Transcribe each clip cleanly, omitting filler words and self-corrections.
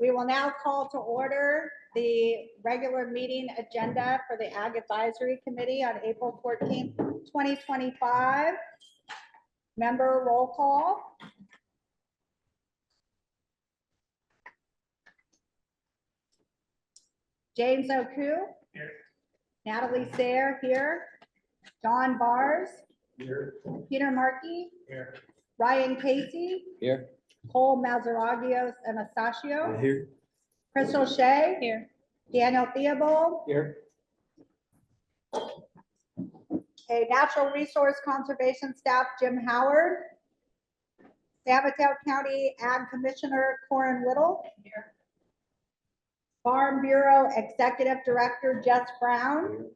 We will now call to order the regular meeting agenda for the Ag Advisory Committee on April 14th, 2025. Member roll call. James Oku. Here. Natalie Sayre here. John Bars. Here. Peter Markey. Here. Ryan Casey. Here. Cole Mazaragios Anastasio. Here. Crystal Shea. Here. Daniel Theobald. Here. Okay, Natural Resource Conservation Staff Jim Howard. San Mateo County Ag Commissioner Corin Whittle. Here. Farm Bureau Executive Director Jess Brown.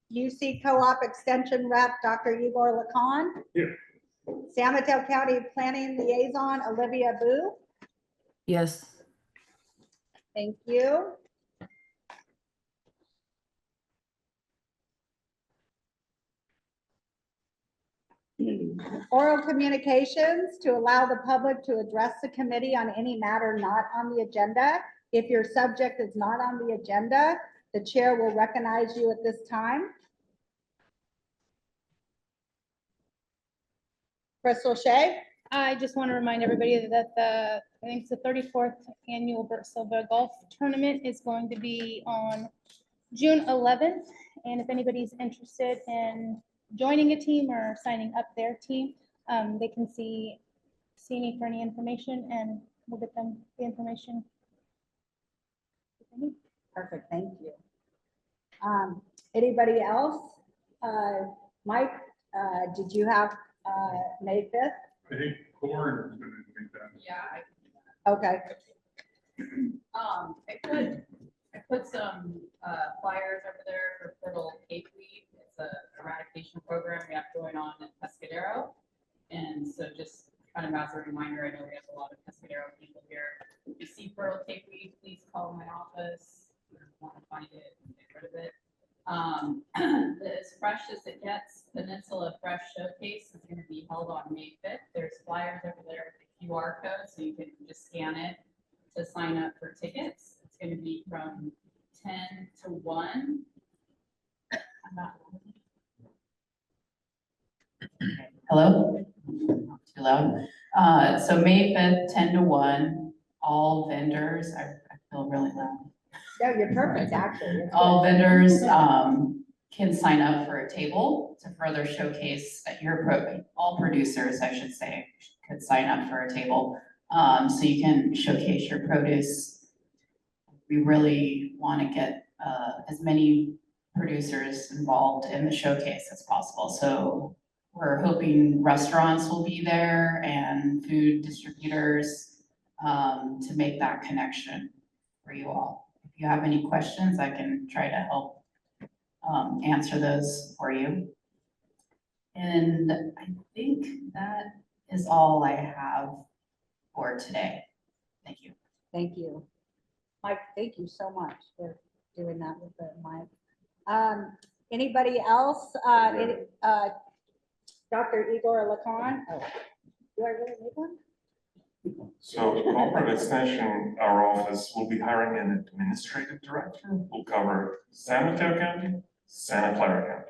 Here. UC Co-op Extension Rep Dr. Igor Lacan. Here. San Mateo County Planning Liaison Olivia Boo. Yes. Thank you. Oral communications to allow the public to address the committee on any matter not on the agenda. If your subject is not on the agenda, the chair will recognize you at this time. Crystal Shea. I just want to remind everybody that I think it's the 34th annual Bert Silva Golf Tournament is going to be on June 11th. And if anybody's interested in joining a team or signing up their team, they can see me for any information and we'll get them the information. Perfect, thank you. Anybody else? Mike, did you have May 5th? I think Corin is going to make that. Yeah. Okay. I put some flyers over there for fertile cake weed. It's a eradication program we have going on in Pescadero. And so just kind of as a reminder, I know we have a lot of Pescadero people here. If you see fertile cake weed, please call my office. If you want to find it and get rid of it. As fresh as it gets, Peninsula Fresh Showcase is going to be held on May 5th. There's flyers over there with the QR code, so you can just scan it to sign up for tickets. It's going to be from 10 to 1. Hello? Not too loud. So May 5th, 10 to 1, all vendors, I feel really loud. No, you're perfect, actually. All vendors can sign up for a table to further showcase that all producers, I should say, could sign up for a table. So you can showcase your produce. We really want to get as many producers involved in the showcase as possible. So we're hoping restaurants will be there and food distributors to make that connection for you all. If you have any questions, I can try to help answer those for you. And I think that is all I have for today. Thank you. Thank you. Mike, thank you so much for doing that with the mic. Anybody else? Dr. Igor Lacan. Oh, do I really need one? So corporate extension, our office will be hiring an administrative director who will cover San Mateo County, Santa Clara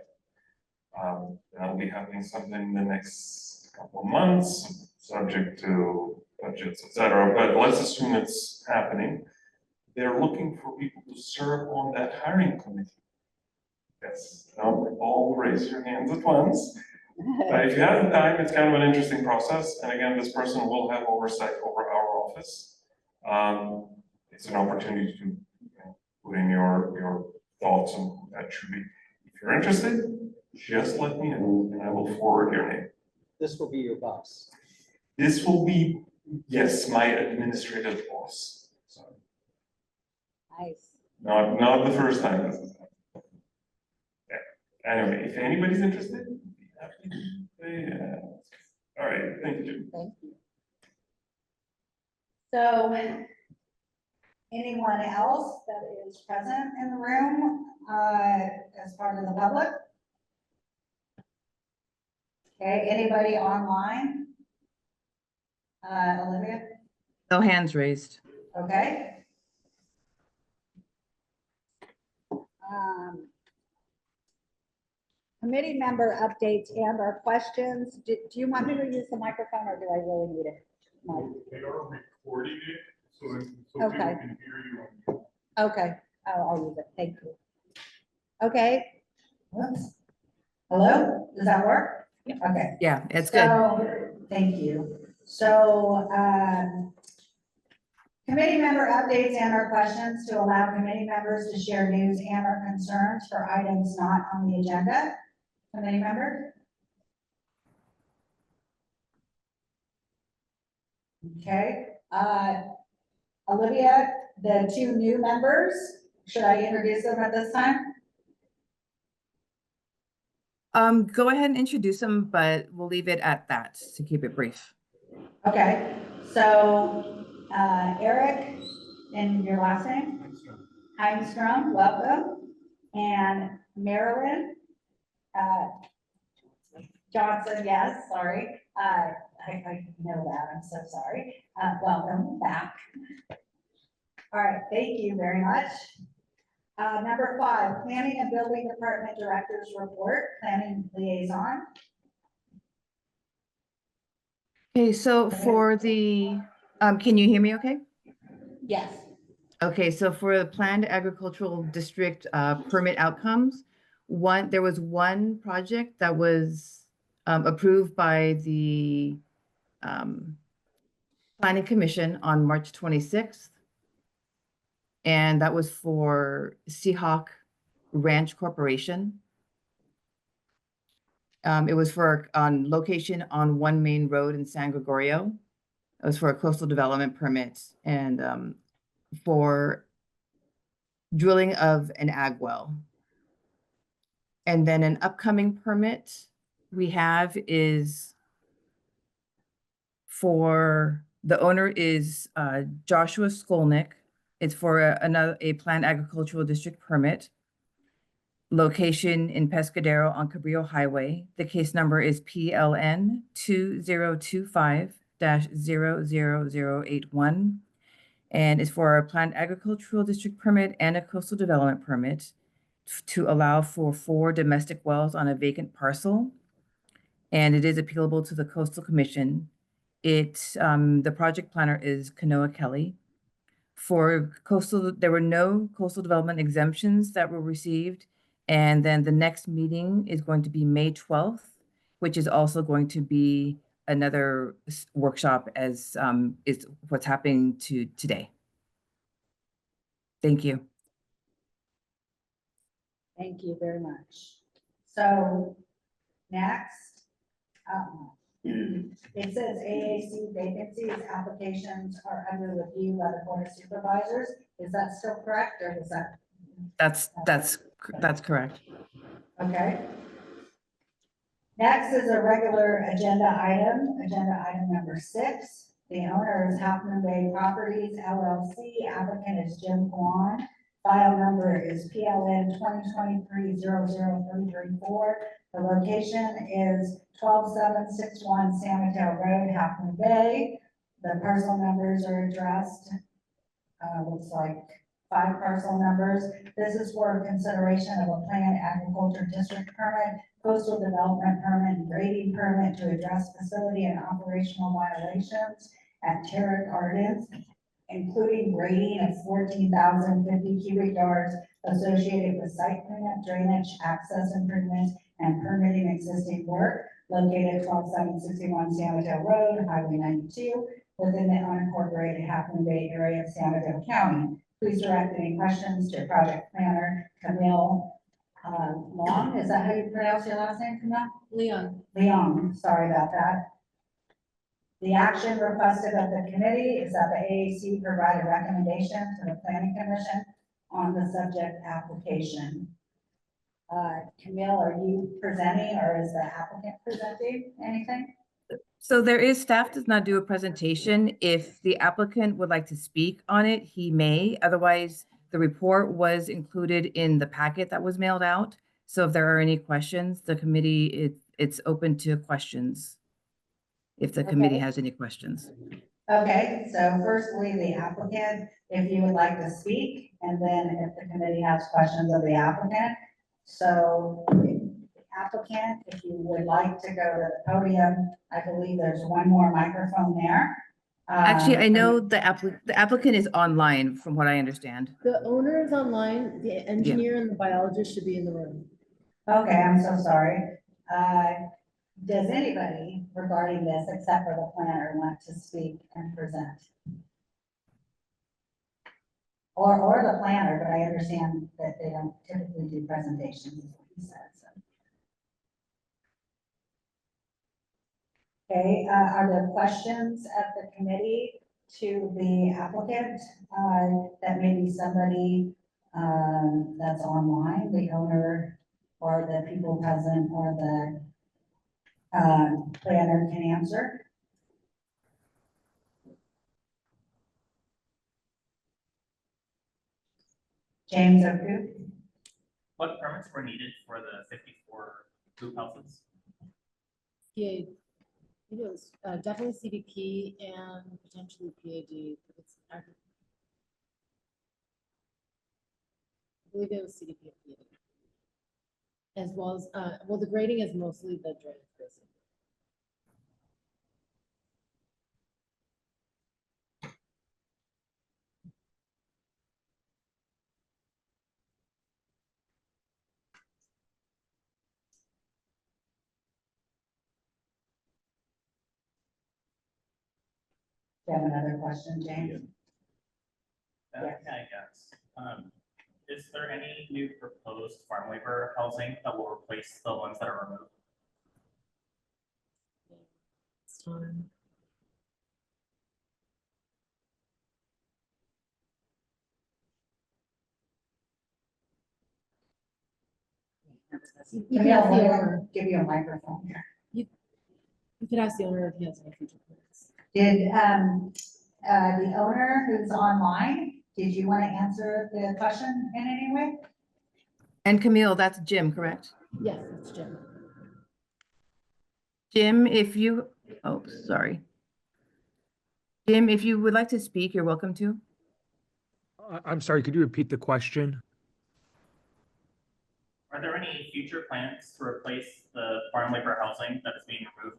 County. That'll be happening sometime in the next couple of months, subject to budgets, etc. But let's assume it's happening. They're looking for people to serve on that hiring committee. Yes, don't all raise your hands at once. But if you have the time, it's kind of an interesting process. And again, this person will have oversight over our office. It's an opportunity to put in your thoughts on who that should be. If you're interested, just let me know and I will forward your name. This will be your boss. This will be, yes, my administrative boss. So, Nice. not the first time this has happened. Yeah. Anyway, if anybody's interested, be happy to say, all right, thank you. Thank you. So, anyone else that is present in the room as part of the public? Okay, anybody online? Olivia? No hands raised. Okay? Um, Committee member updates and or questions. Do you want me to use the microphone or do I really need it? Mike? They are recording it, so Okay. people can hear you. Okay, I'll use it. Thank you. Okay. Whoops. Hello, does that work? Yep. Okay. Yeah, it's good. So, thank you. So, committee member updates and or questions to allow committee members to share news and or concerns for items not on the agenda. Committee member? Okay, Olivia, the two new members, should I introduce them at this time? Go ahead and introduce them, but we'll leave it at that to keep it brief. Okay, so, Eric, and your last name? Heimstrom, welcome. And Marilyn, Johnson, yes, sorry. I know that, I'm so sorry. Welcome back. All right, thank you very much. Number 5, Planning and Building Department Director's Report, Planning Liaison. Okay, so for the, can you hear me okay? Yes. Okay, so for the planned agricultural district permit outcomes, there was one project that was approved by the Planning Commission on March 26th. And that was for Seahawk Ranch Corporation. It was for on location on One Main Road in San Gregorio. It was for a coastal development permit and for drilling of an ag well. And then an upcoming permit we have is for, the owner is Joshua Skolnick. It's for a planned agricultural district permit. Location in Pescadero on Cabrillo Highway. The case number is PLN 2025-00081. And is for a planned agricultural district permit and a coastal development permit to allow for 4 domestic wells on a vacant parcel. And it is appealable to the Coastal Commission. The project planner is Kanoa Kelly. For coastal, there were no coastal development exemptions that were received. And then the next meeting is going to be May 12th, which is also going to be another workshop as is what's happening today. Thank you. Thank you very much. So, next, it says AAC vacancies, applications are under review by the Board of Supervisors. Is that still correct, or is that? That's correct. Okay. Next is a regular agenda item number 6. The owner is Halfman Bay Properties LLC, applicant is Jim Kwan. File number is PLN 2023-00334. The location is 12761 San Mateo Road, Halfman Bay. The parcel numbers are addressed. Looks like 5 parcel numbers. This is for consideration of a planned agriculture district permit, coastal development permit, and grading permit to address facility and operational violations at Terra Gardens, including grading of 14,050 cubic yards associated with site cleanup, drainage, access improvements, and permitting existing work located 12761 San Mateo Road, Highway 92, within the unincorporated Halfman Bay area of San Mateo County. Please direct any questions to project planner Camille Long. Is that how you pronounce your last name, Camille? Leon, sorry about that. The action requested of the committee is that the AAC provide a recommendation to the planning commission on the subject application. Camille, are you presenting or is the applicant presenting anything? So staff does not do a presentation. If the applicant would like to speak on it, he may. Otherwise, the report was included in the packet that was mailed out. So if there are any questions, the committee, it's open to questions. If the committee Okay. has any questions. Okay, so firstly, the applicant, if you would like to speak, and then if the committee has questions of the applicant. So applicant, if you would like to go to the podium, I believe there's one more microphone there. Actually, I know the applicant is online, from what I understand. The owner is online, the engineer and the biologist should be in the room. Okay, I'm so sorry. Does anybody regarding this, except for the planner, want to speak and present? Or the planner, but I understand that they don't typically do presentations, is what he said, so. Okay, are there questions at the committee to the applicant? That maybe somebody, that's online, the owner or the people present or the, planner can answer? James Oku? What permits were needed for the 54 hoop houses? Yeah, it was definitely CDP and potentially PAD. But I believe it was CDP and PAD. As well as, well, the grading is mostly the drainage basin. Do you have another question, James? Yes. Yeah, I guess. Is there any new proposed farm labor housing that will replace the ones that are removed? It's time. You can Camille, ask the we'll owner, give you a microphone here. you can ask the owner if he has any future plans. Did, the owner who's online, did you want to answer the question in any way? And Camille, that's Jim, correct? Yes, it's Jim. Jim, if you, oh, sorry. Jim, if you would like to speak, you're welcome to. I'm sorry, could you repeat the question? Are there any future plans to replace the farm labor housing that is being removed?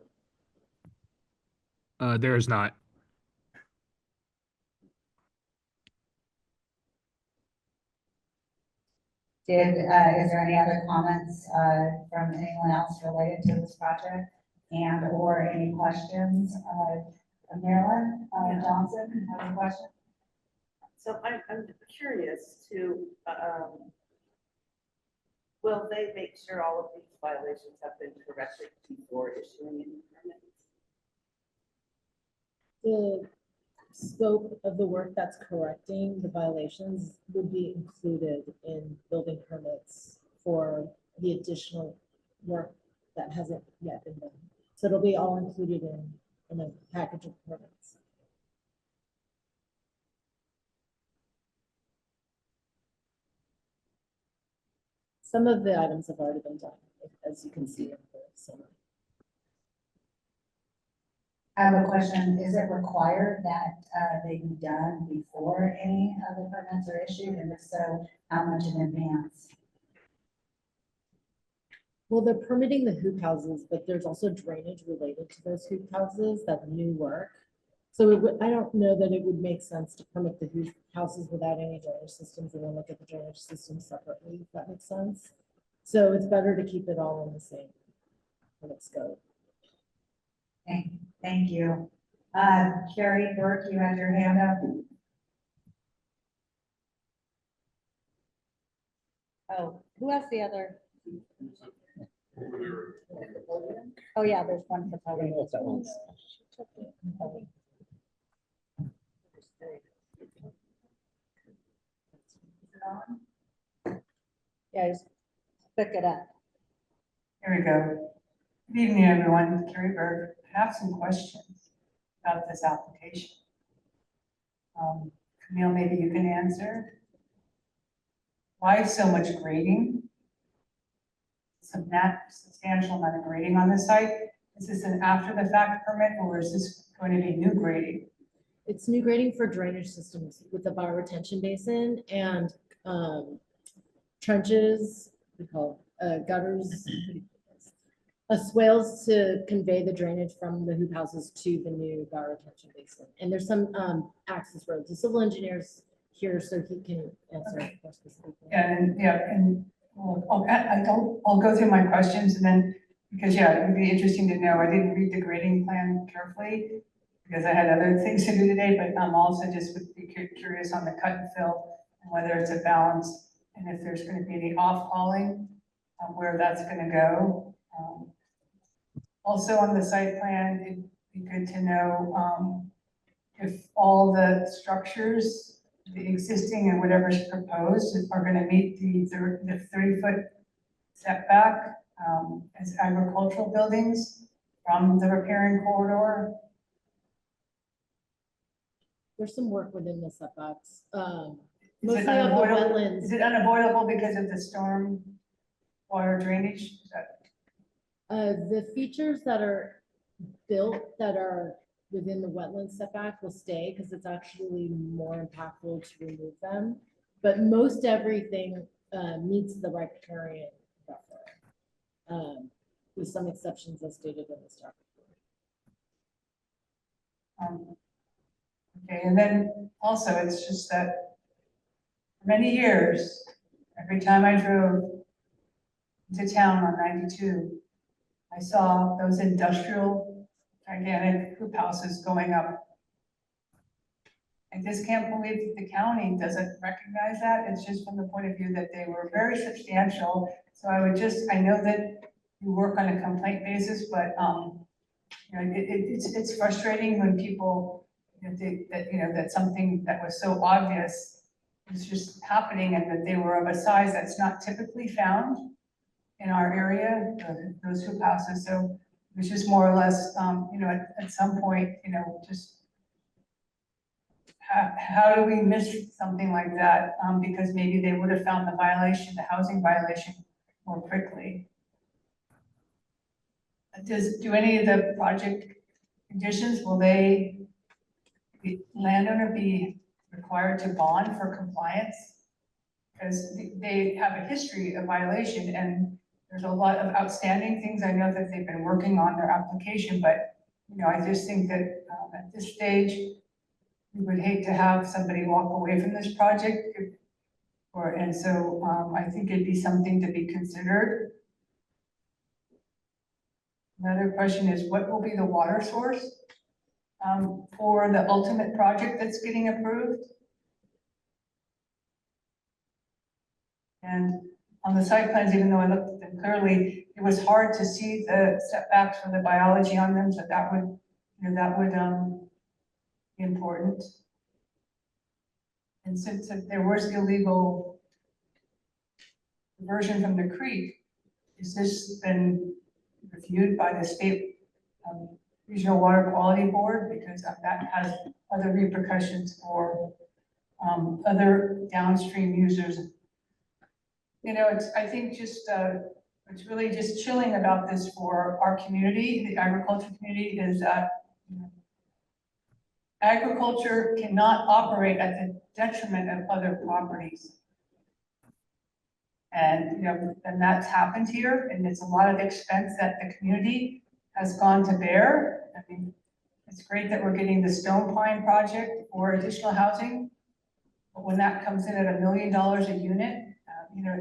There is not. Is there any other comments, from anyone else related to this project? And or any questions? Marilyn, Johnson, have a question? So I'm curious to, will they make sure all of these violations have been corrected before issuing any permits? The scope of the work that's correcting the violations would be included in building permits for the additional work that hasn't yet been done. So it'll be all included in a package of permits. Some of the items have already been done, as you can see in the summary. I have a question. Is it required that, they be done before any of the permits are issued? And if so, how much in advance? Well, they're permitting the hoop houses, but there's also drainage related to those hoop houses, that new work. So I don't know that it would make sense to permit the hoop houses without any drainage systems and then look at the drainage systems separately, if that makes sense. So it's better to keep it all in the same permit scope. Thank you. Carrie Burke, you had your hand up. Oh, who has the other? Over there. Oh, yeah, there's one for I don't know if that one's. Yeah, just pick it up. Here we go. Good evening, everyone. Carrie Berg. I have some questions about this application. Camille, maybe you can answer. Why so much grading? Substantial amount of grading on the site. Is this an after the fact permit or is this going to be new grading? It's new grading for drainage systems with the bioretention basin and trenches, we call gutters, swales to convey the drainage from the hoop houses to the new bioretention basin. And there's some access roads. The civil engineer's here, so he can answer more specifically. And I'll go through my questions and then, because it would be interesting to know, I didn't read the grading plan carefully because I had other things to do today, but I'm also just would be curious on the cut and fill and whether it's a balance and if there's going to be any off-hauling, where that's going to go. Also on the site plan, it'd be good to know if all the structures, the existing and whatever's proposed are going to meet the 30-foot setback as agricultural buildings from the riparian corridor. There's some work within the setbacks. Is it Mostly of the unavoidable- wetlands. Is it unavoidable because of the storm water drainage? Is that- The features that are built that are within the wetland setback will stay because it's actually more impactful to remove them. But most everything meets the riparian buffer, with some exceptions as stated in the staff report. Okay, and then also it's just that for many years, every time I drove into town on 92, I saw those industrial gigantic hoop houses going up. I just can't believe that the county doesn't recognize that. It's just from the point of view that they were very substantial. So I know that you work on a complaint basis, but it's frustrating when people that something that was so obvious is just happening and that they were of a size that's not typically found in our area, those hoop houses. So it was just more or less, at some point, just how do we miss something like that? Because maybe they would have found the violation, the housing violation more quickly. Do any of the project conditions, will the landowner be required to bond for compliance? Because they have a history of violation and there's a lot of outstanding things. I know that they've been working on their application, but I just think that at this stage, we would hate to have somebody walk away from this project. And so I think it'd be something to be considered. Another question is, what will be the water source for the ultimate project that's getting approved? And on the site plans, even though I looked at them clearly, it was hard to see the setbacks for the biology on them, so that would be important. And since there was illegal diversion from the creek, has this been reviewed by the state Regional Water Quality Board? Because that has other repercussions for other downstream users. I think just what's really just chilling about this for our community, the agriculture community, is that agriculture cannot operate at the detriment of other properties. And, and that's happened here, and it's a lot of expense that the community has gone to bear. I mean, it's great that we're getting the Stone Pine project for additional housing, but when that comes in at $1 million a unit,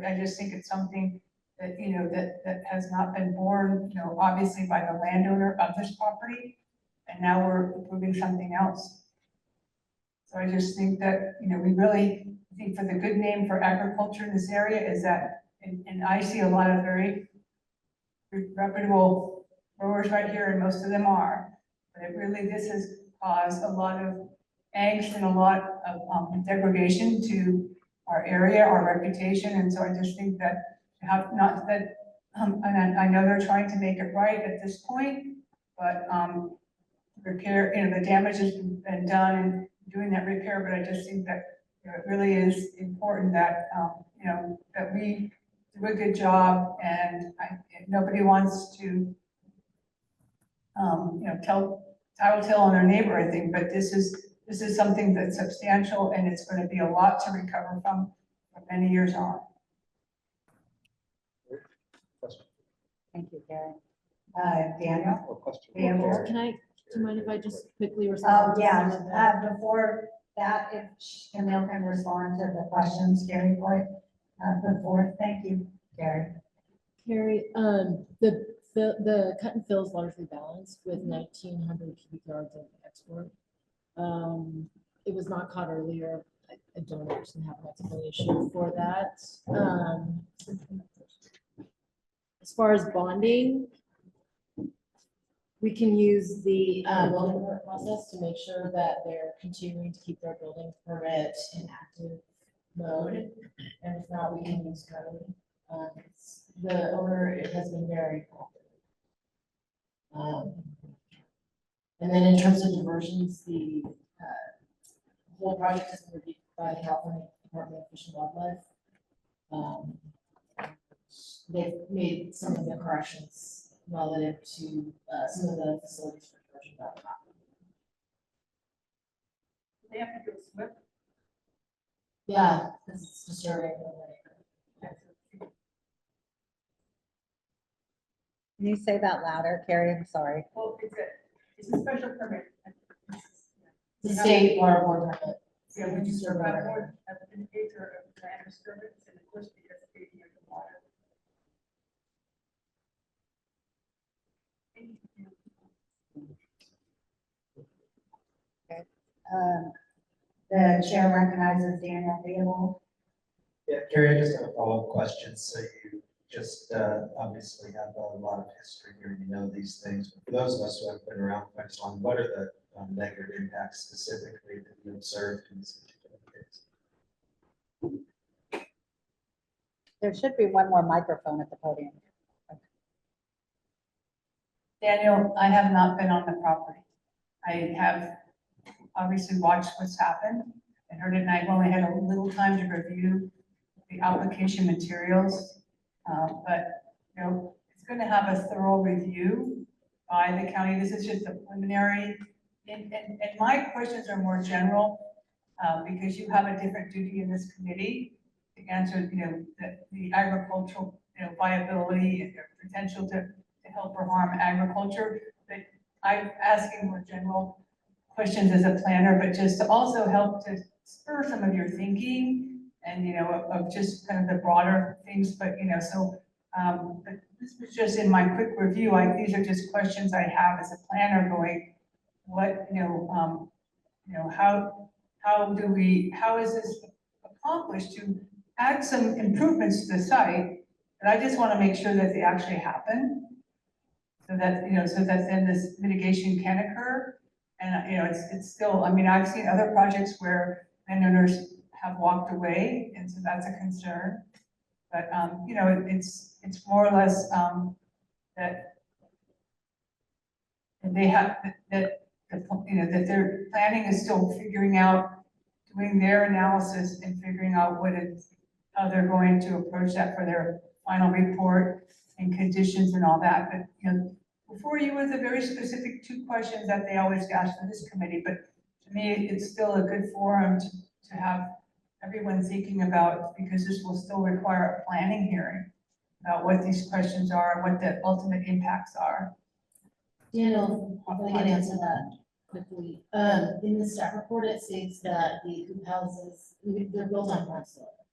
I just think it's something that, that has not been borne, obviously by the landowner of this property, and now we're approving something else. So I just think that, we really think for the good name for agriculture in this area is that, and I see a lot of very reputable growers right here, and most of them are, but this has caused a lot of angst and a lot of degradation to our area, our reputation, and so I just think that and I know they're trying to make it right at this point, but repair, the damage has been done and doing that repair, but I just think that it really is important that that we do a good job, and nobody wants to title tale on their neighbor, I think, but this is this is something that's substantial and it's going to be a lot to recover from for many years on. Question. Thank you, Gary. Daniel? Or question? Yeah, well, Can I, do you mind if I just quickly respond? Oh, to yeah, some of the- before that, if Camille can respond to the questions Gary put forth. Thank you, Gary. Carrie, the cut and fill is largely balanced with 1,900 cubic yards of export. It was not caught earlier. I don't actually have an explanation for that. As far as bonding, we can use the building permit process to make sure that they're continuing to keep their building permit in active mode. And if not, we can use code. The owner, it has been very cooperative. And then in terms of diversions, the whole project is reviewed by the California Department of Fish and Wildlife. They've made some of the corrections relative to some of the facilities for diversion that were not. They have to do a SWIP. Yeah, because it's disturbing. Can you say that louder, Carrie? I'm sorry. Well, it's a special permit. The state water board permit. Yeah, we just serve our board as an indicator of land disturbance and of course because of the water. The chair recognizes Daniel Theobald. Yeah, Carrie, I just have a follow-up question. So you just obviously have a lot of history here, you know these things. But for those of us who have been around quite long, what are the negative impacts specifically that you observed in this particular case? There should be one more microphone at the podium. Daniel, I have not been on the property. I have obviously watched what's happened and heard it, and I've only had a little time to review the application materials. But, you know, it's going to have a thorough review by the county. This is just a preliminary. And my questions are more general, because you have a different duty in this committee to answer, you know, the agricultural, you know, viability and their potential to help or harm agriculture. But I'm asking more general questions as a planner, but just to also help to spur some of your thinking and, you know, of just kind of the broader things. But, you know, so but this was just in my quick review. These are just questions I have as a planner going, what, how is this accomplished to add some improvements to the site? But I just want to make sure that they actually happen. So that, you know, so that then this mitigation can occur. And, you know, it's still, I mean, I've seen other projects where landowners have walked away, and so that's a concern. But, you know, it's more or less that they have, you know, that their planning is still figuring out, doing their analysis and figuring out how they're going to approach that for their final report and conditions and all that. But, you know, before you was a very specific 2 questions that they always ask for this committee, but to me, it's still a good forum to have everyone thinking about, because this will still require a planning hearing about what these questions are, what the ultimate impacts are. Daniel, if I can answer that quickly. In the staff report, it states that the hoop houses, they're built on hard soil,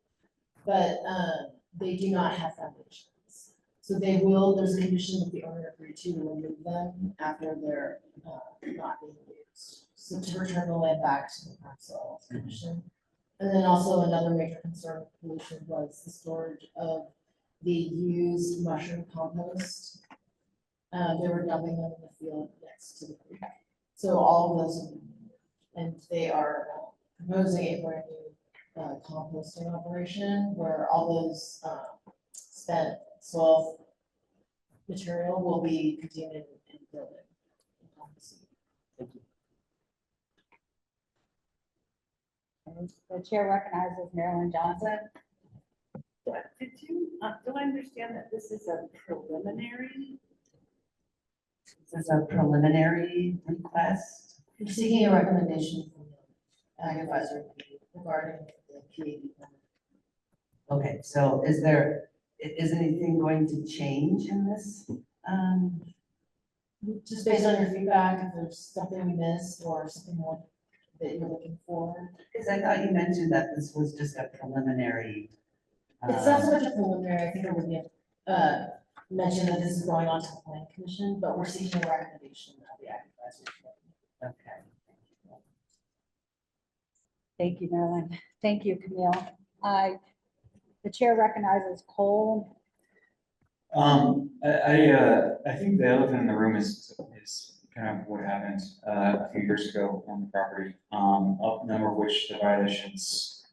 but they do not have foundations. So they will, there's a condition that the owner agreed to remove them after they're not being used. So to return the land back to the hard soil condition. And then also another major concern with pollution was the storage of the used mushroom compost. They were dumping them in the field next to the creek. So all of those, and they are proposing a brand new composting operation where all those spent soil material will be contained in the building. The chair recognizes Marilyn Johnson. Do I understand that this is a preliminary? This is a preliminary request? You're seeking a recommendation from the Ag Advisory Committee regarding the PAD plan. Okay, so is anything going to change in this? Just based on your feedback, if there's something we missed or something that you're looking for. Because I thought you mentioned that this was just a preliminary. It's not so much a preliminary, I think it would be, mention that this is going on to the planning commission, but we're seeking a recommendation of the Ag Advisory Committee. Okay. Thank you, Marilyn. Thank you, Camille. The chair recognizes Cole. I think the elephant in the room is kind of what happened a few years ago on the property. A number of which the violations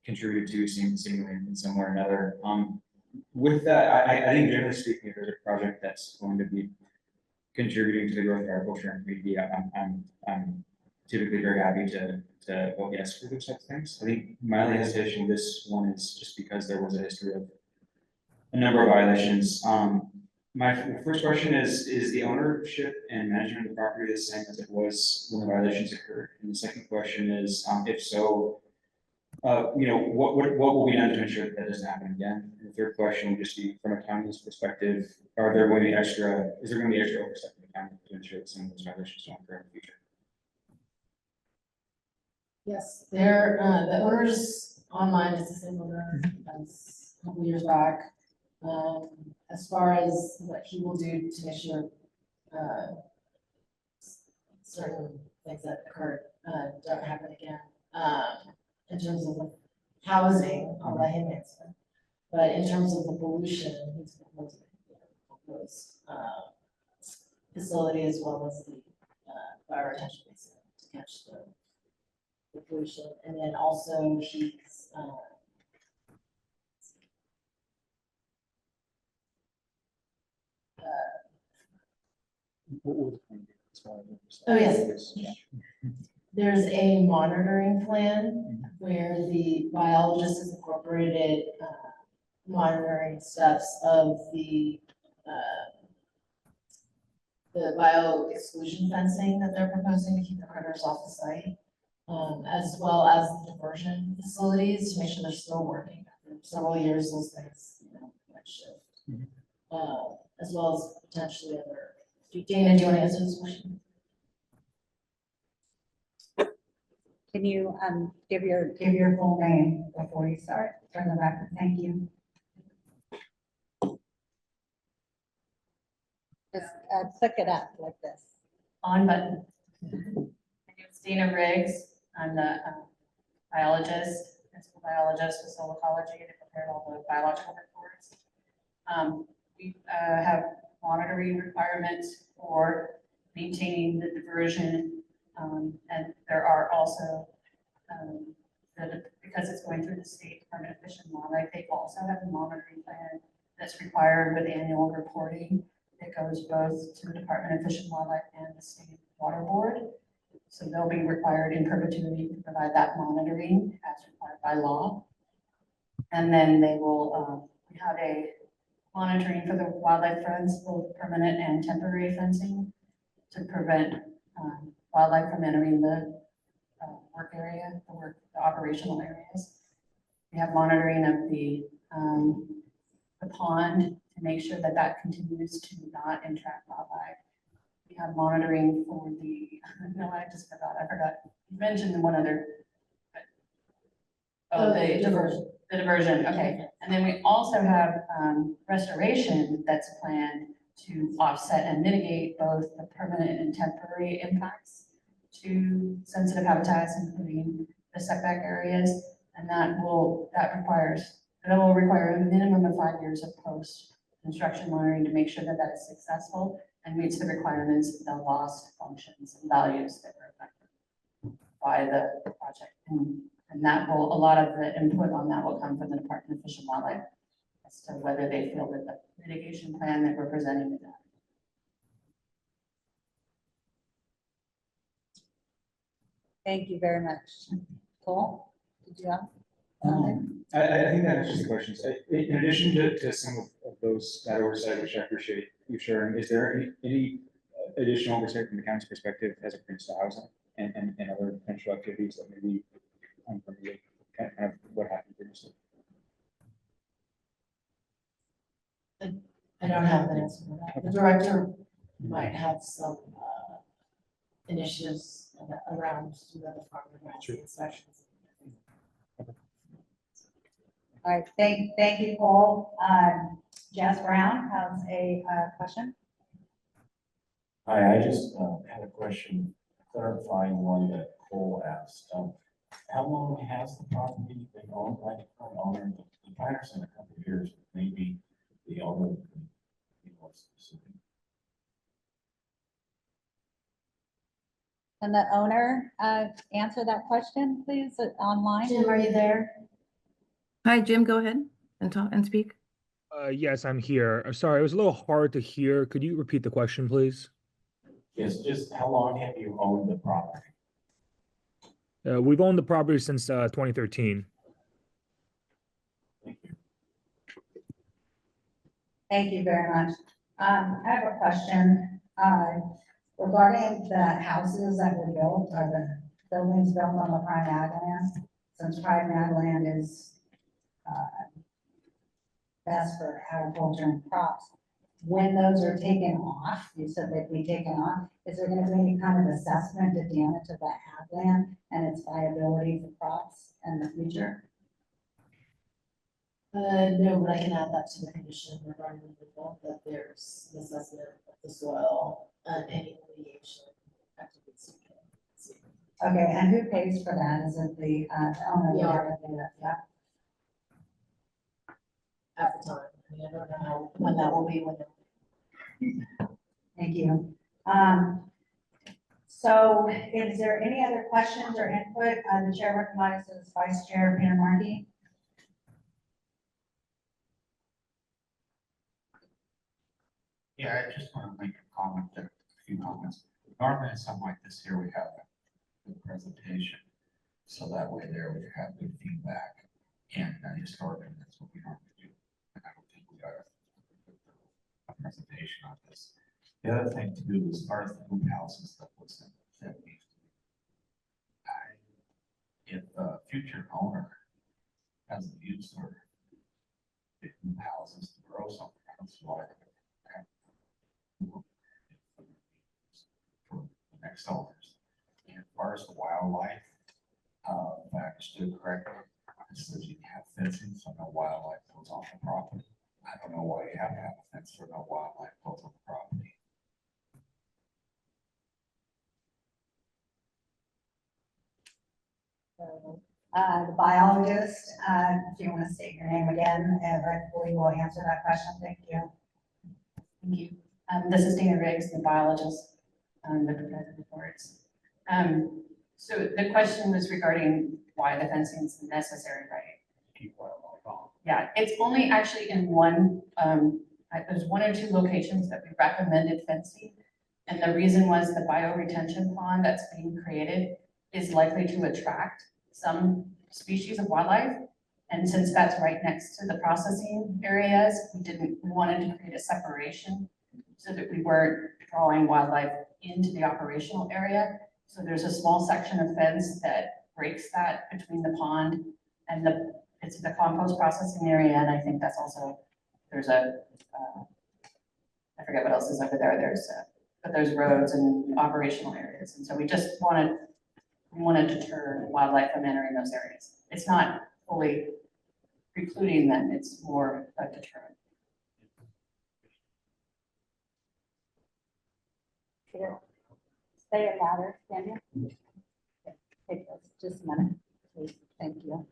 contributed to seemingly in some way or another. With that, I think generally speaking, if there's a project that's going to be contributing to the growth of our culture and community, I'm typically very happy to vote yes for those types of things. I think my only hesitation with this one is just because there was a history of a number of violations. My first question is the ownership and management of the property the same as it was when the violations occurred? And the second question is, if so, what will be done to ensure that doesn't happen again? And the third question would just be from a county's perspective, is there going to be extra oversight from the county to ensure that some of those violations don't occur in the future? Yes, the owners online is the same owner as a couple years back. As far as what he will do to make sure, certain things that occurred, don't happen again. In terms of the housing, I'll let him answer. But in terms of the pollution, he's proposing, facility as well as the, fire retention basin to catch the pollution. And then also he's, oh, yes. There's a monitoring plan where the biologist has incorporated monitoring steps of the bio exclusion fencing that they're proposing to keep the critters off the site, as well as the diversion facilities to make sure they're still working. After several years, those things, might shift. As well as potentially other. Dana, do you want to answer this question? Can you give your full name before you start for the record? Thank you. Just click it up like this. On button. My name is Dana Riggs. I'm the biologist, principal biologist with soil ecology, and I prepared all the biological reports. We have monitoring requirements for maintaining the diversion, and there are also, because it's going through the State Department of Fish and Wildlife, they also have a monitoring plan that's required with annual reporting. It goes both to the Department of Fish and Wildlife and the State Water Board. So they'll be required in perpetuity to provide that monitoring as required by law. And then they will have a monitoring for the wildlife fence, both permanent and temporary fencing, to prevent wildlife from entering the work area, the operational areas. We have monitoring of the pond to make sure that that continues to not entrap wildlife. We have monitoring for the, no, I forgot. You mentioned one other. Oh, the diversion. The diversion, okay. And then we also have restoration that's planned to offset and mitigate both the permanent and temporary impacts to sensitive habitats, including the setback areas. And that will require a minimum of 5 years of post-construction monitoring to make sure that that is successful and meets the requirements of the lost functions and values that were affected by the project. And that will, a lot of the input on that will come from the Department of Fish and Wildlife as to whether they feel that the mitigation plan that we're presenting is that. Thank you very much. Cole, did you have? I think that answers the questions. In addition to some of those, that oversight, which I appreciate you sharing, is there any additional oversight from the county's perspective as it pertains to housing? and other potential activities that maybe permeate kind of what happened previously? I don't have an answer for that. The director might have some initiatives around the farm and inspections. All right, thank you, Paul. Jess Brown has a question. Hi, I just had a question clarifying one that Cole asked. How long has the property been owned by the current owner? The planner's in a couple of years, maybe the owner could be more specific. Can the owner answer that question, please, online? Jim, are you there? Hi, Jim, go ahead and talk and speak. Yes, I'm here. Sorry, it was a little hard to hear. Could you repeat the question, please? Yes, just how long have you owned the property? We've owned the property since 2013. Thank you. Thank you very much. I have a question regarding the houses that were built or the buildings built on the prime ag land. Since prime ag land is best for agriculture and crops, when those are taken off, you said they'd be taken off, is there going to be any kind of assessment to damage of that ag land and its viability for crops in the future? No, but I can add that to the condition regarding the default, that there's an assessment of the soil and any remediation activities. Okay, and who pays for that? Is it the owner? Yeah. Yeah. At the time, I mean, I don't know when that will be, Thank you. So is there any other questions or input? The chair recognizes Vice Chair Peter Markey. Yeah, I just want to make a few comments. Normally in something like this here, we have a good presentation. So that way there we have good feedback. And historically, that's what we normally do. And I don't think we got a presentation on this. The other thing to do is part of the hoop houses that was in the 70s. If a future owner hasn't used their hoop houses to grow something, that's why for the next owners. And as far as the wildlife, if I understood correctly, it says you can have fencing so no wildlife goes on the property. I don't know why you have to have a fence so no wildlife goes on the property. The biologist, if you want to state your name again, we will answer that question. Thank you. Thank you. This is Dana Riggs, the biologist, with the president reports. So the question was regarding why the fencing is necessary, right? Keep wildlife on. Yeah, it's only actually in one, there's one or two locations that we recommended fencing. And the reason was the bioretention pond that's being created is likely to attract some species of wildlife. And since that's right next to the processing areas, we wanted to create a separation so that we weren't drawing wildlife into the operational area. So there's a small section of fence that breaks that between the pond and it's the compost processing area. And I think that's also, there's I forget what else is over there. But there's roads and operational areas. And so we just wanted to deter wildlife from entering those areas. It's not fully precluding them, it's more a deterrent. Say it louder, can you? Take just a minute, please. Thank you.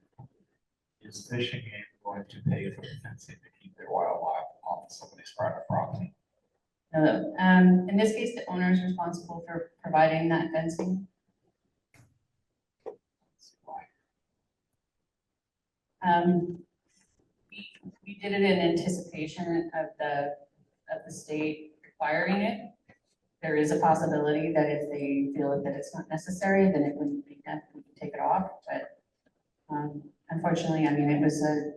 Is fishing game going to pay for the fencing to keep their wildlife off somebody's private property? In this case, the owner is responsible for providing that fencing. We did it in anticipation of the state requiring it. There is a possibility that if they feel that it's not necessary, then it wouldn't be done, we can take it off, but unfortunately, I mean, it was a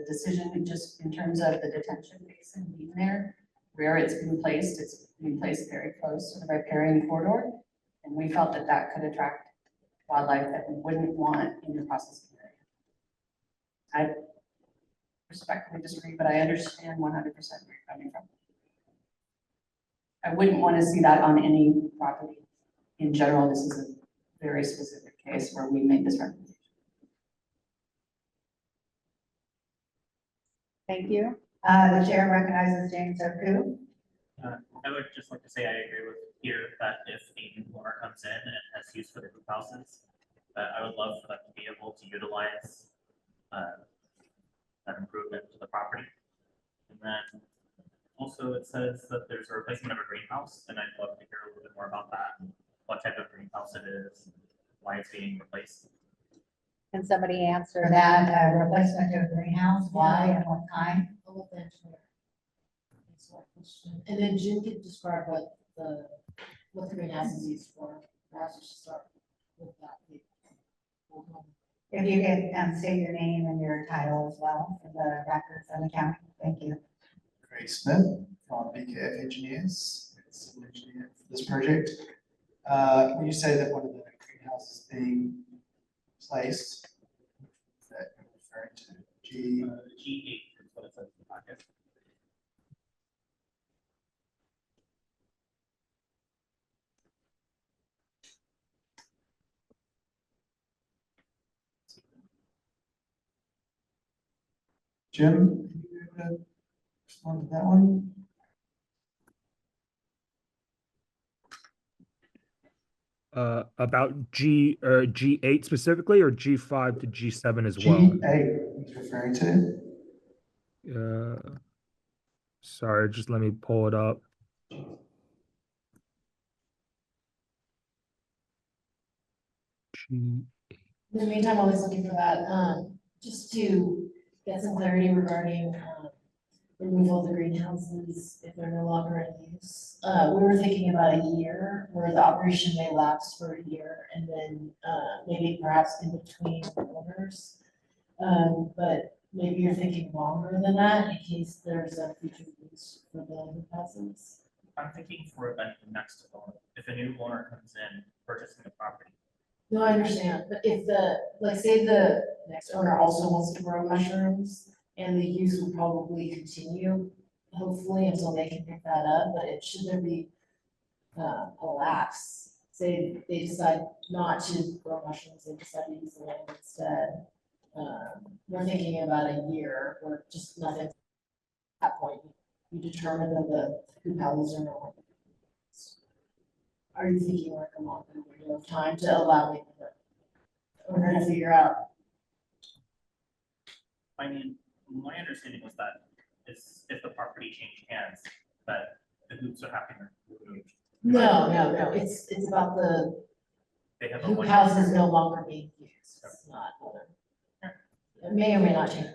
decision just in terms of the detention basin being there, where it's been placed very close to the riparian corridor. And We felt that that could attract wildlife that we wouldn't want in the processing area. I respectfully disagree, but I understand 100% where you're coming from. I wouldn't want to see that on any property. In general, this is a very specific case where we made this recommendation. Thank you. The chair recognizes James Oku. I would just like to say I agree with Peter that if a new owner comes in and has use for the hoop houses, that I would love for them to be able to utilize that improvement to the property. And then also it says that there's a replacement of a greenhouse, and I'd love to hear a little bit more about that, what type of greenhouse it is, why it's being replaced. Can somebody answer that, replacement to a greenhouse, why and what kind? I'll let the engineer answer that question. And then Jim could describe what the greenhouse is used for. Perhaps we should start with that. If you could state your name and your title as well for the records and the county. Thank you. Craig Smith from BKF Engineers, civil engineer for this project. When you say that one of the greenhouses is being placed, is that you're referring to G8 is what it says in the packet. Jim? Are you able to respond to that one? About G8 specifically, or G5 to G7 as well? G8 he's referring to. Sorry, just let me pull it up. In the meantime, while he's looking for that, just to get some clarity regarding removal of the greenhouses if they're no longer in use. We were thinking about a year where the operation may lapse for a year and then maybe perhaps in between owners. But maybe you're thinking longer than that in case there's a future use for the greenhouses. I'm thinking for the next owner, if a new owner comes in purchasing the property. No, I understand, but if like say the next owner also wants to grow mushrooms, and the use will probably continue, hopefully, until they can pick that up, but should there be a lapse, say they decide not to grow mushrooms, they decide to use the land instead. We're thinking about a year, or just nothing. At that point, you determine that the hoop houses are no longer. Are you thinking like a longer window of time to allow me the owner to figure out? I mean, my understanding was that is if the property changed hands, that the hoops are having removed. No, it's about They have a hoop one. house is no longer being used, it's not other. It may or may not change.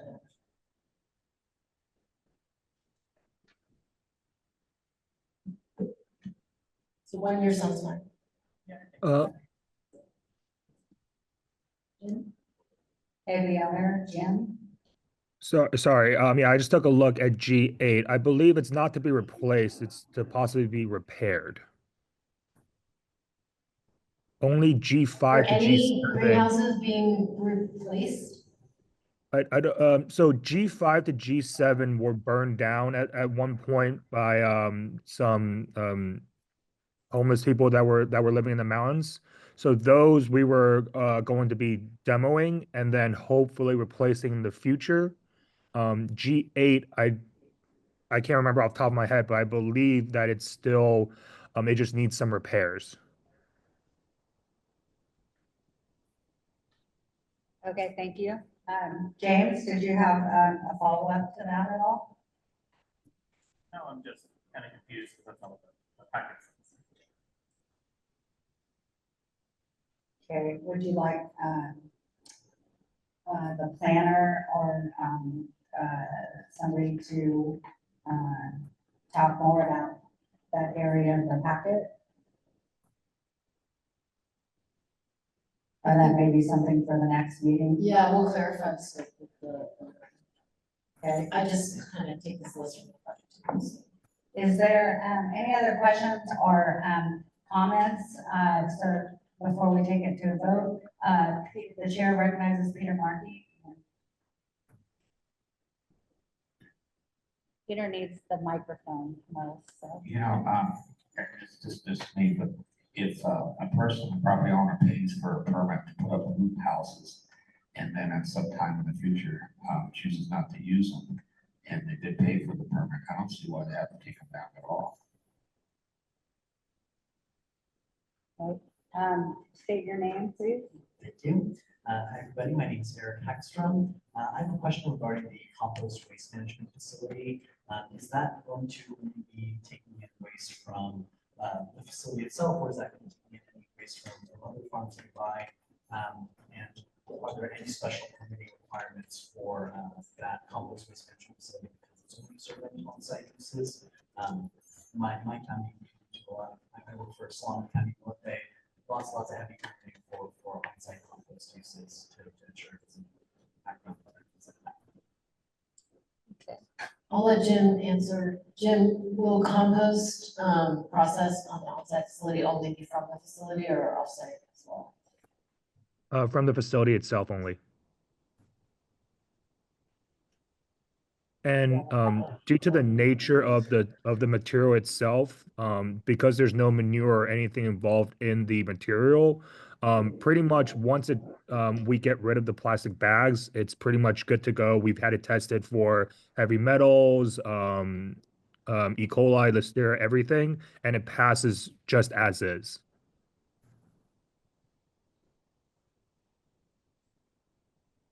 So 1 year sounds fine. Hey, the owner, Jim. Sorry. Yeah, I just took a look at G8. I believe it's not to be replaced, it's to possibly be repaired. Only G5 Are to any G7. greenhouses being replaced? So G5 to G7 were burned down at one point by some homeless people that were living in the mountains. So those we were going to be demoing and then hopefully replacing in the future. G8, I can't remember off the top of my head, but I believe that it's still it just needs some repairs. Okay, thank you. James, did you have a follow-up to that at all? No, I'm just kind of confused because that's not what the packet says. Okay, would you like the planner or somebody to talk more about that area of the packet? Or that may be something for the next meeting? Yeah, we'll clarify the scope with the. Okay. I just kind of take this list from the project. Is there any other questions or comments, so before we take it to a vote, the chair recognizes Peter Markey. Peter needs the microphone most, so. You know, it's just me, but if a person, a property owner pays for a permit to put up hoop houses, and then at some time in the future, chooses not to use them, and they did pay for the permit, I don't see why they have to take them down at all. State your name, please. Thank you. Hi, everybody. My name is Eric Hackstrom. I have a question regarding the compost waste management facility. Is that going to be taking in waste from the facility itself, or is that going to be taking in any waste from other farms nearby? And are there any special permitting requirements for that compost waste management facility because it's only serving on-site uses? My county, I work for Solomon County, North Bay. Lots of heavy permitting for on-site compost uses to ensure it doesn't background. I'll let Jim answer. Jim, will compost process on the on-site facility only be from the facility or off-site as well? From the facility itself only. And due to the nature of the material itself, because there's no manure or anything involved in the material, pretty much once we get rid of the plastic bags, it's pretty much good to go. We've had it tested for heavy metals, E. coli, Listeria, everything, and it passes just as is.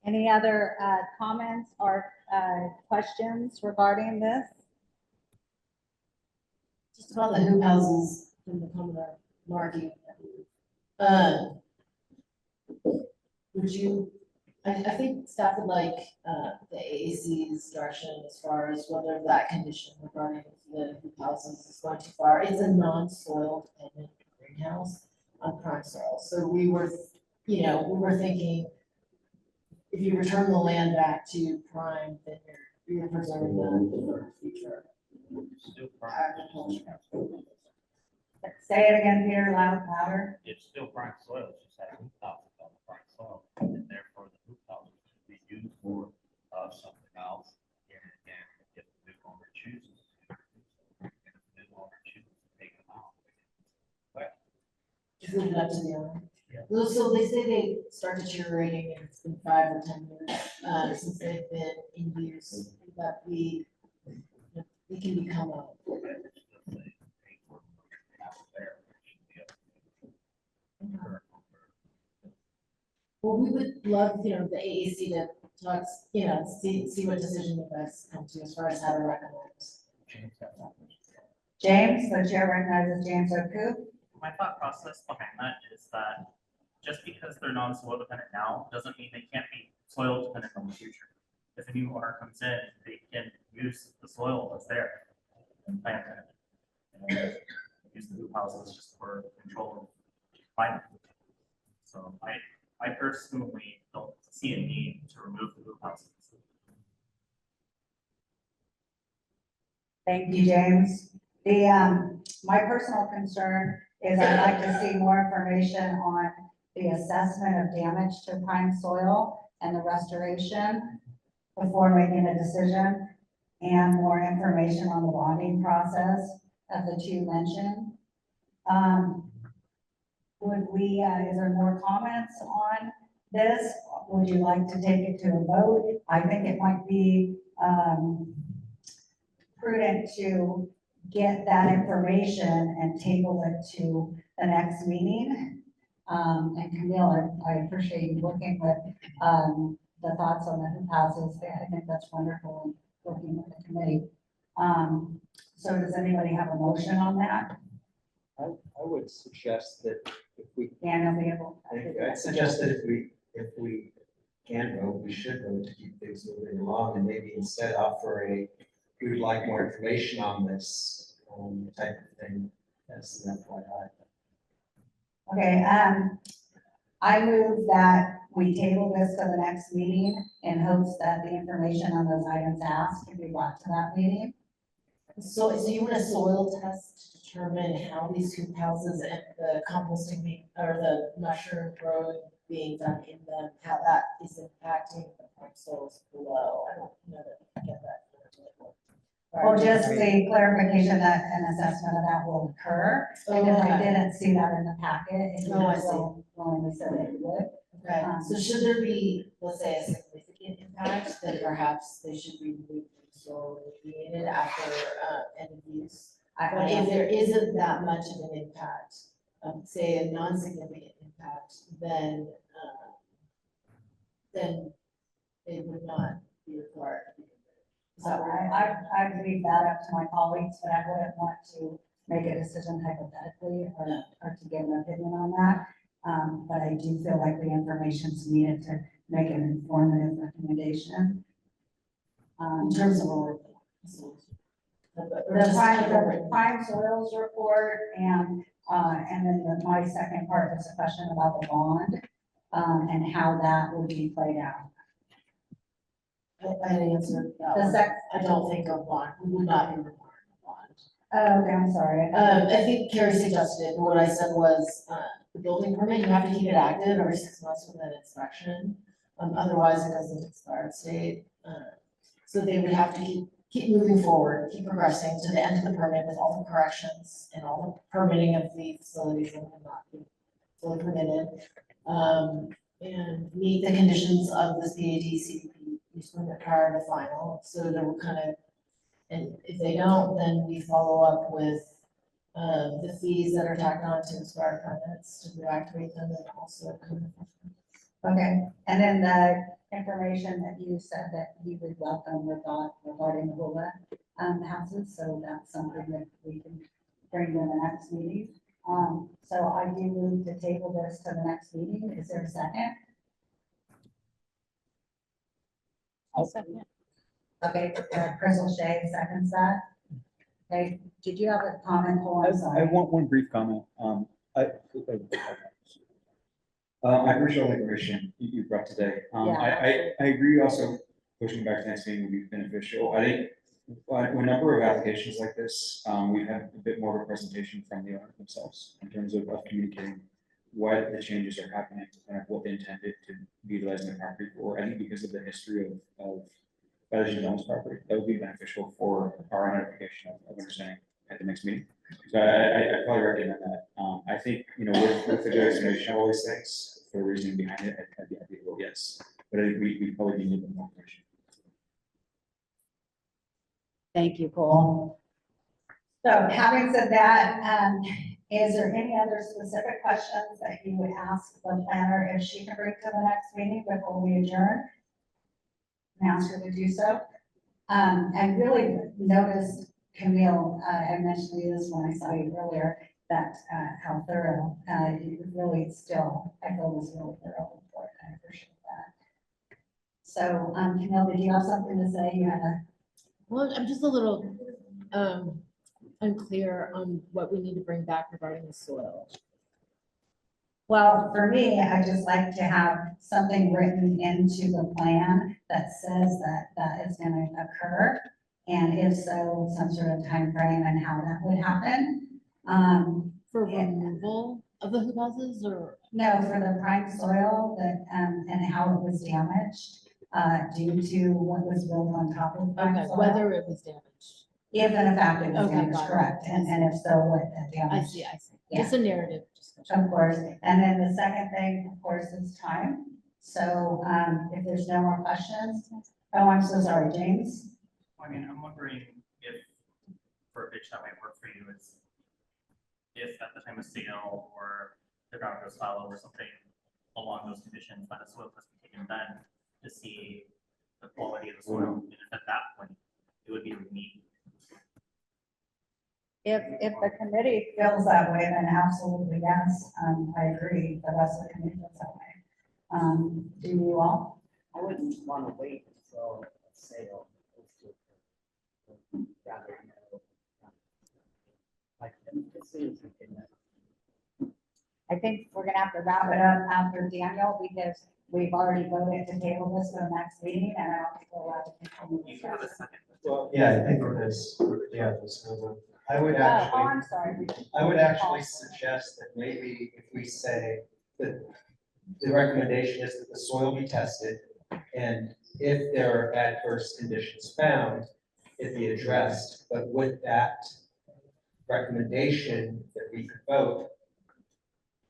Any other comments or questions regarding this? Just about the hoop houses from the Commodore Markey. Would you, I think staff would like the AAC's direction as far as whether that condition regarding the hoop houses is going too far. It's a non-soil dependent greenhouse on prime soil. So we were thinking if you return the land back to prime, then you're preserving that for future agriculture. Say it again, Peter, louder. It's still prime soil, it's just that hoop houses on the prime soil, and therefore the hoop houses should be used for something else. And if the new owner chooses to, and if the new owner chooses to take them out. But Just leave it up to the owner. Yeah. So they say they start deteriorating and it's been 5 or 10 years since they've been in use, that we can become a. Well, we would love, the AAC to talk, see what decision you guys come to as far as how to recommend. James, the chair recognizes James O'Ku. my thought process behind that is that just because they're non-soil dependent now, doesn't mean they can't be soil dependent in the future. If a new owner comes in, they can use the soil that's there and plant it. And use the hoop houses just for control of climate. So I personally don't see a need to remove the hoop houses. Thank you, James. My personal concern is I'd like to see more information on the assessment of damage to prime soil and the restoration before making a decision, and more information on the bonding process of the two mentioned. Is there more comments on this? Would you like to take it to a vote? I think it might be prudent to get that information and table it to the next meeting. And Camille, I appreciate you working with the thoughts on the hoop houses. I think that's wonderful, working with the committee. So does anybody have a motion on that? I would suggest that if we. Daniel, be able. I'd suggest that if we can vote, we should vote to keep things moving along and maybe instead offer we would like more information on this type of thing as an FYI. Okay, I move that we table this to the next meeting in hopes that the information on those items asked can be brought to that meeting. So you want a soil test to determine how these hoop houses and the composting being, or the mushroom growing being done in them, how that is impacting the farm soils below? I don't know that I get that. Well, just the clarification that an assessment of that will occur, because I didn't see that in the packet. And Oh, I you see. Willingly said that you would. Okay, so should there be, let's say, a significant impact, then perhaps they should be removed or remediated after, end of use? But if there isn't that much of an impact, say a non-significant impact, then it would not be required. So I'd leave that up to my colleagues, but I wouldn't want to make a decision hypothetically or to give an opinion on that. But I do feel like the information's needed to make an informative recommendation. In terms of a The prime soils report and then my second part was a question about the bond, and how that would be played out. I answered that The one. sec- I don't think a bond, we would not be requiring a bond. Oh, okay, I'm sorry. I think Carrie suggested, what I said was, the building permit, you have to keep it active every 6 months with an inspection. Otherwise it doesn't expire its date. So they would have to keep moving forward, keep progressing to the end of the permit with all the corrections and all the permitting of the facilities that have not been fully permitted. And meet the conditions of this PAD CDP use permit prior to final, so that we're kind of, and if they don't, then we follow up with the fees that are tacked on to expired permits to reactivate them and also kind of. Okay, and then the information that you said that you would welcome regarding the hula houses, so that's something that we can bring to the next meeting. So I do move to table this to the next meeting. Is there a second? I'll second. Okay, Crystal Shea seconds that. Okay, did you have a comment, Cole? I'm I sorry. want one brief comment. I appreciate all the information you brought today. I agree also pushing back to next meeting would be beneficial. I think a number of applications like this, we've had a bit more of a presentation from the owner themselves in terms of communicating what the changes are happening and what they intended to be utilizing the property for. I think because of the history of violations on this property, that would be beneficial for our identification of understanding at the next meeting. So I probably recommend that. I think, with the explanation of all these things, for the reasoning behind it, I'd be happy to vote yes. But I think we probably need a bit more information. Thank you, Cole. So having said that, is there any other specific questions that you would ask the planner if she can bring to the next meeting before we adjourn? And ask her to do so. And really noticed, Camille, I mentioned to you this when I saw you earlier, that how thorough, you really still, I feel was really thorough report. I appreciate that. So, Camille, did you have something to say? You had a. Well, I'm just a little unclear on what we need to bring back regarding the soil. Well, for me, I just like to have something written into the plan that says that that is gonna occur. And if so, some sort of time frame and how that would happen. For removal of the hoop houses or? No, for the prime soil that, and how it was damaged, due to what was built on top of prime Okay, soil. whether it was damaged. If and in fact it was Okay, damaged, got it. correct, and if so, what the damage. I see. Yeah. Just a narrative discussion. Of course, and then the second thing, of course, is time. So, if there's no more questions, oh, I'm so sorry, James. I mean, I'm wondering if verbiage that might work for you is if at the time of sale or the ground goes fallow or something along those conditions, that a soil test be taken then to see the quality of the soil. And if at that point, it would be remediated. If the committee Feels that way, then absolutely, yes, I agree, the rest of the committee feels that way. Do you all? I wouldn't want to wait until a sale. Rather, like, as soon as we can. I think we're gonna have to wrap it up after Daniel, because we've already voted to table this for the next meeting, and I don't think we're allowed to continue. You can have a discussion. second. Well, yeah, I think it is, yeah, this is, I would Oh, actually, I'm sorry. I would actually suggest that maybe if we say that the recommendation is that the soil be tested, and if there are adverse conditions found, it be addressed, but with that recommendation that we could vote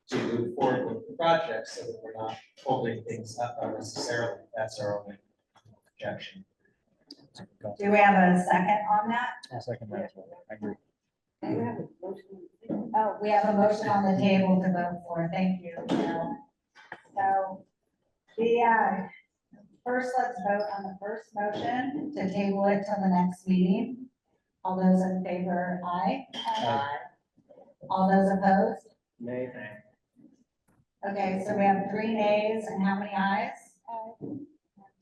to move forward with the project so that we're not holding things up unnecessarily. That's our only objection. Do we have a second on that? I'll second that as well. I agree. Oh, we have a motion on the table to vote for. Thank you, Carol. So, first, let's vote on the first motion to table it till the next meeting. All those in favor, aye. Aye. All those opposed? Nay. Okay, so we have 3 nays and how many ayes? 1,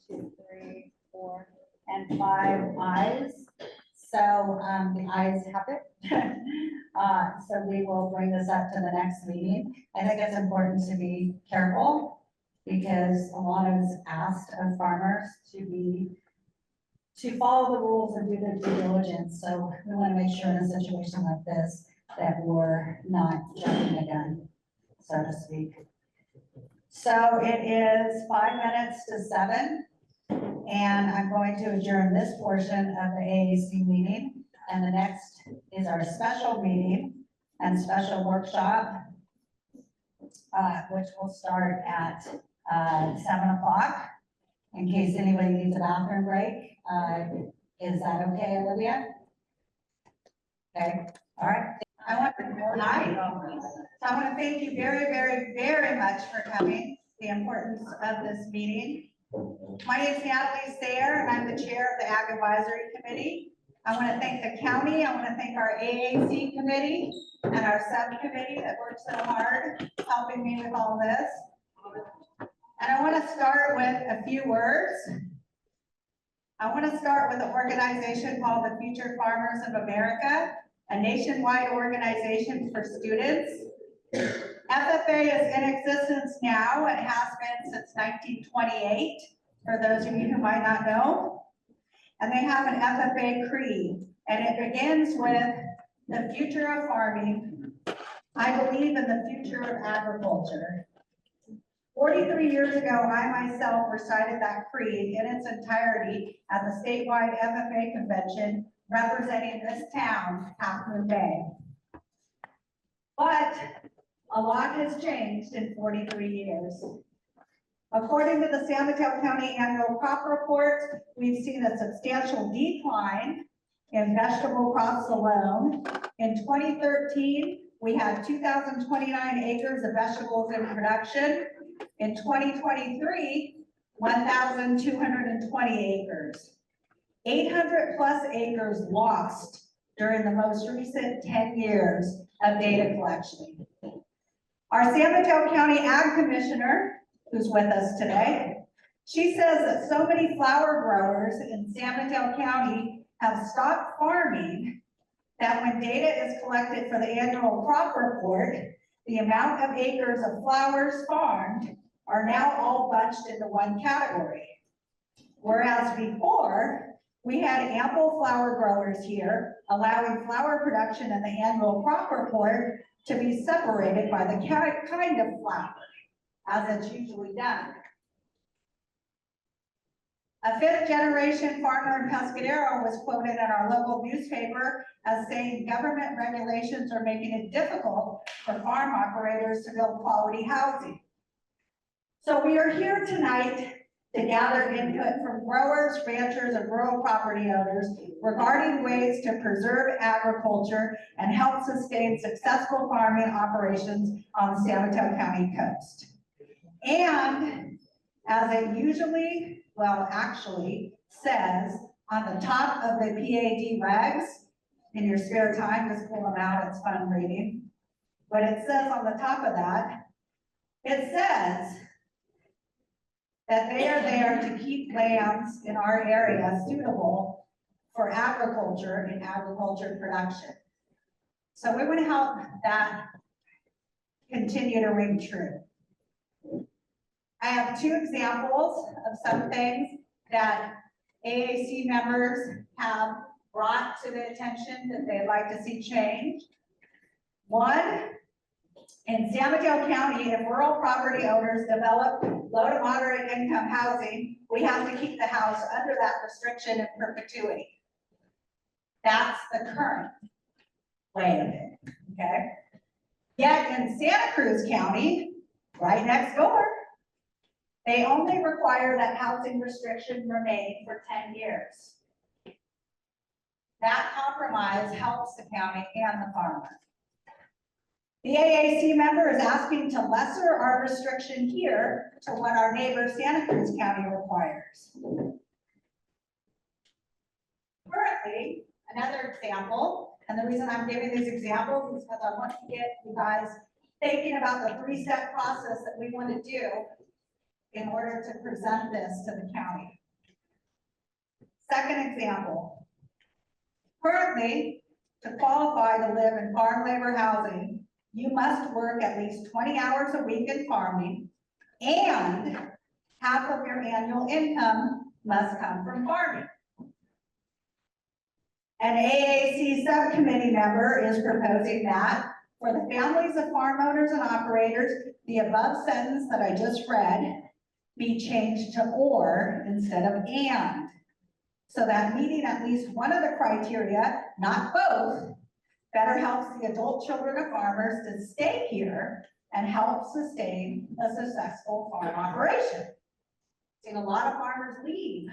2, 3, 4, and 5 ayes. So, the ayes have it. So we will bring this up to the next meeting. I think it's important to be careful because a lot is asked of farmers to follow the rules and do their due diligence. So we want to make sure in a situation like this that we're not jumping the gun, so to speak. So it is 5 minutes to 7, and I'm going to adjourn this portion of the AAC meeting. And the next is our special meeting and special workshop, which will start at 7 o'clock. In case anybody needs a bathroom break, is that okay, Olivia? Okay, all right. I want to thank you very, very, very much for coming, the importance of this meeting. My name is Natalie Sayre, and I'm the chair of the Ag Advisory Committee. I want to thank the county. I want to thank our AAC committee and our subcommittee that worked so hard helping me with all this. And I want to start with a few words. I want to start with an organization called the Future Farmers of America, a nationwide organization for students. FFA is in existence now. It has been since 1928, for those of you who might not know. And they have an FFA creed, and it begins with the future of farming. I believe in the future of agriculture. 43 years ago, I myself recited that creed in its entirety at the statewide FFA convention representing this town, Half Moon Bay. But a lot has changed in 43 years. According to the San Mateo County Annual Crop Report, we've seen a substantial decline in vegetable crops alone. In 2013, we had 2,029 acres of vegetables in production. In 2023, 1,220 acres. 800 plus acres lost during the most recent 10 years of data collection. Our San Mateo County Ag Commissioner, who's with us today, she says that so many flower growers in San Mateo County have stopped farming that when data is collected for the annual crop report, the amount of acres of flowers farmed are now all bunched into one category. Whereas before, we had ample flower growers here, allowing flower production in the annual crop report to be separated by the kind of flower, as it's usually done. A fifth-generation farmer in Pescadero was quoted in our local newspaper as saying government regulations are making it difficult for farm operators to build quality housing. So we are here tonight to gather input from growers, ranchers, and rural property owners regarding ways to preserve agriculture and help sustain successful farming operations on the San Mateo County coast. And as it usually, well, actually says on the top of the PAD regs, in your spare time, just pull them out, it's fun reading. But it says on the top of that, it says that they are there to keep lands in our area suitable for agriculture and agriculture production. So we want to help that continue to ring true. I have two examples of some things that AAC members have brought to the attention that they'd like to see changed. One, in San Mateo County, if rural property owners develop low to moderate income housing, we have to keep the house under that restriction in perpetuity. That's the current way of it, okay? Yet in Santa Cruz County, right next door, they only require that housing restriction remain for 10 years. That compromise helps the county and the farmer. The AAC member is asking to lesser our restriction here to what our neighbor Santa Cruz County requires. Currently, another example, and the reason I'm giving these examples is because I want to get you guys thinking about the three-step process that we want to do in order to present this to the county. Second example. Currently, to qualify to live in farm labor housing, you must work at least 20 hours a week in farming, and half of your annual income must come from farming. An AAC subcommittee member is proposing that for the families of farm owners and operators, the above sentence that I just read be changed to or instead of and, so that meeting at least one of the criteria, not both, better helps the adult children of farmers to stay here and help sustain a successful farm operation. Seen a lot of farmers leave.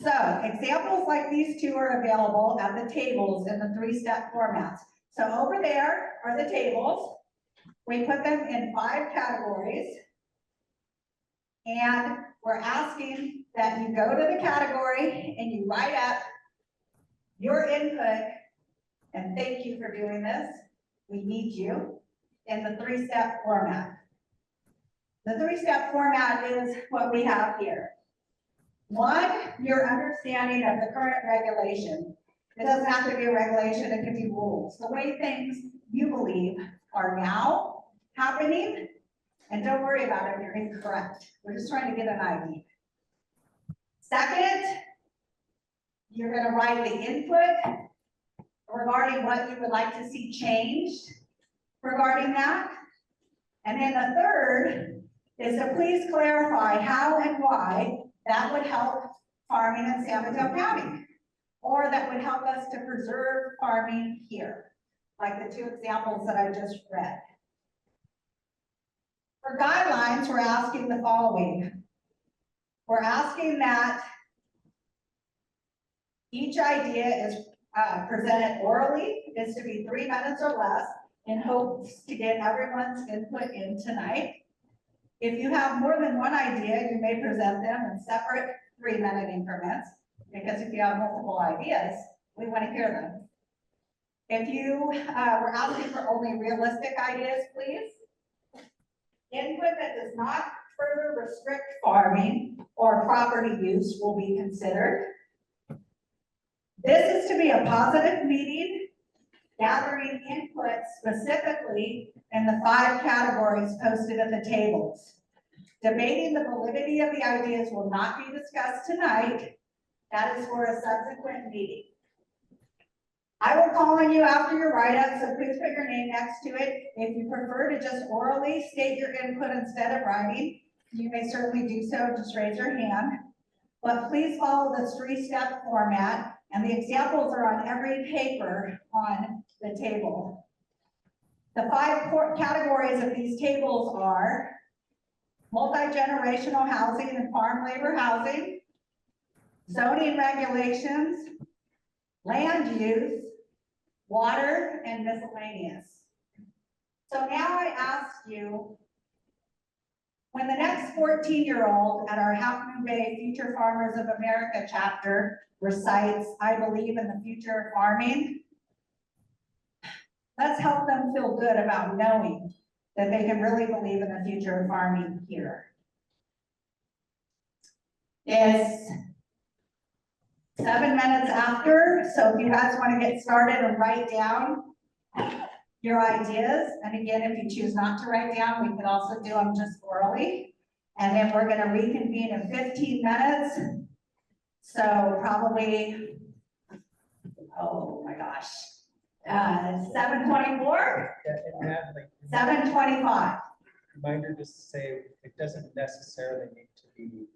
So examples like these two are available at the tables in the three-step formats. So over there are the tables. We put them in 5 categories. And we're asking that you go to the category and you write up your input, and thank you for doing this. We need you in the three-step format. The three-step format is what we have here. One, your understanding of the current regulation. It doesn't have to be a regulation, it can be rules. The way things you believe are now happening, and don't worry about it if you're incorrect. We're just trying to get an idea. Second, you're going to write the input regarding what you would like to see changed regarding that. And then the third is to please clarify how and why that would help farming in San Mateo County, or that would help us to preserve farming here, like the 2 examples that I just read. For guidelines, we're asking the following. We're asking that each idea is presented orally, is to be 3 minutes or less, in hopes to get everyone's input in tonight. If you have more than one idea, you may present them in separate 3-minute increments, because if you have multiple ideas, we want to hear them. If you were asking for only realistic ideas, please. Input that does not further restrict farming or property use will be considered. This is to be a positive meeting, gathering input specifically in the 5 categories posted at the tables. Debating the validity of the ideas will not be discussed tonight. That is for a subsequent meeting. I will call on you after your write-up, so please put your name next to it. If you prefer to just orally state your input instead of writing, you may certainly do so, just raise your hand. But please follow this 3-step format, and the examples are on every paper on the table. The 5 categories of these tables are multi-generational housing and farm labor housing, zoning regulations, land use, water, and miscellaneous. So now I ask you, when the next 14-year-old at our Half Moon Bay Future Farmers of America chapter recites, "I believe in the future of farming," let's help them feel good about knowing that they can really believe in the future of farming here. It's 7 minutes after, so if you guys want to get started and write down your ideas. And again, if you choose not to write down, we could also do them just orally. And then we're gonna reconvene in 15 minutes. So probably, oh my gosh, 7:24, And Natalie, 7:25. reminder just to say, it doesn't necessarily need to be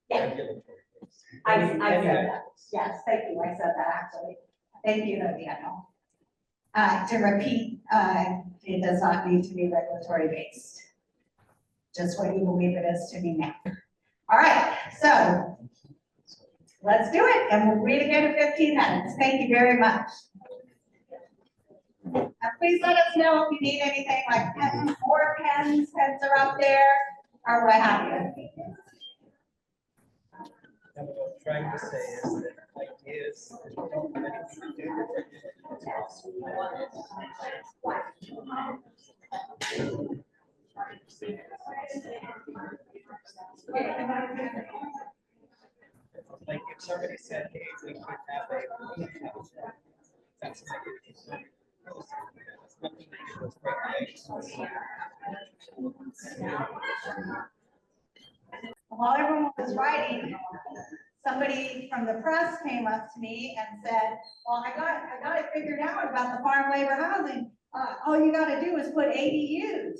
Yeah. regulatory. based. I Any said that. items. Yes, thank you. I said that actually. Thank you, Daniel. To repeat, it does not need to be regulatory based. Just what you believe it is to be now. All right, so let's do it, and we'll read again in 15 minutes. Thank you very much. And please let us know if you need anything like pens, more pens, pens are up there, or what have you. And what I'm trying to say is that ideas that don't have anything to do with regulation. Like if somebody said, hey, we could have a. That's like. Nothing to do with regulations. While everyone was writing, somebody from the press came up to me and said, well, I got it figured out about the farm labor housing. All you gotta do is put ADUs.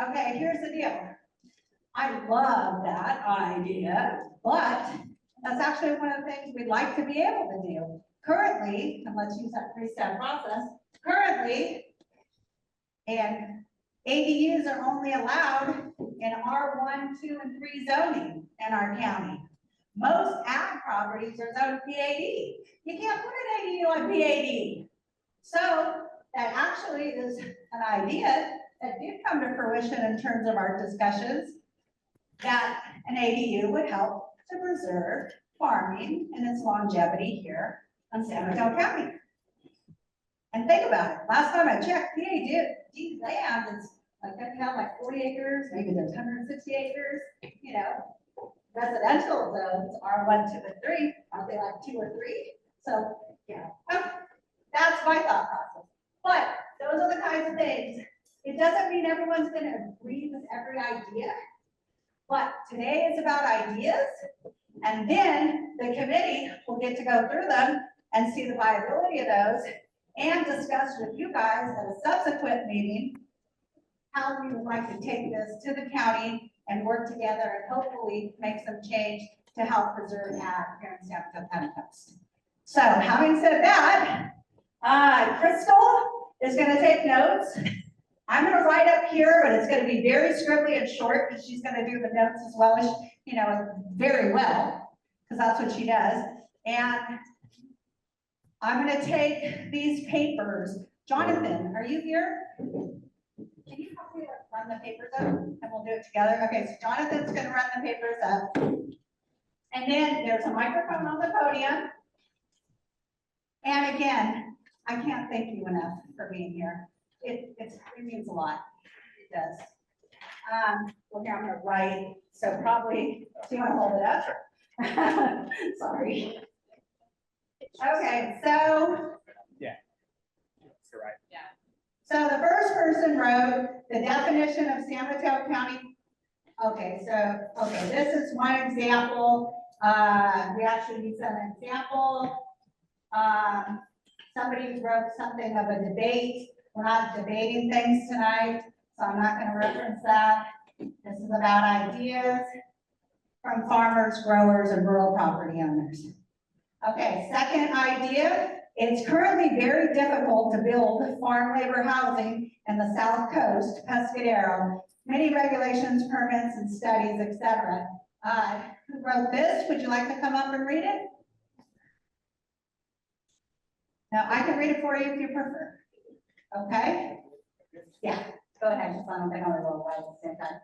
Okay, here's the deal. I love that idea, but that's actually one of the things we'd like to be able to do. Currently, and let's use that three-step process, currently, and ADUs are only allowed in R1, 2, and 3 zoning in our county. Most ag properties are zoned PAD. You can't put an ADU on PAD. So that actually is an idea that did come to fruition in terms of our discussions, that an ADU would help to preserve farming and its longevity here in San Mateo County. And think about it, last time I checked, PAD land is like, they have like 40 acres, maybe there's 160 acres, you know. Residential zones are 1, 2, and 3, aren't they like 2 or 3? So, yeah, that's my thought process. But those are the kinds of things. It doesn't mean everyone's gonna agree with every idea, but today is about ideas, and then the committee will get to go through them and see the viability of those and discuss with you guys at a subsequent meeting how we would like to take this to the county and work together and hopefully make some change to help preserve ag here in San Mateo Coast. So having said that, Crystal is gonna take notes. I'm gonna write up here, but it's gonna be very scribbly and short because she's gonna do the notes as well as, you know, very well, because that's what she does. And I'm gonna take these papers. Jonathan, are you here? Can you help me run the papers up and we'll do it together? Okay, so Jonathan's gonna run the papers up. And then there's a microphone on the podium. And again, I can't thank you enough for being here. It means a lot. It does. Well, here I'm gonna write, so probably, do you wanna hold it up? Sorry. Okay, so. Yeah. You're right. Yeah. So the first person wrote the definition of San Mateo County. Okay, this is one example. We actually use an example. Somebody wrote something of a debate. We're not debating things tonight, so I'm not going to reference that. This is about ideas from farmers, growers, and rural property owners. Okay, second idea. It's currently very difficult to build farm labor housing in the South Coast, Pescadero. Many regulations, permits, and studies, etc. Who wrote this? Would you like to come up and read it? Now, I can read it for you if you prefer. Okay? Yeah, go ahead. Just I don't think I'm going to go right at the same time.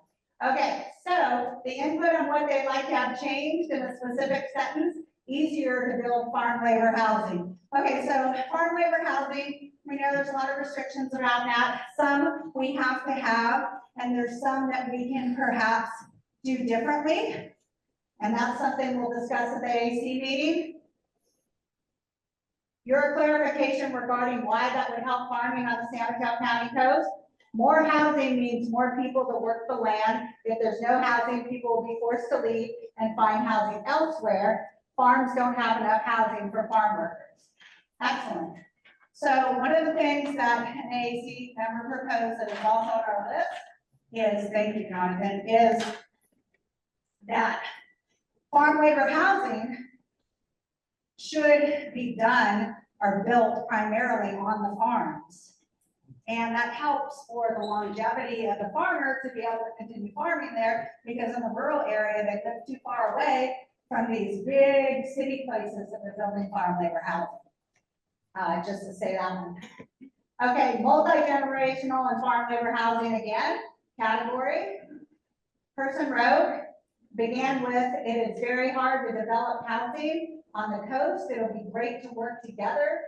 Okay, so the input on what they'd like to have changed in a specific sentence, easier to build farm labor housing. Okay, so farm labor housing, we know there's a lot of restrictions around that. Some we have to have, and there's some that we can perhaps do differently. And that's something we'll discuss at the AC meeting. Your clarification regarding why that would help farming on the San Mateo County coast. More housing means more people to work the land. If there's no housing, people will be forced to leave and find housing elsewhere. Farms don't have enough housing for farm workers. Excellent. So one of the things that an AAC member proposed that is also on our list is, thank you, Jonathan, is that farm labor housing should be done or built primarily on the farms. And that helps for the longevity of the farmers to be able to continue farming there, because in the rural area, they live too far away from these big city places that are building farm labor housing. Just to say that one. Okay, multi-generational and farm labor housing again, category. Person wrote, began with, it is very hard to develop housing on the coast. It'll be great to work together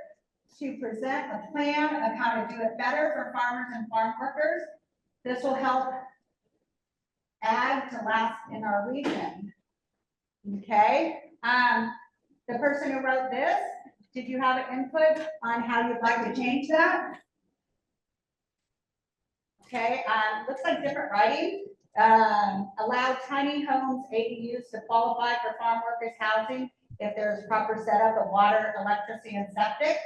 to present a plan of how to do it better for farmers and farm workers. This will help ag to last in our region. Okay, the person who wrote this, did you have an input on how you'd like to change that? Okay, looks like different writing. Allow tiny homes, ADUs to qualify for farm workers housing if there's proper setup of water, electricity, and septic.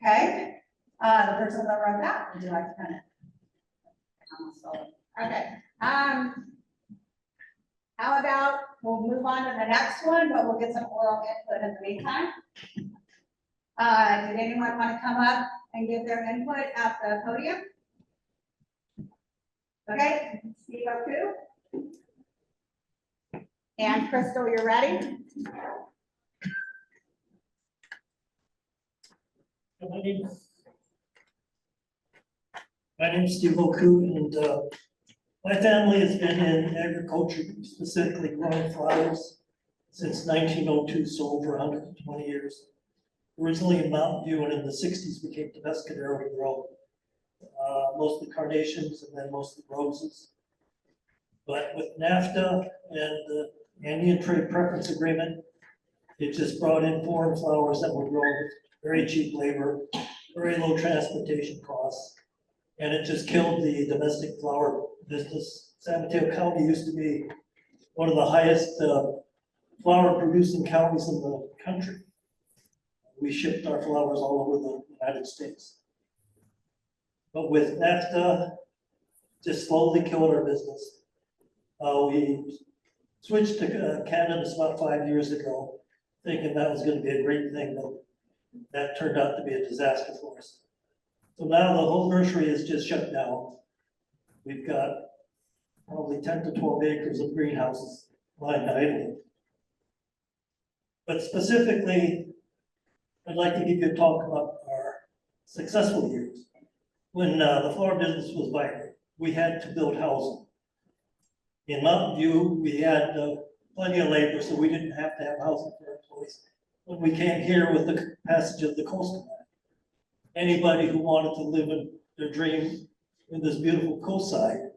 Okay, the person that wrote that, would you like to kind of? Okay, how about, we'll move on to the next one, but we'll get some oral input in the meantime. Did anyone want to come up and give their input at the podium? Okay, Steve Oku. And Crystal, you're ready? My name is Steve Oku, and my family has been in agriculture, specifically growing flowers, since 1902, so over 120 years. Originally in Mountain View, and in the 60s we came to Pescadero to grow mostly carnations and then mostly roses. But with NAFTA and the Andean Trade Preference Agreement, it just brought in foreign flowers that were grown with very cheap labor, very low transportation costs, and it just killed the domestic flower business. San Mateo County used to be one of the highest flower producing counties in the country. We shipped our flowers all over the United States. But with NAFTA, just slowly killed our business. We switched to Canada about 5 years ago, thinking that was going to be a great thing, but that turned out to be a disaster for us. So now the whole nursery is just shut down. We've got probably 10 to 12 acres of greenhouses lying idle. But specifically, I'd like to give you a talk about our successful years. When the flower business was vibrant, we had to build housing. In Mountain View, we had plenty of labor, so we didn't have to have housing for employees. When we came here with the passage of the coastal act, anybody who wanted to live in their dream in this beautiful coastside,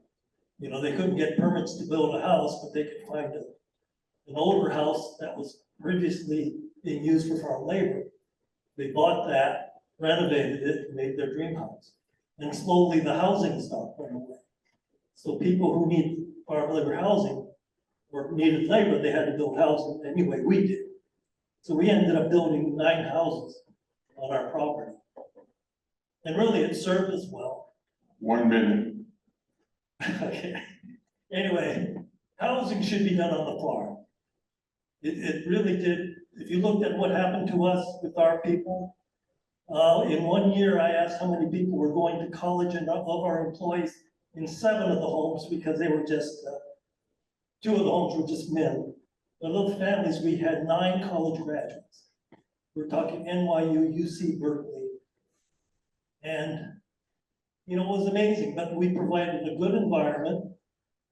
you know, they couldn't get permits to build a house, but they could find an older house that was previously being used for farm labor. They bought that, renovated it, and made their dream house. And slowly the housing stopped right away. So people who need farm labor housing or needed labor, they had to build housing anyway, we did. So we ended up building 9 houses on our property. And really it served us well. 1 minute. Okay. Anyway, housing should be done on the farm. It really did. If you looked at what happened to us with our people, in 1 year, I asked how many people were going to college, and of our employees in 7 of the homes, because they were just, 2 of the homes were just men. The little families, we had 9 college graduates. We're talking NYU, UC Berkeley. And, you know, it was amazing, but we provided a good environment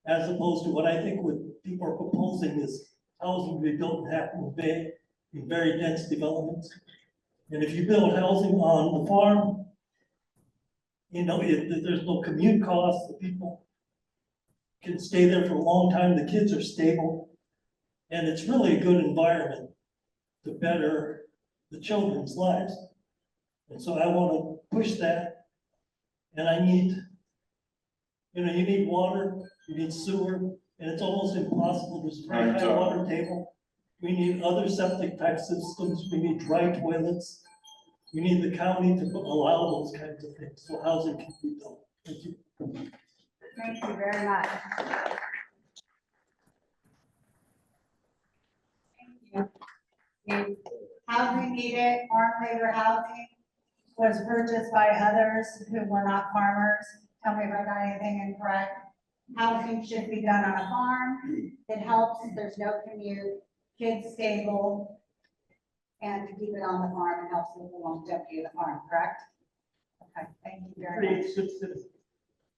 as opposed to what I think what people are proposing is housing to be built in Half Moon Bay in very dense developments. And if you build housing on the farm, you know, there's no commute costs, the people can stay there for a long time, the kids are stable, and it's really a good environment to better the children's lives. And so I want to push that. And I need, you know, you need water, you need sewer, and it's almost impossible. There's a very Right, high water table. We need other septic type systems. We need dry toilets. We need the county to allow those kinds of things, so housing can be built. Thank you. Thank you very much. Thank you. Housing needed, farm labor housing was purchased by others who were not farmers. Tell me if I got anything incorrect. Housing should be done on a farm. It helps, there's no commute, kids stable, and to keep it on the farm, it helps with the longevity of the farm, correct? Okay, thank you very much. Creates good citizens.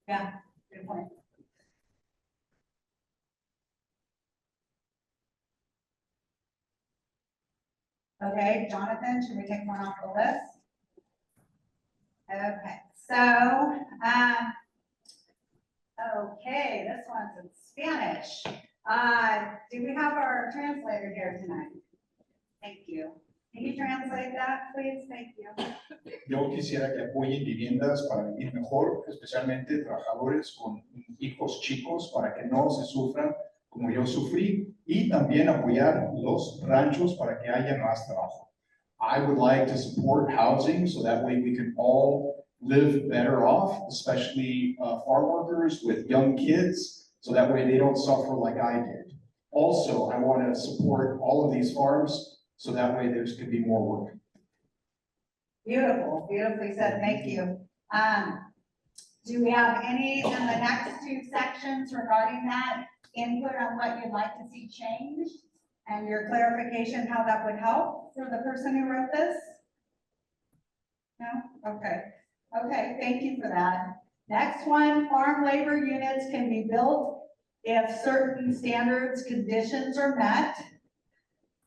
Yeah, good point. Okay, Jonathan, should we take one off the list? Okay, so, okay, this one's in Spanish. Do we have our translator here tonight? Thank you. Can you translate that, please? Thank you. Yo quisiera que apoyen viviendas para vivir mejor, especialmente trabajadores con hijos chicos, para que no se sufran como yo sufrí, y también apoyar los ranchos para que haya más trabajo. I would like to support housing so that way we can all live better off, especially farm workers with young kids, so that way they don't suffer like I did. Also, I want to support all of these farms so that way there's could be more work. Beautiful, beautifully said, thank you. Do we have any in the next two sections regarding that input on what you'd like to see changed? And your clarification, how that would help for the person who wrote this? No? Okay. Okay, thank you for that. Next one, farm labor units can be built if certain standards, conditions are met.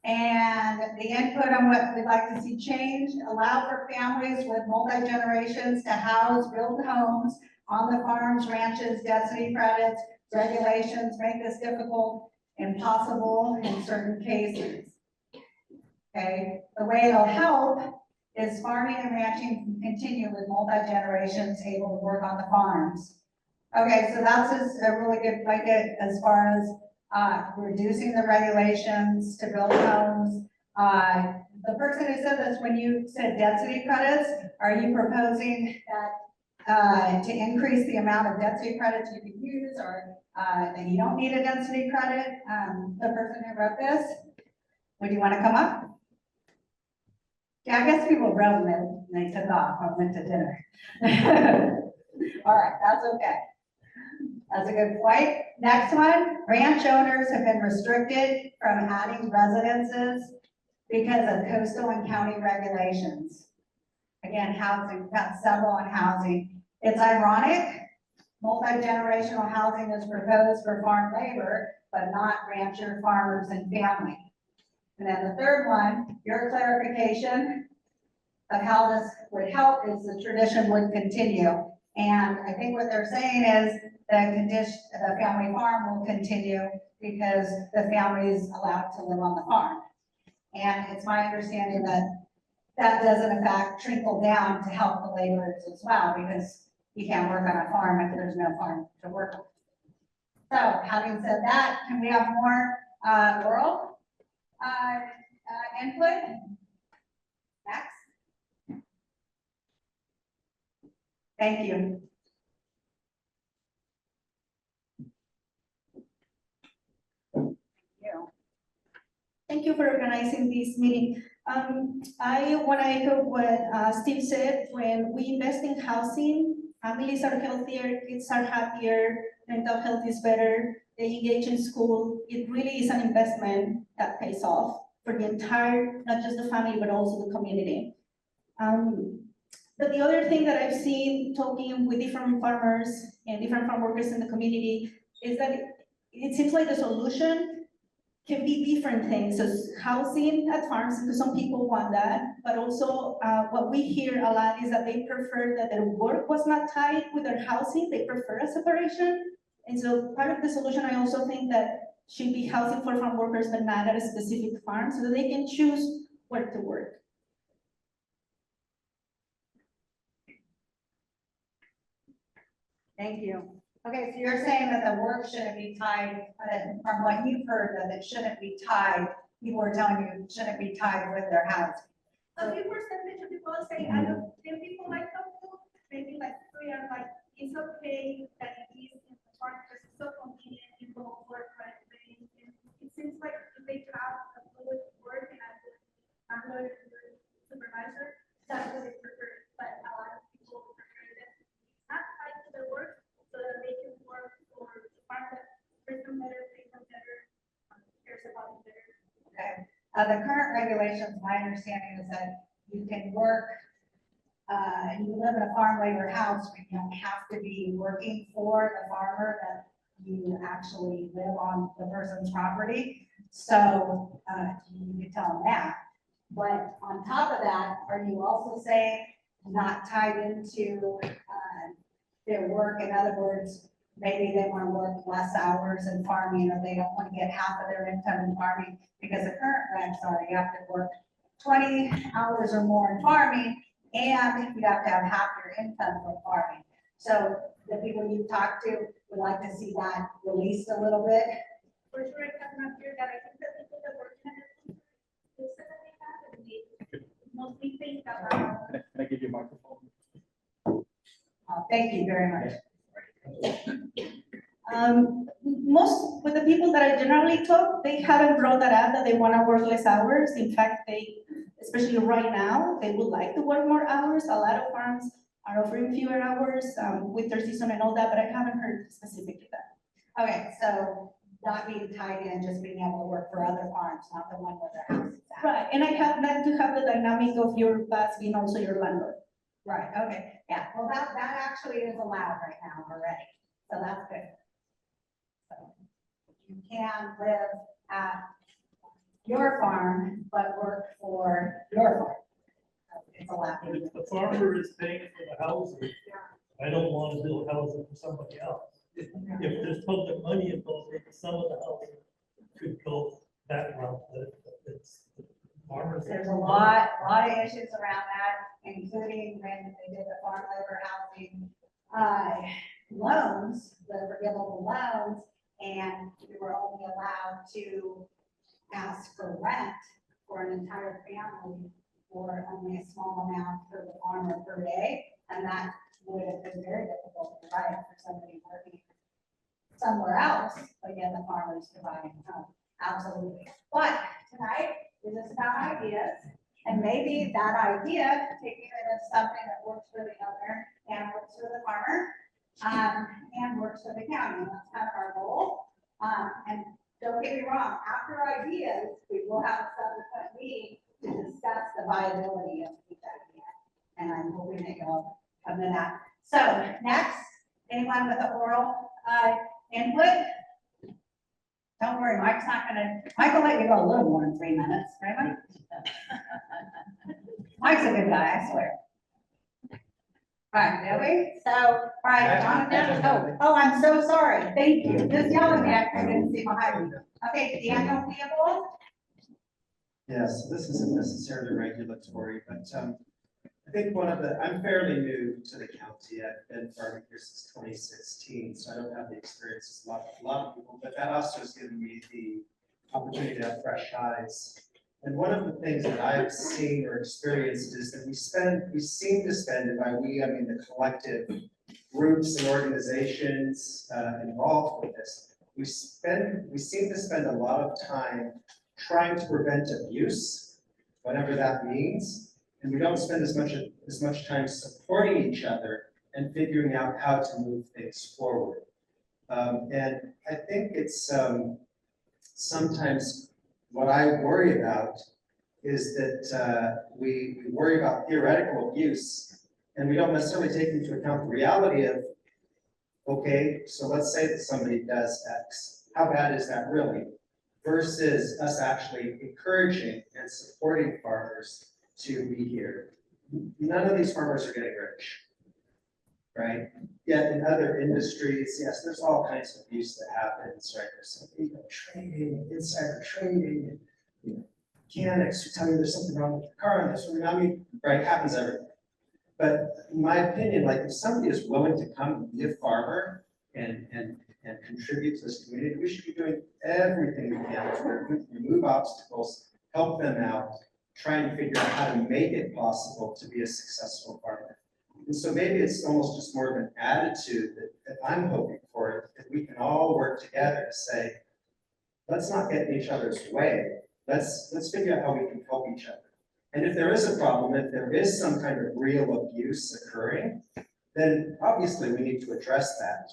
And the input on what we'd like to see changed, allow for families with multi-generations to house, build homes on the farms, ranches, density credits, regulations make this difficult, impossible in certain cases. Okay, the way it'll help is farming and ranching can continue with multi-generations able to work on the farms. Okay, so that's just a really good blanket as far as reducing the regulations to build homes. The person who said this, when you said density credits, are you proposing that to increase the amount of density credits you can use, or that you don't need a density credit? The person who wrote this, would you want to come up? Yeah, I guess people wrote them and they took off and went to dinner. All right, that's okay. That's a good point. Next one, ranch owners have been restricted from adding residences because of coastal and county regulations. Again, housing, we've got several on housing. It's ironic, multi-generational housing is proposed for farm labor, but not rancher, farmers, and family. And then the third one, your clarification of how this would help is the tradition would continue. And I think what they're saying is the family farm will continue because the family is allowed to live on the farm. And it's my understanding that that doesn't in fact trickle down to help the laborers as well, because you can't work on a farm if there's no farm to work on. So having said that, can we have more oral input? Next. Thank you. Thank you for organizing this meeting. I want to echo what Steve said. When we invest in housing, families are healthier, kids are happier, mental health is better, they engage in school. It really is an investment that pays off for the entire, not just the family, but also the community. But the other thing that I've seen talking with different farmers and different farm workers in the community is that it seems like the solution can be different things. So housing at farms, because some people want that, but also what we hear a lot is that they prefer that their work was not tied with their housing. They prefer a separation. And so part of the solution, I also think that should be housing for farm workers, but not at a specific farm, so that they can choose where to work. Thank you. Okay, so you're saying that the work shouldn't be tied, from what you've heard, that it shouldn't be tied, people are telling you it shouldn't be tied with their housing. A few percentage of people say, I don't, 10 people like couple, maybe like 3 are like, it's okay that it is in the park, because it's so convenient, people work right away. And it seems like if they have a fluid work and a landlord and supervisor, that's what they prefer, but a lot of people prefer that not tied to their work, so that they can work for the farm that treats them better, treats them better, cares about them better. Okay, the current regulations, my understanding is that you can work, you live in a farm labor house, but you don't have to be working for the farmer, that you actually live on the person's property. So, you can tell them that. But on top of that, are you also saying not tied into, their work? In other words, maybe they want to work less hours in farming, or they don't want to get half of their income in farming, because the current regs are you have to work 20 hours or more in farming, and you have to have half your income from farming. So the people you talk to would like to see that released a little bit. For sure, it has not here that I think that people that work in it, they said that they have, and they mostly think about. Can I give you a microphone? Thank you very much. Most with the people that I generally talk, they haven't brought that up, that they want to work less hours. In fact, they, especially right now, they would like to work more hours. A lot of farms are offering fewer hours, winter season and all that, but I haven't heard specifically that. Okay, so not being tied in, just being able to work for other farms, not the one where their house is at. Right, and I have that to have the dynamic of your boss being also your landlord. Right, okay, yeah, well, that actually is allowed right now already, so that's good. So you can live at your farm, but work for your farm. It's allowed. But if the farmer is paying for the housing, I don't want to build housing for somebody else. If there's public money involved, maybe some of the housing could go that route, but it's farmers. There's a lot of issues around that, including when they did the farm labor housing, loans, the forgivable loans, and we were only allowed to ask for rent for an entire family for only a small amount for the farmer per day, and that would have been very difficult to write for somebody working somewhere else, but yet the farmer is providing home. Absolutely. But tonight is just about ideas, and maybe that idea, taking it as something that works for the owner and works for the farmer, and works for the county. That's kind of our goal. And don't get me wrong, after ideas, we will have a subsequent meeting to discuss the viability of each idea. And I'm hoping that you'll come to that. So next, anyone with an oral input? Don't worry, Mike's not gonna, Mike will let you go a little more than 3 minutes, right, Mike? Mike's a good guy, I swear. All right, Billy, so, all right, Jonathan, I'm so sorry, thank you, just yell at me, I didn't see behind me. Okay, Daniel Theobald? Yes, this isn't necessarily regulatory, but I think I'm fairly new to the county. I've been farming here since 2016, so I don't have the experience as a lot of people, but that also has given me the opportunity to have fresh eyes. And one of the things that I've seen or experienced is that we seem to spend, and by we, I mean the collective groups and organizations involved with this, we seem to spend a lot of time trying to prevent abuse, whatever that means, and we don't spend as much time supporting each other and figuring out how to move things forward. And I think it's sometimes what I worry about is that we worry about theoretical abuse, and we don't necessarily take into account the reality of, okay, so let's say that somebody does X. How bad is that really? Versus us actually encouraging and supporting farmers to be here. None of these farmers are getting rich, right? Yet in other industries, yes, there's all kinds of abuse that happens, right? There's some trading, insider trading, mechanics who tell you there's something wrong with the car and this, I mean, right, happens everywhere. But in my opinion, like if somebody is willing to come and be a farmer and contribute to this community, we should be doing everything we can to remove obstacles, help them out, try and figure out how to make it possible to be a successful farmer. And so maybe it's almost just more of an attitude that I'm hoping for, that we can all work together to say, let's not get in each other's way. Let's figure out how we can help each other. And if there is a problem, if there is some kind of real abuse occurring, then obviously we need to address that.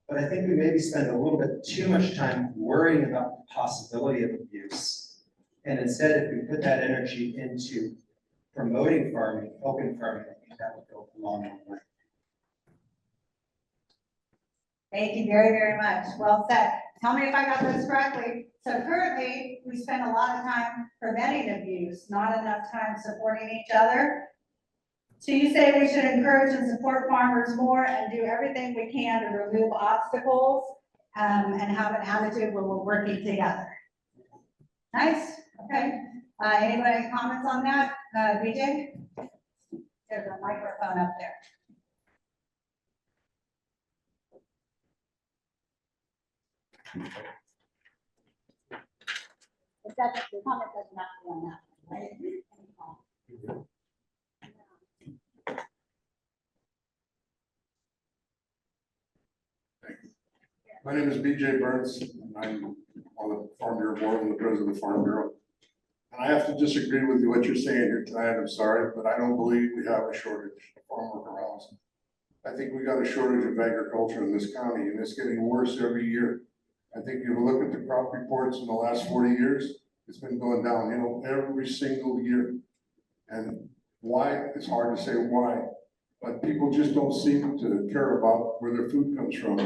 But I think we maybe spend a little bit too much time worrying about the possibility of abuse. And instead, if we put that energy into promoting farming, helping farming, I think that would go a long, long way. Thank you very, very much. Well said. Tell me if I got this correctly. So currently, we spend a lot of time preventing abuse, not enough time supporting each other. So you say we should encourage and support farmers more and do everything we can to remove obstacles and have an attitude where we're working together. Nice. Okay. Anybody comments on that? BJ? There's a microphone up there. If that's the comment, doesn't have to be on that, right? My name is BJ Burns, and I'm on the Farm Bureau board and the president of the Farm Bureau. And I have to disagree with you what you're saying here tonight. I'm sorry, but I don't believe we have a shortage of farm worker housing. I think we got a shortage of agriculture in this county, and it's getting worse every year. I think if you look at the crop reports in the last 40 years, it's been going down, every single year. And why? It's hard to say why, but people just don't seem to care about where their food comes from.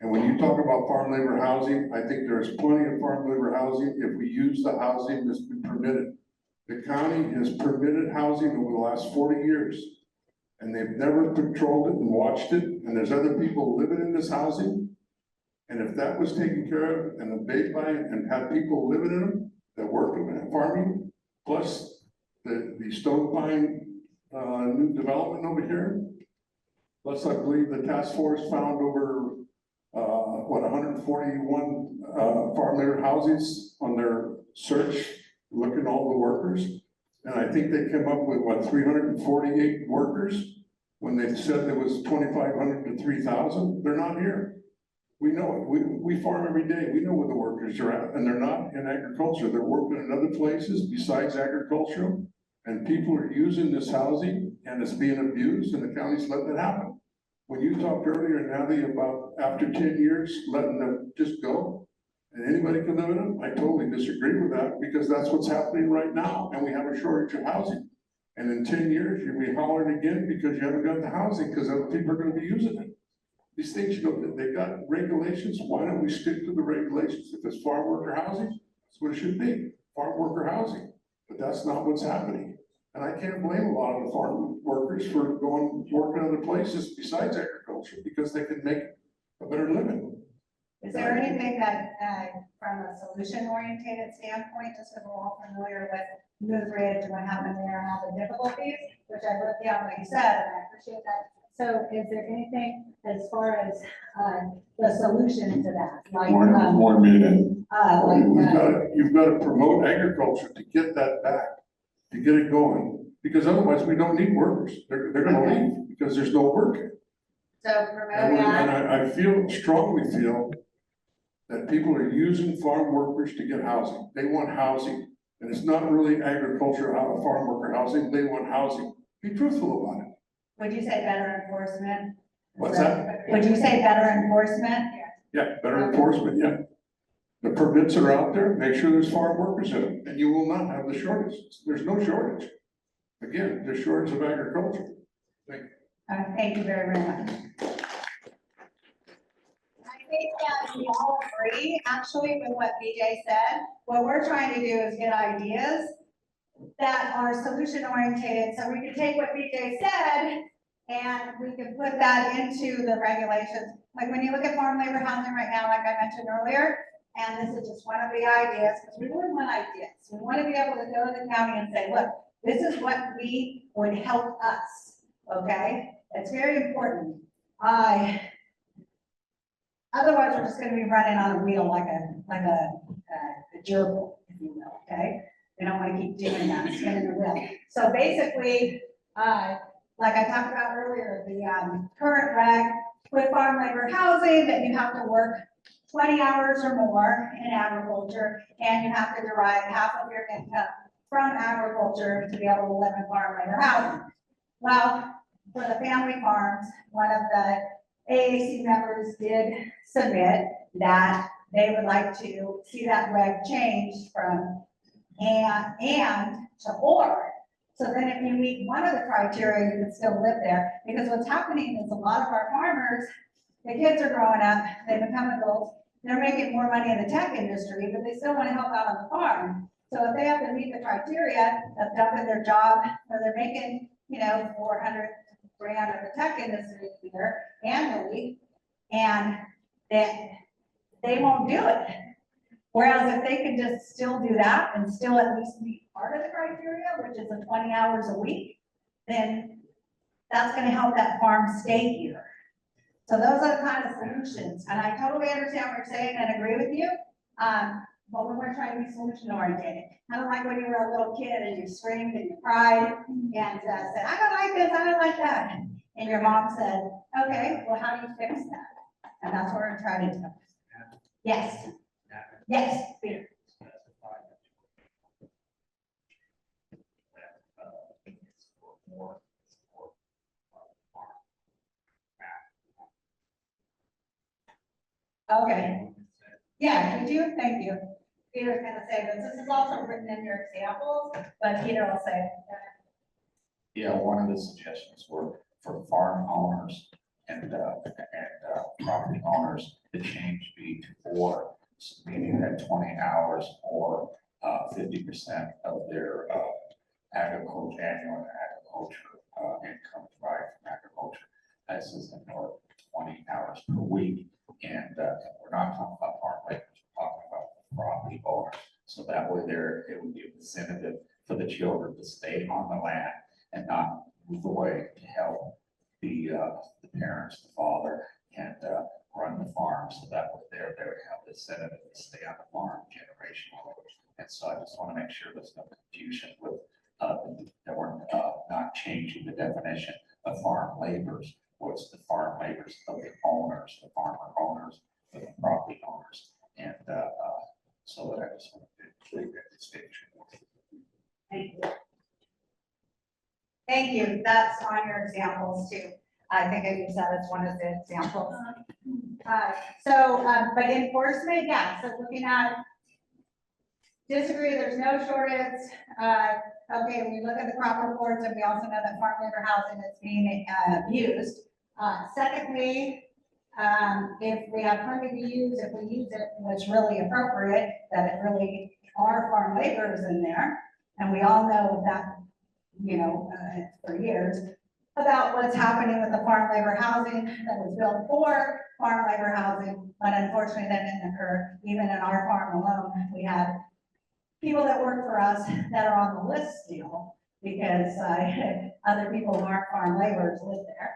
And when you talk about farm labor housing, I think there's plenty of farm labor housing if we use the housing that's been permitted. The county has permitted housing over the last 40 years, and they've never controlled it and watched it, and there's other people living in this housing. And if that was taken care of and obeyed by and had people living in them that work in farming, plus the Stone Pine new development over here, plus I believe the task force found over 141 farm labor houses on their search, looking at all the workers. And I think they came up with 348 workers when they said there was 2,500 to 3,000. They're not here. We know it. We farm every day. We know where the workers are at, and they're not in agriculture. They're working in other places besides agricultural. And people are using this housing, and it's being abused, and the county's letting it happen. When you talked earlier, Natty, about after 10 years, letting them just go, and anybody can live in them, I totally disagree with that, because that's what's happening right now, and we have a shortage of housing. And in 10 years, you'll be hollering again because you haven't got the housing, because other people are gonna be using it. These things, they got regulations, why don't we stick to the regulations? If it's farm worker housing, that's what it should be, farm worker housing, but that's not what's happening. And I can't blame a lot of the farm workers for going working other places besides agriculture, because they can make a better living. Is there anything that, from a solution-oriented standpoint, just because we're all familiar with Moose Ridge and what happened there and all the difficulties, which I wrote down what you said, and I appreciate that. So is there anything as far as the solution to that? Like, One minute. You've got to promote agriculture to get that back, to get it going, because otherwise we don't need workers. They're gonna leave because there's no work. So promote And that. I strongly feel that people are using farm workers to get housing. They want housing, and it's not really agriculture, farm worker housing. They want housing. Be truthful about it. Would you say better enforcement? What's that? Would you say better enforcement? Yeah, better enforcement, yeah. The permits are out there, make sure there's farm workers in them, and you will not have the shortage. There's no shortage. Again, there's shortage of agriculture. Thank you. Thank you very, very much. I think that we all agree, actually, with what BJ said. What we're trying to do is get ideas that are solution oriented, so we can take what BJ said and we can put that into the regulations. Like when you look at farm labor housing right now, like I mentioned earlier, and this is just one of the ideas, because we really want ideas. We want to be able to go to the county and say, look, this is what would help us. okay? It's very important. Otherwise, we're just gonna be running on a wheel like a gerbil, if you will, okay? We don't wanna keep doing that, spinning the wheel. So basically, like I talked about earlier, the current reg with farm labor housing, that you have to work 20 hours or more in agriculture, and you have to derive half of your income from agriculture to be able to live in farm labor housing. Well, for the family farms, one of the AAC members did submit that they would like to see that reg changed from and to or. So then if you meet one of the criteria, you can still live there, because what's happening is a lot of our farmers, the kids are growing up, they become adults, they're making more money in the tech industry, but they still want to help out on the farm. So if they have to meet the criteria of dumping their job, where they're making, 400 grand in the tech industry here annually, and then they won't do it. Whereas if they can just still do that and still at least meet part of the criteria, which is the 20 hours a week, then that's gonna help that farm stay here. So those are the kind of solutions, and I totally understand what you're saying and agree with you. But we want to try to be solution oriented. Kind of like when you were a little kid and you screamed and you cried and said, I don't like this, I don't like that. And your mom said, okay, well, how do you fix that? And that's what we're trying to do. Yes. Yes, Peter. Okay. Yeah, could you? Thank you. Peter's gonna say this. This is also written in your examples, but Peter will say it. Yeah, one of the suggestions were for farm owners and property owners, the change be to or, meaning that 20 hours or 50% of their annual agriculture income derived from agriculture. This is in order 20 hours per week. And we're not talking about farm labor, we're talking about property owners. So that way it would be an incentive for the children to stay on the land and not move away to help the parents, the father, and run the farm. So that way they have the incentive to stay on the farm generationally. And so I just want to make sure there's no confusion with that we're not changing the definition of farm laborers. What's the farm laborers of the owners, the farmer owners, the property owners, and so that I just want to make that distinction. Thank you. Thank you. That's on your examples too. I think I used that as one of the examples. But enforcement, yeah, so looking at, disagree, there's no shortage. Okay, we look at the crop reports and we also know that farm labor housing is being abused. Secondly, if we have plenty to use, if we use it, what's really appropriate, that it really are farm laborers in there. And we all know that, for years, about what's happening with the farm labor housing that was built for farm labor housing, but unfortunately that didn't occur. Even in our farm alone, we had people that work for us that are on the list still, because other people who aren't farm laborers live there.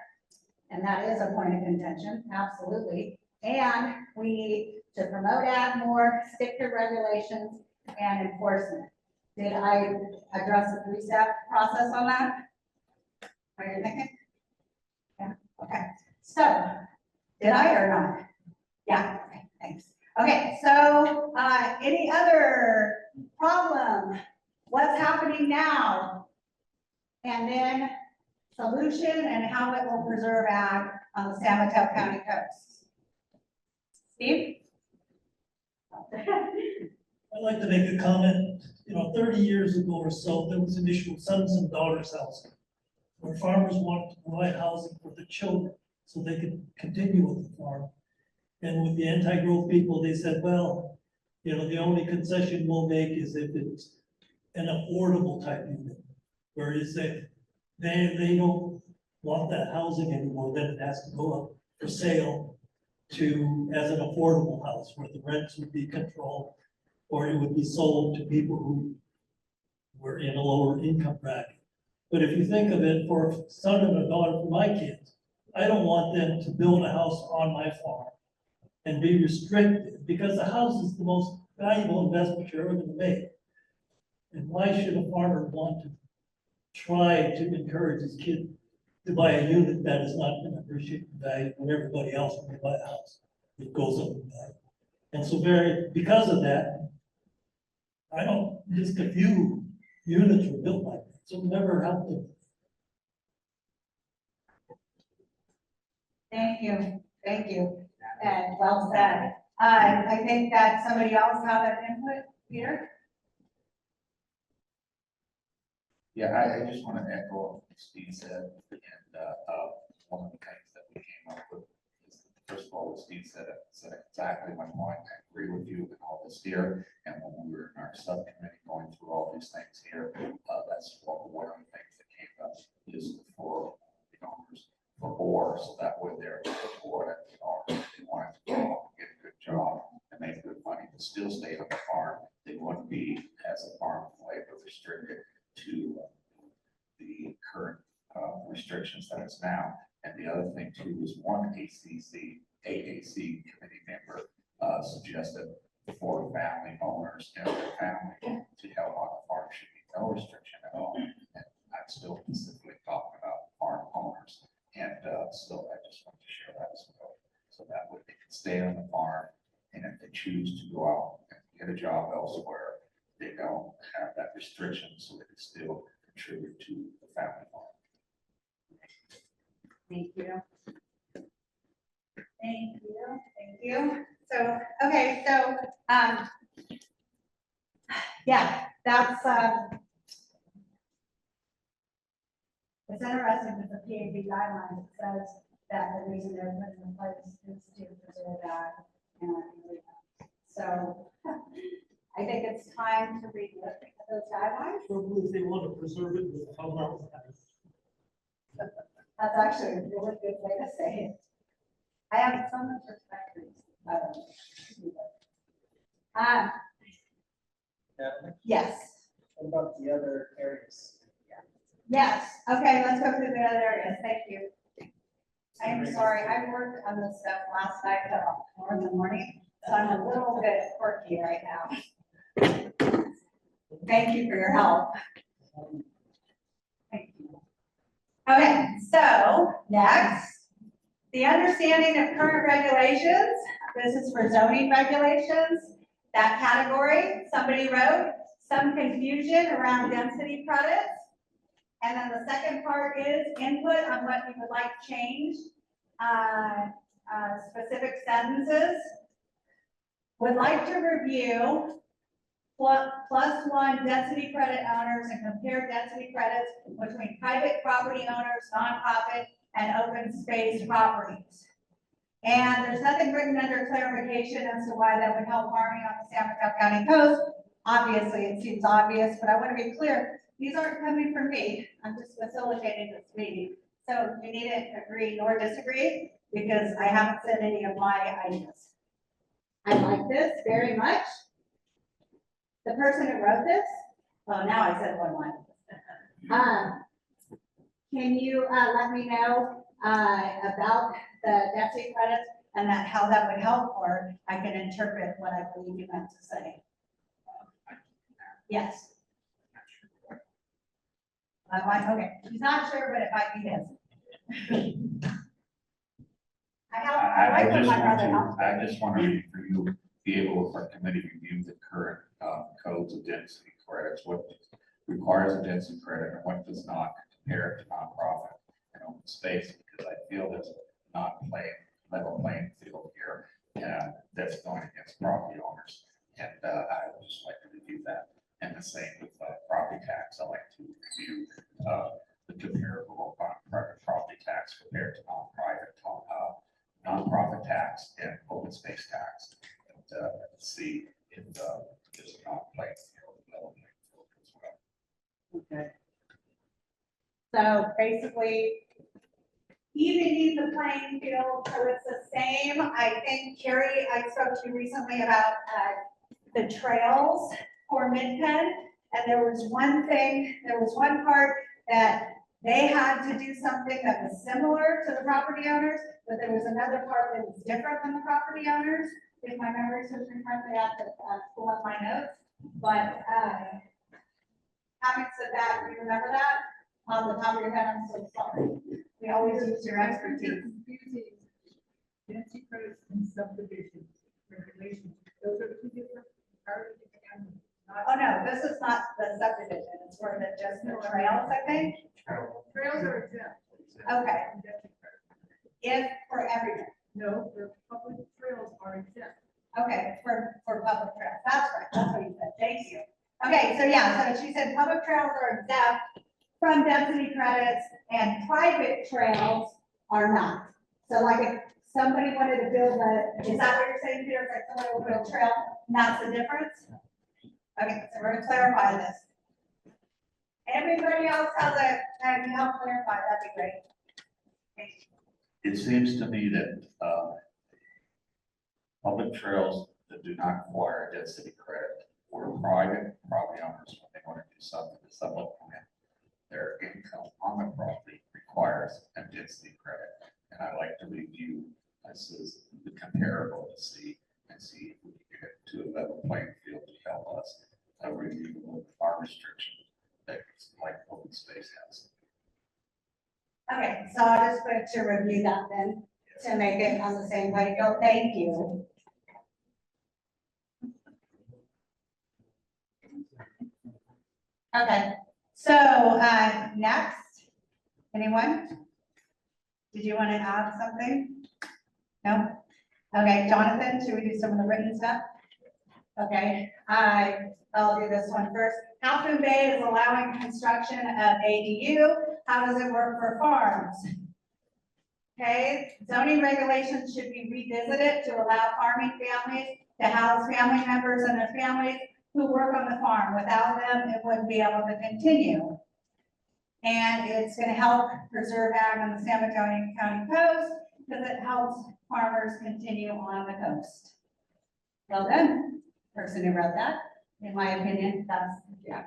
And that is a point of contention, absolutely. And we need to promote ag more, stick to regulations and enforcement. Did I address the three-step process on that? What are you thinking? Yeah, okay. So, did I or not? Yeah, okay, thanks. Okay, so any other problem? What's happening now? And then solution and how it will preserve ag on the San Mateo County coast. Steve? I'd like to make a comment. 30 years ago or so, there was an issue of sons and daughters housing, where farmers wanted to provide housing for the children so they could continue with the farm. And with the anti-growth people, they said, well, the only concession we'll make is if it's an affordable type unit. Whereas if they don't want that housing anymore, then it has to go up for sale as an affordable house where the rents would be controlled, or it would be sold to people who were in a lower income bracket. But if you think of it for a son and a daughter for my kids, I don't want them to build a house on my farm and be restricted, because the house is the most valuable investment you're ever gonna make. And why should a farmer want to try to encourage his kid to buy a unit that is not gonna appreciate the value when everybody else, when they buy a house, it goes up in value? And so because of that, I don't, just a few units were built like that, so it never helped them. Thank you, and well said. I think that somebody else had an input, Peter? Yeah, I just want to echo what Steve said, and, one of the things that we came up with is, first of all, what Steve said exactly my point. I agree with you and all this here, and when we were in our subcommittee going through all these things here, that's one of the things that came up is for the owners, or so that way they're for it, they wanted to go get a good job and make good money, but still stay on the farm. They wouldn't be as a farm labor restricted to the current restrictions that it's now. And the other thing too is one AAC committee member suggested for family owners and their family to help on the farm should be no restriction at all. And I'm still specifically talking about farm owners. And so I just want to share that as well. So that way they can stay on the farm, and if they choose to go out and get a job elsewhere, they don't have that restriction, so they can still contribute to the family farm. Thank you. Thank you. So, okay, so, yeah, that's, it's interesting with the PAB guidelines, it says that the reason they're put in place is to preserve that. So, I think it's time to relook at those guidelines. Probably if they want to preserve it with how long. That's actually a really good way to say it. I have so much respect for these. Yes. What about the other areas? Yes, okay, let's go through the other areas, thank you. I'm sorry, I worked on this stuff last night till 4 in the morning, so I'm a little bit quirky right now. Thank you for your help. Thank you. Okay, so next, the understanding of current regulations. This is for zoning regulations. That category, somebody wrote some confusion around density credits. And then the second part is input on what you would like changed, specific sentences. Would like to review plus one density credit owners and compare density credits between private property owners, nonprofit, and open space properties. And there's nothing written under clarification as to why that would help farming on the San Mateo County coast. Obviously, it seems obvious, but I want to be clear. These aren't coming from me. I'm just facilitating this meeting. So you needn't agree nor disagree because I haven't said any of my ideas. I like this very much. The person who wrote this, oh, now I said one line. Can you let me know about the density credits and that how that would help, or I can interpret what I believe you meant to say? Yes. Okay, he's not sure, but it might be his. I just want to for you be able for committee to review the current codes of density credits, what requires a density credit and what does not, compare it to nonprofit and open space, because I feel there's not level playing field here, and that's going against property owners. And I would just like to review that. And the same with property tax. I like to review the comparable private property tax compared to nonprofit tax and open space tax. And see if there's not playing field, level playing field as well. Okay. So basically, evening the playing field, so it's the same. I think Carrie, I spoke to you recently about the trails for Mid-Penn, and there was one part that they had to do something that was similar to the property owners, but there was another part that was different than the property owners. If my memory serves me correctly, I have to pull up my notes, but, having said that, do you remember that? On the top of your head, I'm so sorry. We always use your expertise. Density credits and subdivision regulations, those are two different. Oh, no, this is not the subdivision, it's for the, just the trails, I think. Trails are exempt. Okay. If, for everything. No, the public trails are exempt. Okay, for public trails, that's right, that's what you said, thank you. Okay, so yeah, so she said public trails are exempt from density credits and private trails are not. So like if somebody wanted to build a, is that what you're saying, Peter? If like somebody would build a trail, and that's the difference? Okay, so we're gonna clarify this. Everybody else has a, can help clarify, that'd be great. It seems to me that, public trails that do not require a density credit or private property owners, when they want to do something, to supplement their income on the property requires a density credit. And I like to review, this is the comparable to see, and see if we can get to a level playing field to help us review our restrictions that like open space has. Okay, so I'll just put to review that then, to make it on the same way. Go, thank you. Okay, so, next, anyone? Did you want to add something? No? Okay, Jonathan, should we do some of the written stuff? Okay, I'll do this one first. Half Moon Bay is allowing construction of ADU. How does it work for farms? Okay, zoning regulations should be revisited to allow farming families to house family members and their families who work on the farm. Without them, it wouldn't be able to continue. And it's gonna help preserve ag on the San Mateo County coast because it helps farmers continue on the coast. Well done, person who wrote that. In my opinion, that's, yeah,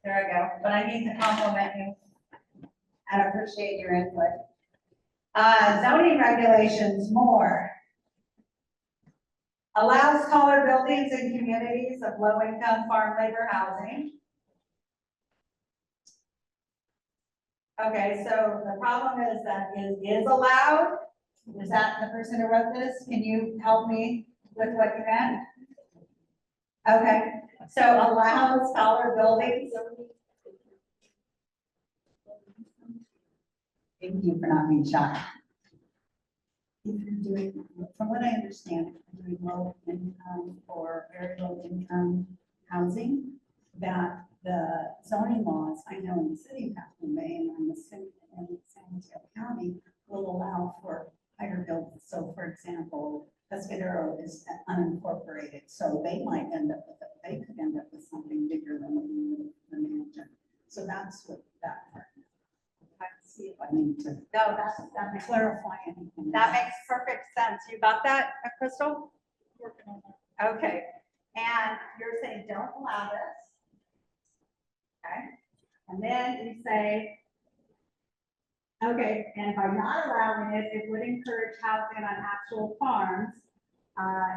there I go. But I need to compliment you and appreciate your input. Zoning regulations, more. Allows taller buildings in communities of low-income farm labor housing. Okay, so the problem is that it is allowed. Is that the person who wrote this? Can you help me with what you meant? Okay, so allows taller buildings. Thank you for not being shy. If you're doing, from what I understand, if you're doing low income or very low income housing, that the zoning laws, I know in the city of Half Moon Bay and in the city in San Mateo County will allow for higher buildings. So for example, Pescadero is unincorporated, so they might end up with, they could end up with something bigger than what we would imagine. So that's what that part. I see if I need to. No, that makes clarify anything. That makes perfect sense. You got that, Crystal? Working on that. Okay, and you're saying don't allow this. Okay, and then you say, okay, and by not allowing it, it would encourage housing on actual farms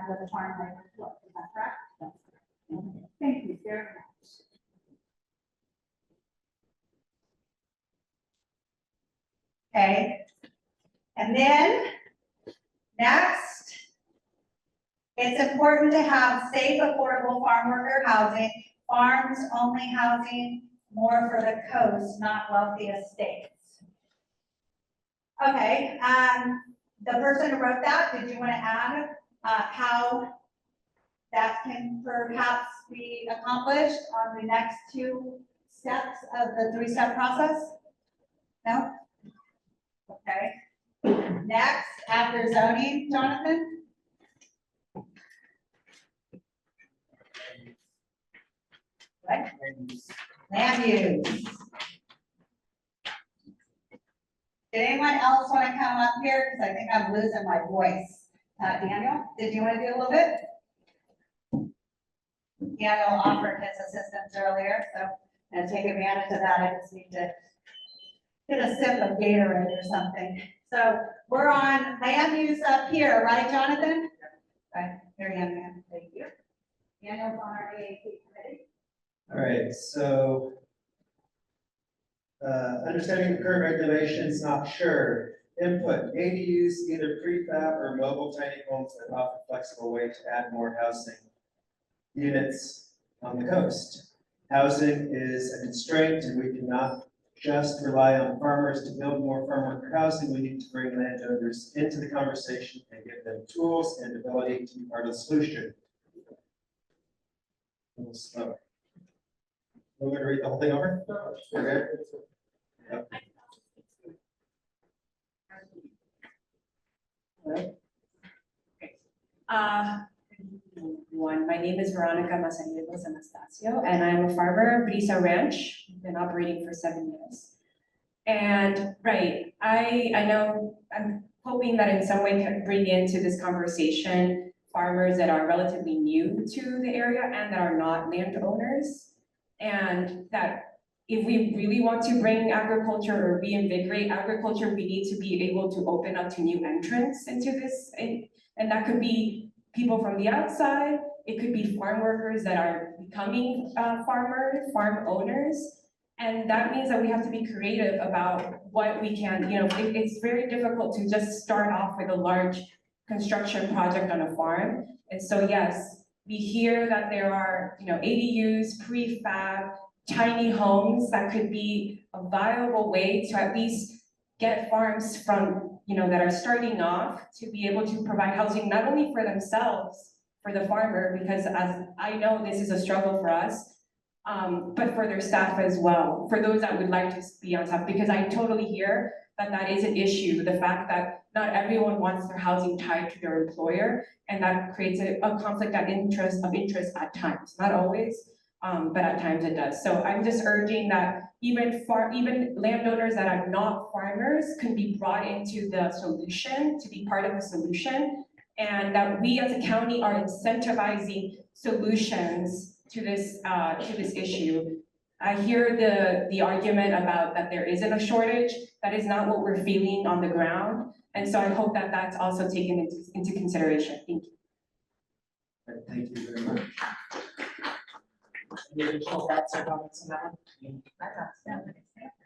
with a farm labor flow. Is that correct? That's correct. Okay. Thank you very much. Okay, and then next, it's important to have safe, affordable farm worker housing, farms only housing, more for the coast, not wealthy estates. Okay, the person who wrote that, did you want to add how that can perhaps be accomplished on the next two steps of the three-step process? No? Okay. Next, after zoning, Jonathan? What? Land use. Did anyone else want to come up here? Because I think I'm losing my voice. Daniel, did you want to do a little bit? Daniel offered his assistance earlier, so I'm going to take advantage of that. I just need to get a sip of Gatorade or something. So we're on land use up here, right, Jonathan? Right, very young man, thank you. Daniel's on our AAP committee. All right, so understanding the current regulations, not sure. Input, ADUs, either prefab or mobile tiny homes that offer flexible way to add more housing units on the coast. Housing is a constraint and we cannot just rely on farmers to build more farm worker housing. We need to bring landowners into the conversation and give them tools and ability to be part of the solution. A little slower. We're going to read the whole thing over? Okay. Yep. My name is Veronica Mazariegos Anastasio, and I'm a farmer, Brisa Ranch. Been operating for 7 years. And right, I know, I'm hoping that in some way can bring into this conversation farmers that are relatively new to the area and that are not landowners. And that if we really want to bring agriculture or reinvigorate agriculture, we need to be able to open up to new entrants into this. And that could be people from the outside, it could be farm workers that are becoming farmers, farm owners. And that means that we have to be creative about what we can, it's very difficult to just start off with a large construction project on a farm. And so yes, we hear that there are, ADUs, prefab, tiny homes that could be a viable way to at least get farms from, that are starting off to be able to provide housing not only for themselves, for the farmer, because as I know this is a struggle for us, but for their staff as well, for those that would like to be on staff, because I totally hear that that is an issue, the fact that not everyone wants their housing tied to their employer, and that creates a conflict of interest at times, not always, but at times it does. So I'm just urging that even landowners that are not farmers can be brought into the solution, to be part of the solution, and that we as a county are incentivizing solutions to this issue. I hear the argument about that there isn't a shortage. That is not what we're feeling on the ground. And so I hope that that's also taken into consideration. Thank you. Thank you very much. Any additional thoughts or comments on that one?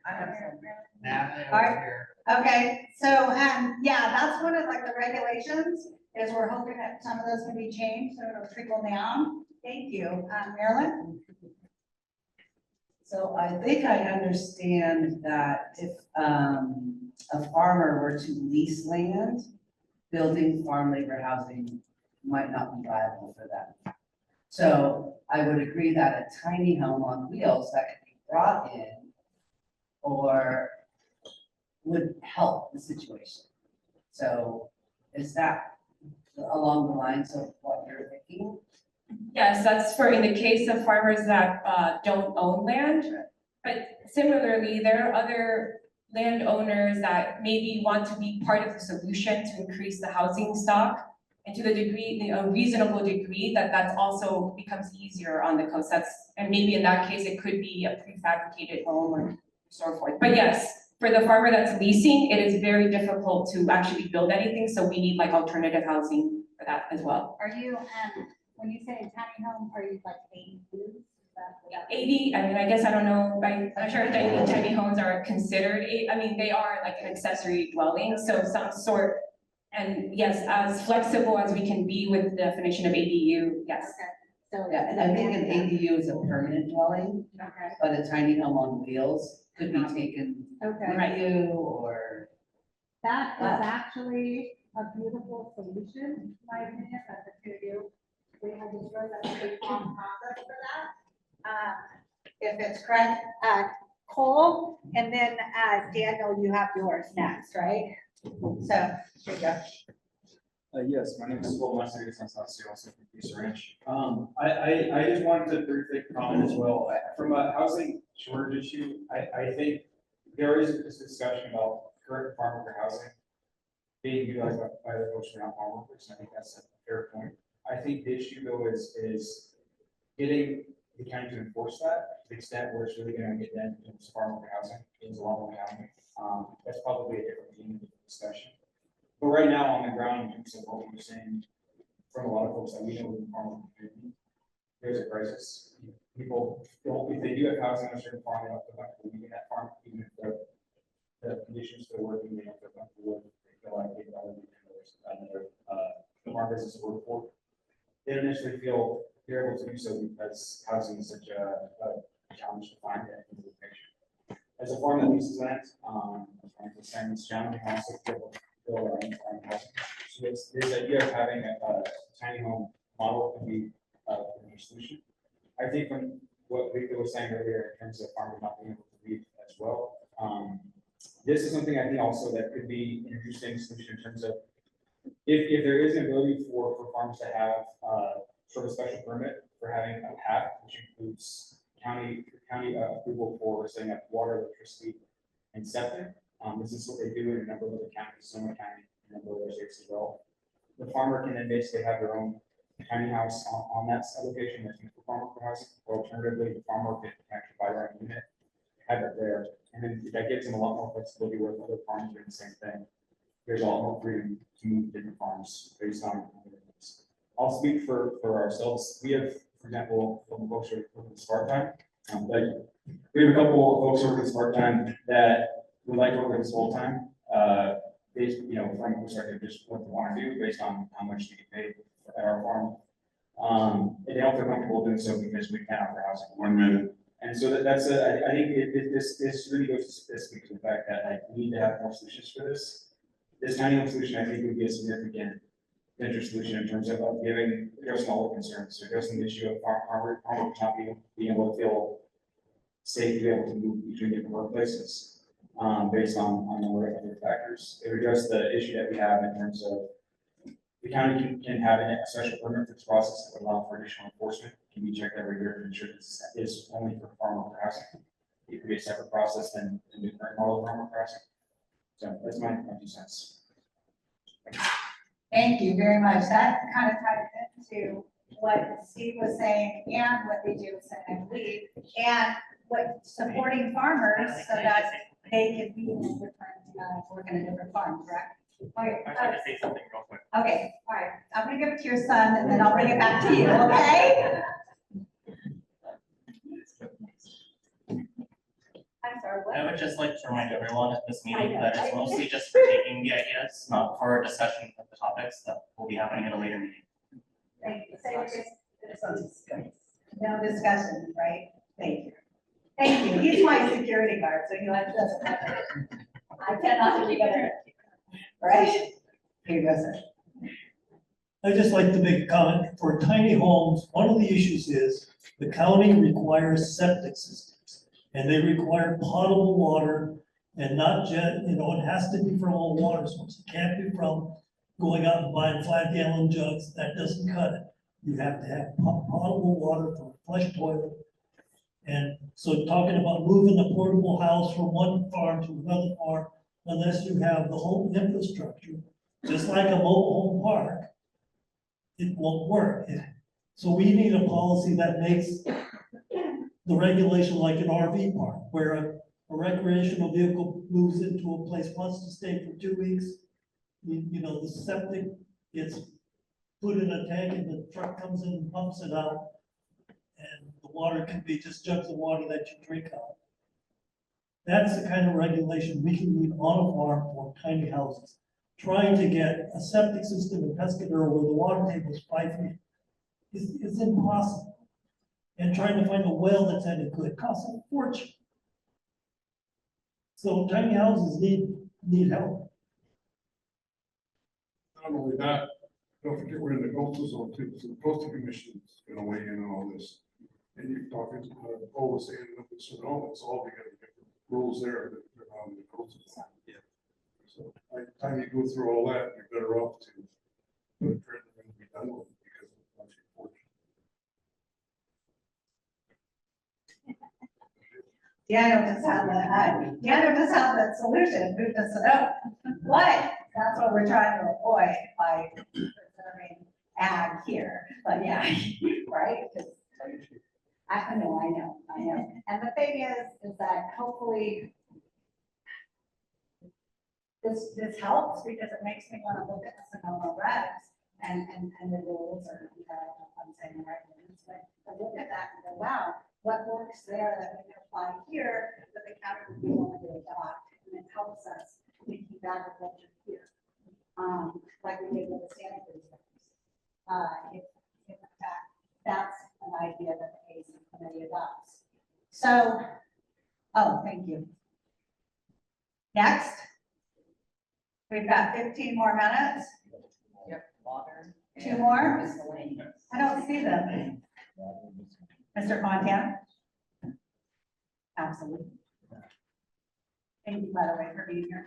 I have some. All right. Okay, so, yeah, that's one of like the regulations, is we're hoping that some of those can be changed, so it'll trickle down. Thank you. Marilyn? So I think I understand that if a farmer were to lease land, building farm labor housing might not be viable for them. So I would agree that a tiny home on wheels that could be brought in or would help the situation. So is that along the lines of what you're thinking? Yes, that's for in the case of farmers that don't own land. But similarly, there are other landowners that maybe want to be part of the solution to increase the housing stock. And to the degree, a reasonable degree, that's also becomes easier on the coast. And maybe in that case, it could be a prefabricated home or so forth. But yes, for the farmer that's leasing, it is very difficult to actually build anything. So we need like alternative housing for that as well. Are you, when you say tiny home, are you like 80? 80, I mean, I guess I don't know, I'm not sure if any tiny homes are considered, they are like an accessory dwelling, so some sort. And yes, as flexible as we can be with the definition of ADU, yes. So yeah, and I think an ADU is a permanent dwelling, but a tiny home on wheels could be taken with you or. That is actually a beautiful solution, in my opinion, that's a good deal. We have to throw that big long process for that. If it's correct, Cole, and then Daniel, you have yours next, right? So, here you go. Yes, my name is Cole Mazariegos Anastasio, also from Brisa Ranch. I just wanted to briefly comment as well. From a housing shortage issue, I think there is this discussion about current farm worker housing being utilized by the folks who are not farm workers, and I think that's a fair point. I think the issue though is getting the county to enforce that, to the extent where it's really gonna get down to farm housing, into Long County. That's probably a different theme of discussion. But right now, on the ground, in terms of what we're seeing from a lot of folks that we know in the farm community, there's a crisis. People don't, if they do have housing on a certain farm, they don't feel like leaving that farm, even if the conditions for working, they don't feel comfortable with, they feel like they'd rather be another, the farm business to work for. They don't necessarily feel they're able to do so because housing is such a challenge to find at the location. As a farm that leases land, it's challenging also to build our own farm housing. So it's this idea of having a tiny home model can be a solution. I think from what Victor was saying earlier in terms of farmers not being able to leave as well, this is something I think also that could be an interesting solution in terms of if there is an ability for farms to have sort of special permit for having a path, which includes county approval for setting up water, electricity, and septic. This is what they do in a number of other counties, Sonoma County, and a number of other states as well. The farmer can then basically have their own tiny house on that location that's for farmer housing, or alternatively, the farmer can actually buy their own unit, have it there, and then that gives them a lot more flexibility with other farms doing the same thing. There's a lot more freedom to move different farms based on other things. I'll speak for ourselves. We have, for example, some folks who are working with Spark Time. But we have a couple of folks who work with Spark Time that would like to work with us full time. Based, from a perspective, just what they want to do based on how much they get paid at our farm. And they don't feel comfortable doing so because we can't offer housing. 1 minute. And so I think this really goes to speak to the fact that we need to have more solutions for this. This tiny home solution, I think, would be a significant potential solution in terms of addressing all the concerns, addressing the issue of farmers not being able to feel safe to be able to move between different workplaces. Based on a number of other factors. It would address the issue that we have in terms of the county can have a special permit for this process that would allow for additional enforcement. Can be checked every year to ensure this is only for farm worker housing. It could be a separate process than the current model of farm worker housing. So that's my 2 cents. Thank you very much. That kind of ties into what Steve was saying and what they do, I believe, and what supporting farmers so that they can be in a different, work in a different farm, correct? Okay. I tried to say something real quick. Okay, all right. I'm gonna give it to your son and then I'll bring it back to you, okay? I'm sorry, what? I would just like to remind everyone at this meeting that it's mostly just for taking the ideas, not for a discussion of the topics that will be happening at a later meeting. Thank you. No discussion, right? Thank you. Thank you. He's my security guard, so you have to. I cannot keep it. Right? Here you go, sir. I'd just like to make a comment. For tiny homes, one of the issues is the county requires septic systems. And they require potable water and not it has to be from a water source. It can't be from going out and buying 5-gallon jugs. That doesn't cut it. You have to have potable water from a flush toilet. And so talking about moving a portable house from one farm to another farm, unless you have the whole infrastructure, just like a mobile home park, it won't work. So we need a policy that makes the regulation like an RV park, where a recreational vehicle moves into a place, wants to stay for 2 weeks. The septic gets put in a tank and the truck comes in and pumps it out. And the water can be just jugs of water that you drink out. That's the kind of regulation we can need on a farm for tiny houses. Trying to get a septic system in Pescadero where the water table is 5 feet is impossible. And trying to find a well that's any good costs a fortune. So tiny houses need help. Not only that, don't forget we're in the coastal zone too, so the coastal commission is gonna weigh in on all this. And you're talking to Paul was saying, it's all because of different rules there that are on the coastal zone. Yeah. So by the time you go through all that, you're better off to put a trailer in and be done with it because of the budget portion. Daniel just had the solution, moved us it up. But that's what we're trying to avoid by preserving ag here. But yeah, right? I know, I know. And the thing is that hopefully this helps because it makes me want to look at the Sonoma regs and the rules or, I'm saying the right ones, but to look at that and go, wow, what works there that we can apply here that the county would be willing to adopt, and it helps us to keep agriculture here. Like we did with the Santa Cruz regs. If in fact, that's an idea that the AZ committee adopts. So, oh, thank you. Next. We've got 15 more minutes. Yep, water. 2 more? Miscellaneous. I don't see them. Mr. Fontana? Absolutely. Thank you, by the way, for being here.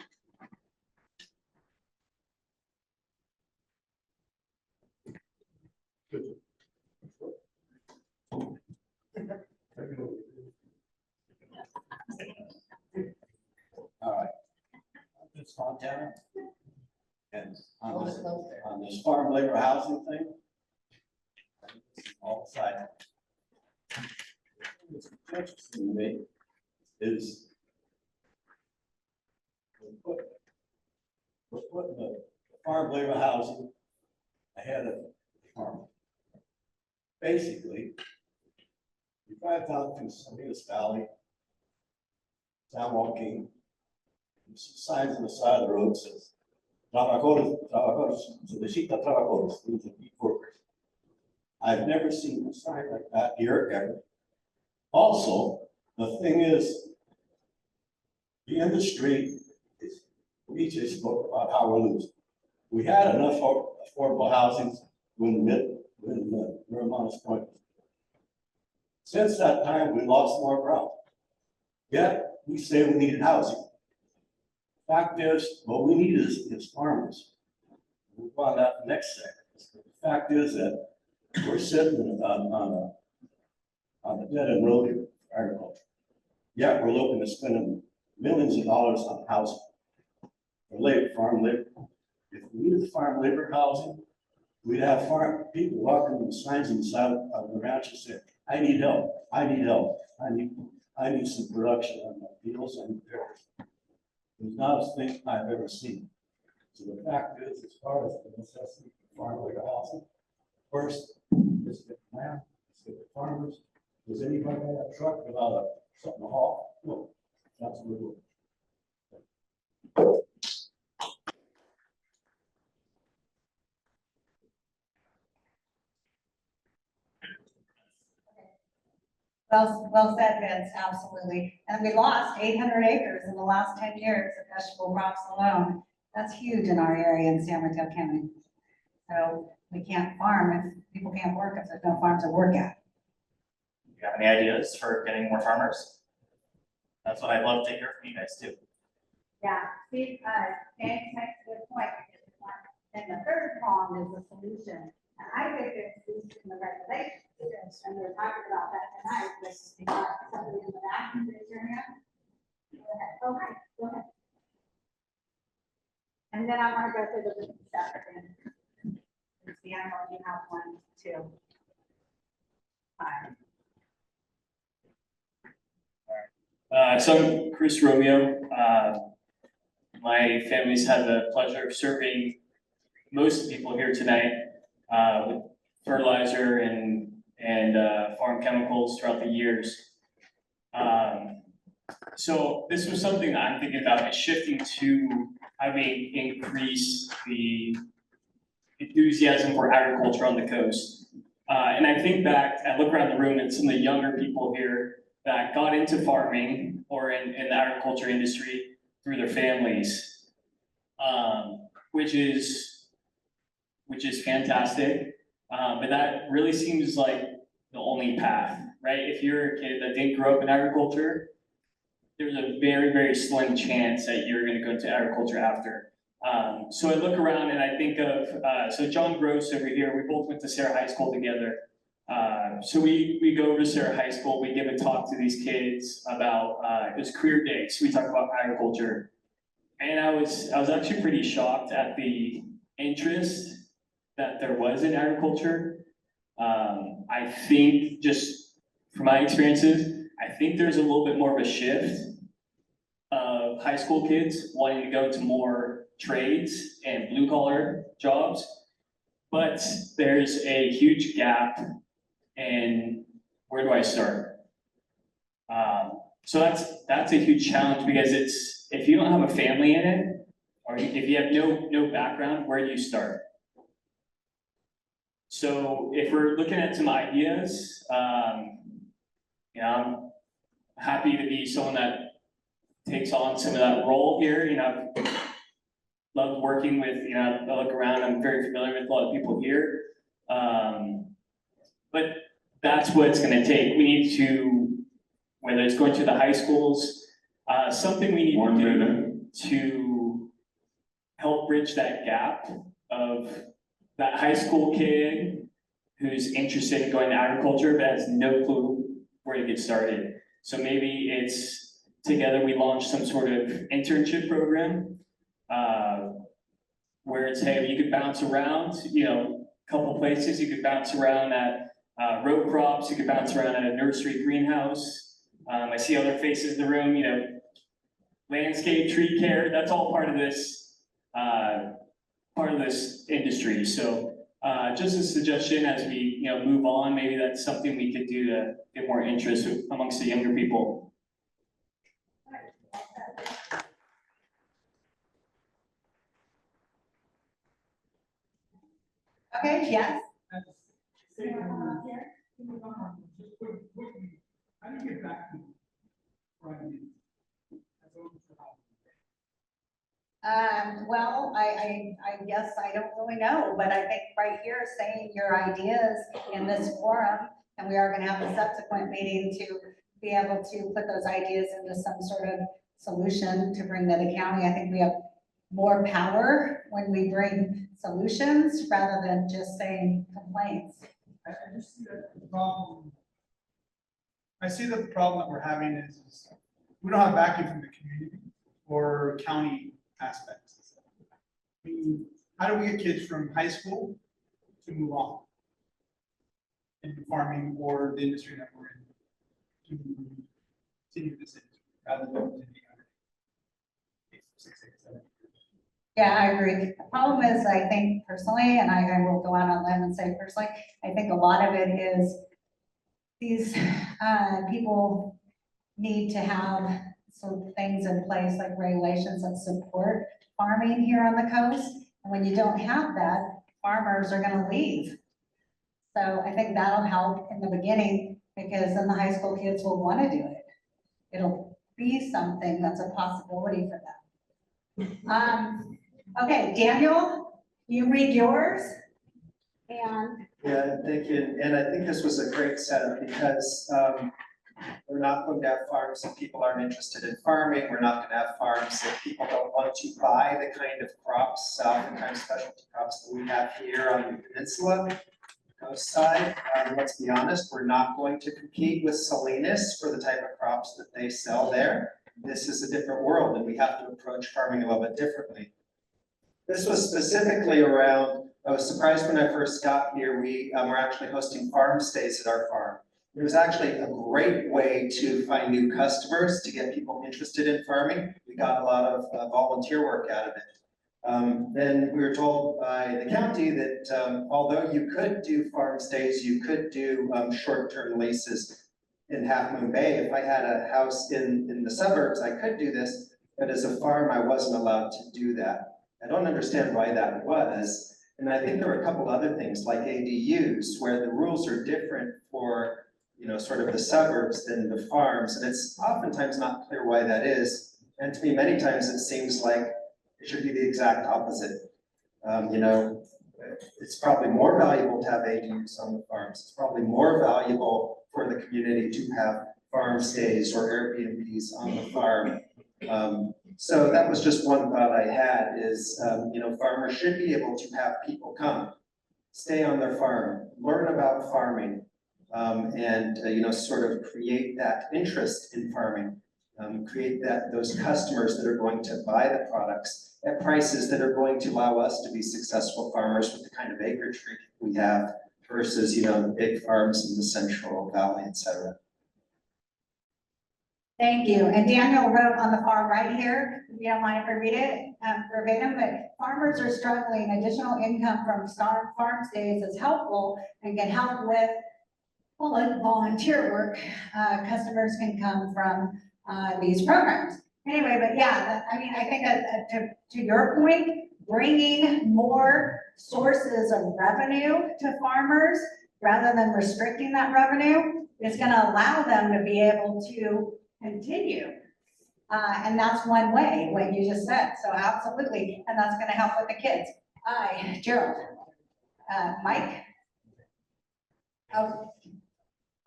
All right. It's Fontana. And on this farm labor housing thing. All side. What's interesting to me is we're putting the farm labor housing ahead of farm. Basically, you drive down through Salinas Valley, San Joaquin, you see signs on the side of the road says, trabajadores, solicita trabajadores, these are people workers. I've never seen a sign like that here ever. Also, the thing is, the industry is, we just spoke about how we're losing. We had enough affordable housing when Miramontes Point. Since that time, we lost more ground. Yet, we say we needed housing. Fact is, what we need is farmers. We'll go on that next second. The fact is that we're sitting on a dead end road here for agriculture. Yet, we're looking to spend millions of dollars on housing. For farm labor. If we needed farm labor housing, we'd have farm people walking with signs inside of the ranches saying, I need help, I need help, I need some production on my fields and repairs. There's not a thing I've ever seen. So the fact is, as far as the necessity for farm labor housing, first, let's get the land, let's get the farmers. Does anybody have a truck without something to haul? No, that's what we're doing. Well said, Vince, absolutely. And we lost 800 acres in the last 10 years of vegetable crops alone. That's huge in our area in San Mateo County. So we can't farm if people can't work, if there's no farms to work at. Do you have any ideas for getting more farmers? That's what I'd love to hear from you guys too. Yeah, Steve, James makes a good point. And the third prong is the solution. And I think it's in the regulations. And we're talking about that tonight, with somebody in the back, raise your hand. Go ahead. Oh, hi, go ahead. And then I want to go through the different stuff again. Dan, you have one, too. Hi. So I'm Chris Romeo. My family's had the pleasure of serving most people here tonight with fertilizer and farm chemicals throughout the years. So this was something that I'm thinking about, is shifting to how we increase the enthusiasm for agriculture on the coast. And I think back, I look around the room at some of the younger people here that got into farming or in the agriculture industry through their families, which is fantastic. But that really seems like the only path, right? If you're a kid that didn't grow up in agriculture, there's a very, very slim chance that you're gonna go into agriculture after. So I look around and I think of, so John Gross over here, we both went to Sarah High School together. So we go over to Sarah High School, we give a talk to these kids about, it was career day, so we talk about agriculture. And I was actually pretty shocked at the interest that there was in agriculture. I think just from my experiences, I think there's a little bit more of a shift of high school kids wanting to go to more trades and blue collar jobs. But there's a huge gap in where do I start? So that's a huge challenge because it's, if you don't have a family in it, or if you have no background, where do you start? So if we're looking at some ideas, you know, I'm happy to be someone that takes on some of that role here. You know, I've loved working with, you know, I look around, I'm very familiar with a lot of people here. But that's what it's gonna take. We need to, whether it's going to the high schools, something we need to do to help bridge that gap of that high school kid who's interested in going to agriculture but has no clue where to get started. So maybe it's together we launch some sort of internship program where it's, hey, you could bounce around, you know, a couple places. You could bounce around at row crops, you could bounce around at a nursery greenhouse. I see other faces in the room, you know, landscape, tree care, that's all part of this industry. So just a suggestion as we, you know, move on, maybe that's something we could do to get more interest amongst the younger people. Okay, yes? How do you get back to running? Well, I guess I don't really know, but I think right here saying your ideas in this forum, and we are gonna have a subsequent meeting to be able to put those ideas into some sort of solution to bring to the county. I think we have more power when we bring solutions rather than just saying complaints. I just see that the problem. I see that the problem that we're having is we don't have backing from the community or county aspects. I mean, how do we get kids from high school to move on into farming or the industry that we're in to continue this industry rather than any other 6, 8, 7 years? Yeah, I agree. The problem is, I think personally, and I will go out on a limb and say personally, I think a lot of it is these people need to have some things in place like regulations that support farming here on the coast. And when you don't have that, farmers are gonna leave. So I think that'll help in the beginning because then the high school kids will wanna do it. It'll be something that's a possibility for them. Okay, Daniel, you read yours. And Yeah, thank you. And I think this was a great setup because we're not going to have farms if people aren't interested in farming. We're not going to have farms if people don't want to buy the kind of crops, oftentimes specialty crops that we have here on the peninsula, coast side. Let's be honest, we're not going to compete with Salinas for the type of crops that they sell there. This is a different world and we have to approach farming a little bit differently. This was specifically around, I was surprised when I first got here, we were actually hosting farm stays at our farm. It was actually a great way to find new customers, to get people interested in farming. We got a lot of volunteer work out of it. Then we were told by the county that although you could do farm stays, you could do short-term leases in Half Moon Bay. If I had a house in the suburbs, I could do this, but as a farm, I wasn't allowed to do that. I don't understand why that was. And I think there were a couple other things like ADUs where the rules are different for, you know, sort of the suburbs than the farms. And it's oftentimes not clear why that is. And to me, many times it seems like it should be the exact opposite. You know, it's probably more valuable to have ADUs on the farms. It's probably more valuable for the community to have farm stays or Airbnbs on the farm. So that was just one thought I had is, you know, farmers should be able to have people come, stay on their farm, learn about farming, and, you know, sort of create that interest in farming, create those customers that are going to buy the products at prices that are going to allow us to be successful farmers with the kind of acreage we have versus, you know, the big farms in the Central Valley, et cetera. Thank you. And Daniel wrote on the far right here, if you don't mind if I read it verbatim, but farmers are struggling. Additional income from farm stays is helpful and can help with, well, like volunteer work. Customers can come from these programs. Anyway, but yeah, I mean, I think to your point, bringing more sources of revenue to farmers rather than restricting that revenue is going to allow them to be able to continue. And that's one way, what you just said. So absolutely. And that's going to help with the kids. Gerald. Mike? Oh,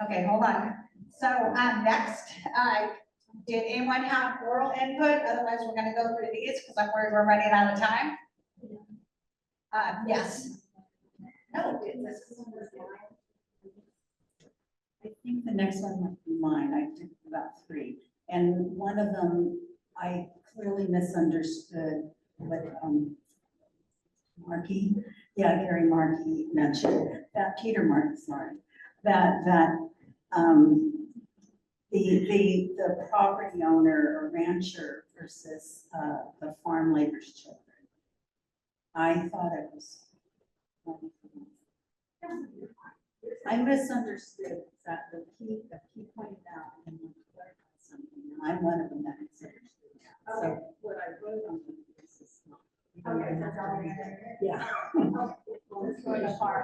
okay, hold on. So next, did anyone have oral input? Otherwise, we're going to go through these because I'm worried we're running out of time. Yes. No, this is I think the next one might be mine. I took about 3. And one of them, I clearly misunderstood what Markey, Gary Markey mentioned, that Peter Markey, sorry, that the property owner or rancher versus the farm labor's children. I thought it was. I misunderstood that the key pointed out and clarified something, and I'm one of them that misunderstood that. So what I wrote on this is not. Okay, that's all we have. Yeah. Let's go to far.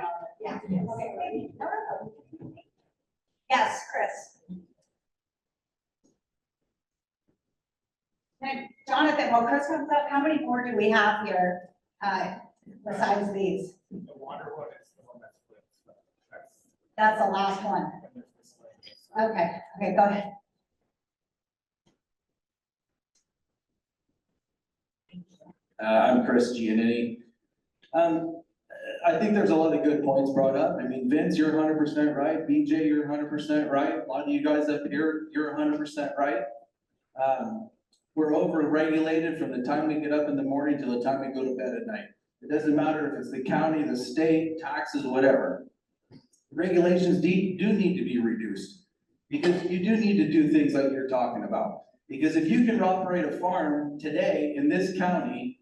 Yeah. Okay. Yes, Chris. And Jonathan, while Chris comes up, how many more do we have here besides these? The water one is the one that's flipped. That's the last one. Okay, go ahead. I'm Chris Giannini. I think there's a lot of good points brought up. I mean, Vince, you're 100% right. BJ, you're 100% right. A lot of you guys up here, you're 100% right. We're over-regulated from the time we get up in the morning till the time we go to bed at night. It doesn't matter if it's the county, the state, taxes, whatever. Regulations do need to be reduced because you do need to do things like you're talking about. Because if you can operate a farm today in this county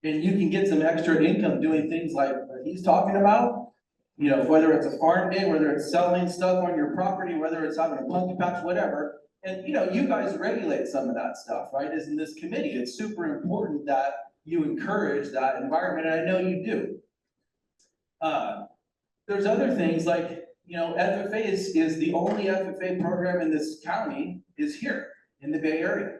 and you can get some extra income doing things like what he's talking about, you know, whether it's a farm day, whether it's selling stuff on your property, whether it's having a pumpkin patch, whatever. And, you know, you guys regulate some of that stuff, right? As in this committee, it's super important that you encourage that environment, and I know you do. There's other things like, you know, FFA is the only FFA program in this county is here in the Bay Area.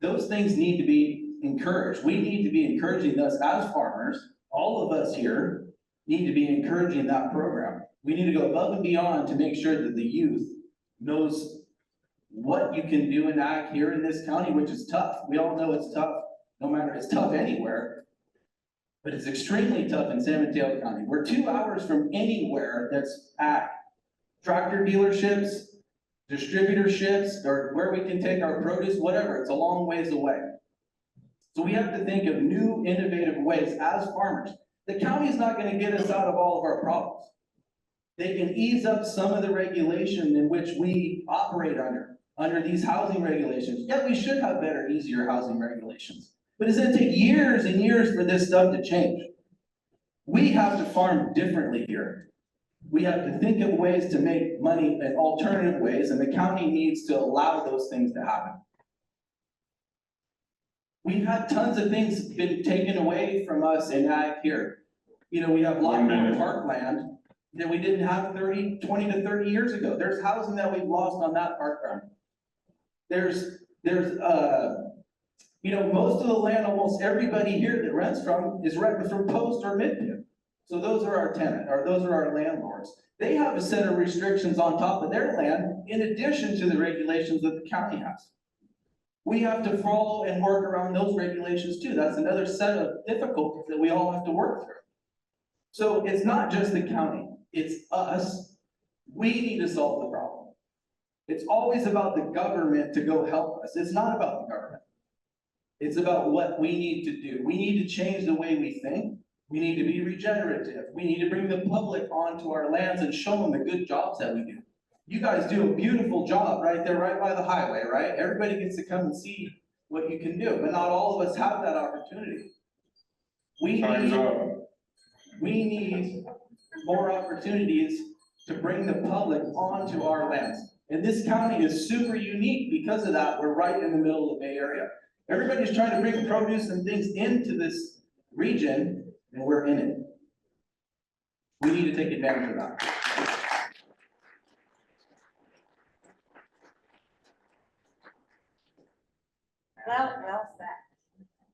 Those things need to be encouraged. We need to be encouraging us as farmers. All of us here need to be encouraging that program. We need to go above and beyond to make sure that the youth knows what you can do in ag here in this county, which is tough. We all know it's tough, no matter, it's tough anywhere, but it's extremely tough in San Mateo County. We're 2 hours from anywhere that's ag. Tractor dealerships, distributorships, or where we can take our produce, whatever, it's a long ways away. So we have to think of new, innovative ways as farmers. The county is not going to get us out of all of our problems. They can ease up some of the regulation in which we operate under these housing regulations. Yeah, we should have better, easier housing regulations. But it's gonna take years and years for this stuff to change. We have to farm differently here. We have to think of ways to make money in alternative ways, and the county needs to allow those things to happen. We've had tons of things been taken away from us in ag here. You know, we have a lot more parkland that we didn't have 20 to 30 years ago. There's housing that we've lost on that parkland. There's you know, most of the land, almost everybody here that rents from is rented from Post or Midview. So those are our tenants, or those are our landlords. They have a set of restrictions on top of their land in addition to the regulations that the county has. We have to follow and work around those regulations too. That's another set of difficulties that we all have to work through. So it's not just the county, it's us. We need to solve the problem. It's always about the government to go help us. It's not about the government. It's about what we need to do. We need to change the way we think. We need to be regenerative. We need to bring the public onto our lands and show them the good jobs that we do. You guys do a beautiful job right there, right by the highway, right? Everybody gets to come and see what you can do, but not all of us have that opportunity. Time's up. We need more opportunities to bring the public onto our lands. And this county is super unique because of that. We're right in the middle of the Bay Area. Everybody's trying to bring produce and things into this region, and we're in it. We need to take advantage of that. Well said.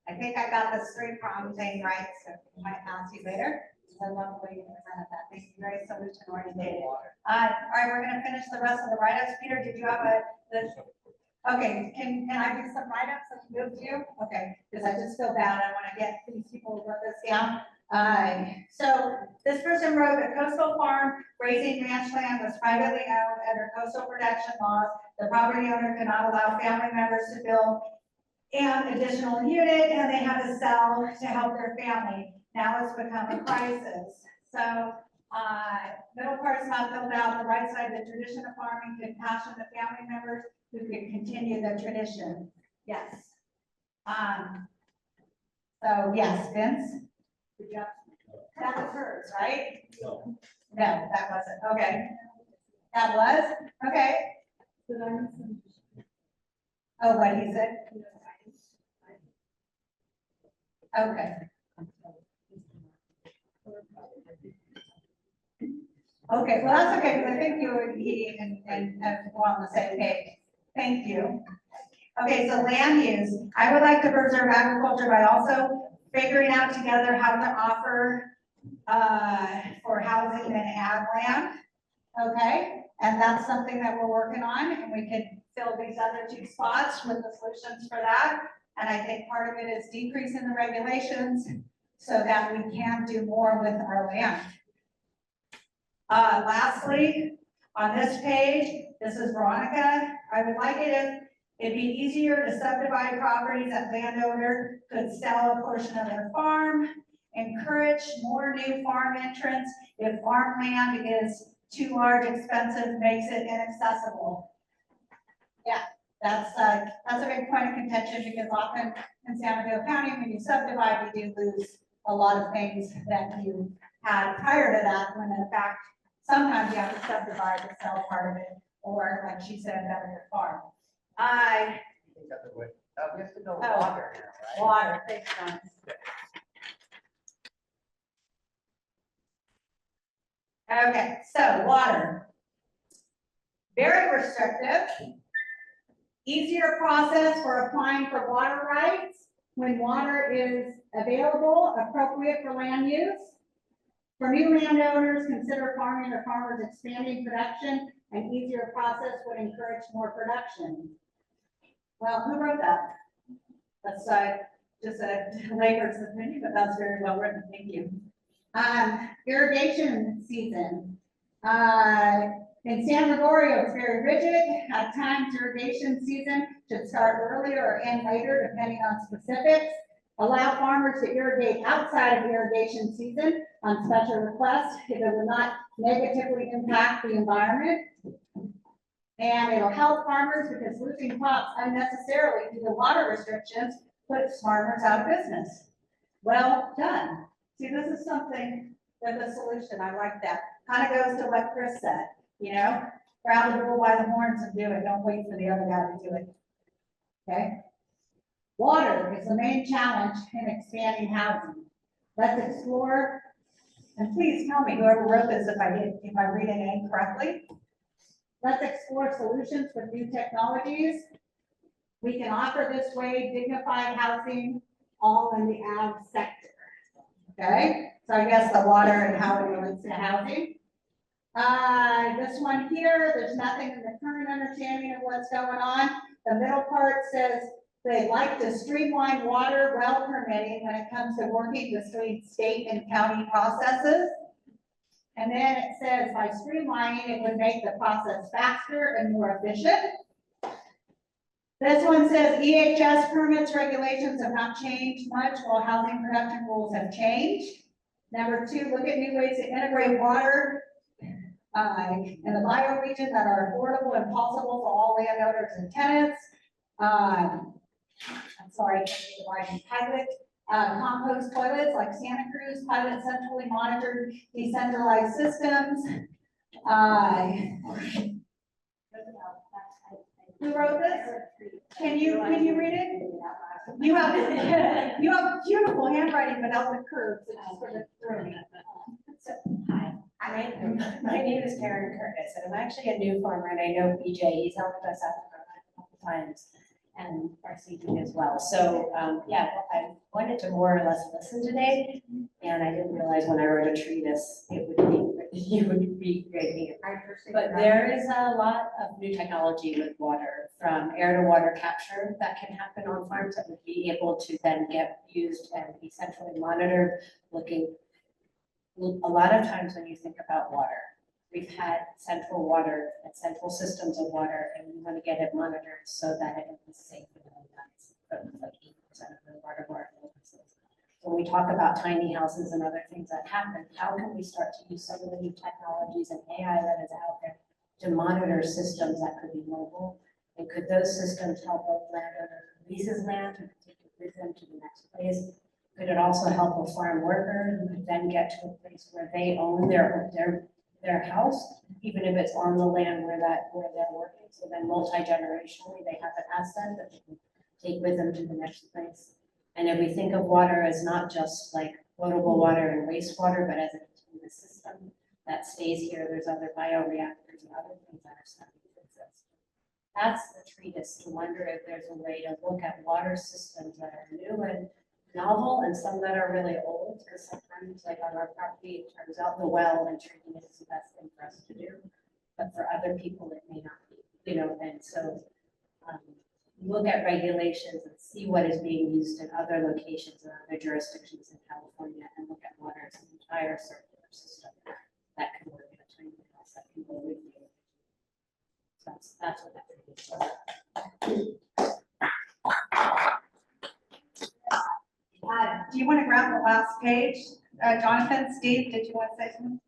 I think I got the street problem thing right, so I might ask you later. I love the way you presented that. Thank you, very solution oriented. All right, we're gonna finish the rest of the write-ups. Peter, did you have okay, can I do some write-ups and move to you? Okay, because I just feel bad. I want to get these people to write this down. So this person wrote a coastal farm raising ranch land was privately owned under coastal protection laws. The property owner could not allow family members to build an additional unit, and they had to sell to help their family. Now it's become a crisis. So, middle part's not filled out. The right side, the tradition of farming could passion the family members who could continue the tradition. Yes. So yes, Vince? Good job. That was hers, right? No, that wasn't. Okay. That was? Okay. Oh, what he said? Okay. Okay, well, that's okay, because I think you were eating and we're on the same page. Thank you. Okay, so land use. I would like to preserve agriculture by also figuring out together how to offer for housing and ag land. Okay, and that's something that we're working on, and we can fill these other two spots with the solutions for that. And I think part of it is decreasing the regulations so that we can do more with our land. Lastly, on this page, this is Veronica. I would like it if it'd be easier to subdivide properties that landowner could sell a portion of their farm, encourage more new farm entrants if farmland is too large, expensive, makes it inaccessible. Yeah, that's a big point of contention because often in San Mateo County, when you subdivide, you do lose a lot of things that you had prior to that, when in fact, sometimes you have to subdivide to sell part of it, or like she said, better your farm. We have to go water now, right? Water, thanks, John. Okay, so water. Very restrictive. Easier process for applying for water rights when water is available, appropriate for land use. For new landowners, consider farming or farmers expanding production. An easier process would encourage more production. Well, who wrote that? That's just a layper's opinion, but that's very well written. Thank you. Irrigation season. In San Gregorio, it's very rigid. At times, irrigation season should start earlier or end later, depending on specifics. Allow farmers to irrigate outside of irrigation season on special requests if it will not negatively impact the environment. And it'll help farmers because losing crops unnecessarily due to water restrictions puts farmers out of business. Well done. See, this is something with a solution. I like that. Kind of goes to what Chris said, you know, grab the bull by the horns and do it. Don't wait for the other guy to do it. Okay. Water is the main challenge in expanding housing. Let's explore, and please tell me whoever wrote this if I read it incorrectly. Let's explore solutions with new technologies. We can offer this way dignified housing all in the ag sector. Okay, so I guess the water and how it relates to housing. This one here, there's nothing in the current understanding of what's going on. The middle part says they'd like to streamline water well permitting when it comes to working between state and county processes. And then it says by streamlining, it would make the process faster and more efficient. This one says EHS permits regulations have not changed much while housing production rules have changed. Number two, look at new ways to integrate water in the bioregion that are affordable and possible for all landowners and tenants. I'm sorry, I can't see the writing. Pilot compost toilets like Santa Cruz, pilot centrally monitored decentralized systems. Who wrote this? Can you read it? You have beautiful handwriting, but out the curves, it's just sort of thrown. So, hi, my name is Karen Curtis, and I'm actually a new farmer, and I know BJ, he's helped us out a couple times, and RCD as well. So, yeah, I wanted to more or less listen today, and I didn't realize when I wrote a treatise, you would be great. But there is a lot of new technology with water, from air to water capture that can happen on farms that would be able to then get used and be centrally monitored, looking. A lot of times when you think about water, we've had central water and central systems of water, and we want to get it monitored so that it is safe for the guys. But it's like 80% of the water businesses. When we talk about tiny houses and other things that happen, how can we start to use some of the new technologies and AI that is out there to monitor systems that could be mobile? And could those systems help a landowner who leases land to take it with them to the next place? Could it also help a farm worker who could then get to a place where they own their house, even if it's on the land where they're working? So then multi-generationally, they have an asset that they can take with them to the next place. And if we think of water as not just like potable water and wastewater, but as a continuous system that stays here, there's other bioreactors and other things that are starting to exist. That's the treatise, to wonder if there's a way to look at water systems that are new and novel and some that are really old, because sometimes like on our property, it turns out the well and treating it is the best thing for us to do. But for other people, it may not be, and so look at regulations and see what is being used in other locations and other jurisdictions in California, and look at water as an entire circular system that can work in a tiny house that can go with you. So that's what that is. Do you want to grab the last page? Jonathan, Steve, did you want to say something?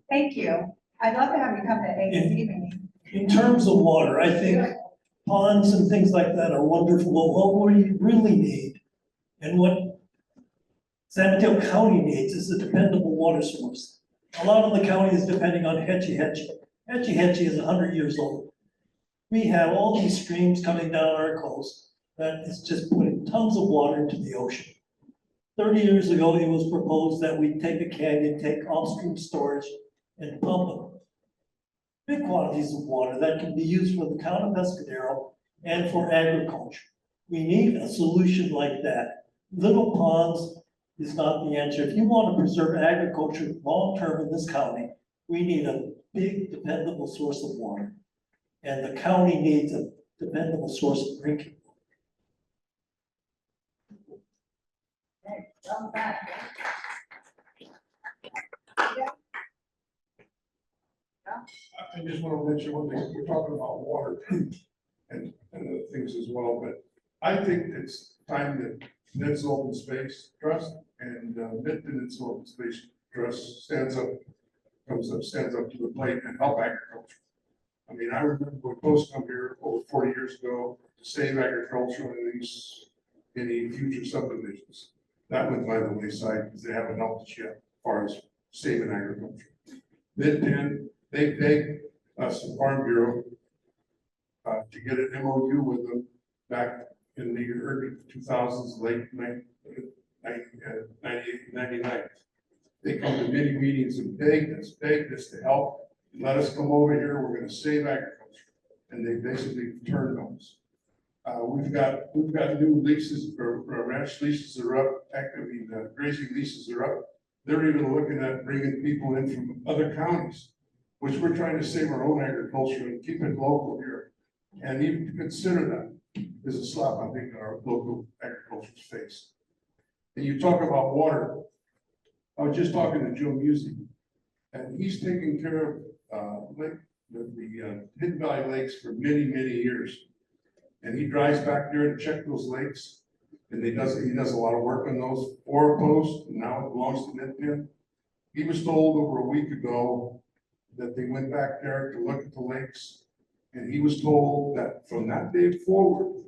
Thank you. I'd love to have you come to AAC meeting. In terms of water, I think ponds and things like that are wonderful. What we really need and what San Mateo County needs is a dependable water source. A lot of the county is depending on Hetchy Hetchy. Hetchy Hetchy is 100 years old. We have all these streams coming down our coast that is just putting tons of water into the ocean. 30 years ago, it was proposed that we take a canyon, take off-stream storage, and pump them. Big quantities of water that can be used for the town of Pescadero and for agriculture. We need a solution like that. Little ponds is not the answer. If you want to preserve agriculture long-term in this county, we need a big, dependable source of water. And the county needs a dependable source of drinking water. I just want to mention one thing, we're talking about water and other things as well, but I think it's time that Ned's Open Space Trust and Ned's Open Space Trust stands up to the plate and help agriculture. I mean, I remember when Post come here over 40 years ago to save agriculture in any future subdivisions. That went by the wayside because they haven't helped us yet as far as saving agriculture. Then they begged us, the Farm Bureau, to get an MOU with them back in the early 2000s, late 98, 99. They come to many meetings and begged us to help. Let us come over here, we're gonna save agriculture. And they basically turned on us. We've got new leases, or ranch leases are up, actively, the grazing leases are up. They're even looking at bringing people in from other counties, which we're trying to save our own agriculture and keep it local here. And even to consider that is a slap, I think, in our local agriculture's face. And you talk about water. I was just talking to Joe Music, and he's taken care of the Hidden Valley Lakes for many, many years. And he drives back there to check those lakes. And he does a lot of work on those 4 posts, and now it belongs to Midfield. He was told over a week ago that they went back there to look at the lakes. And he was told that from that day forward,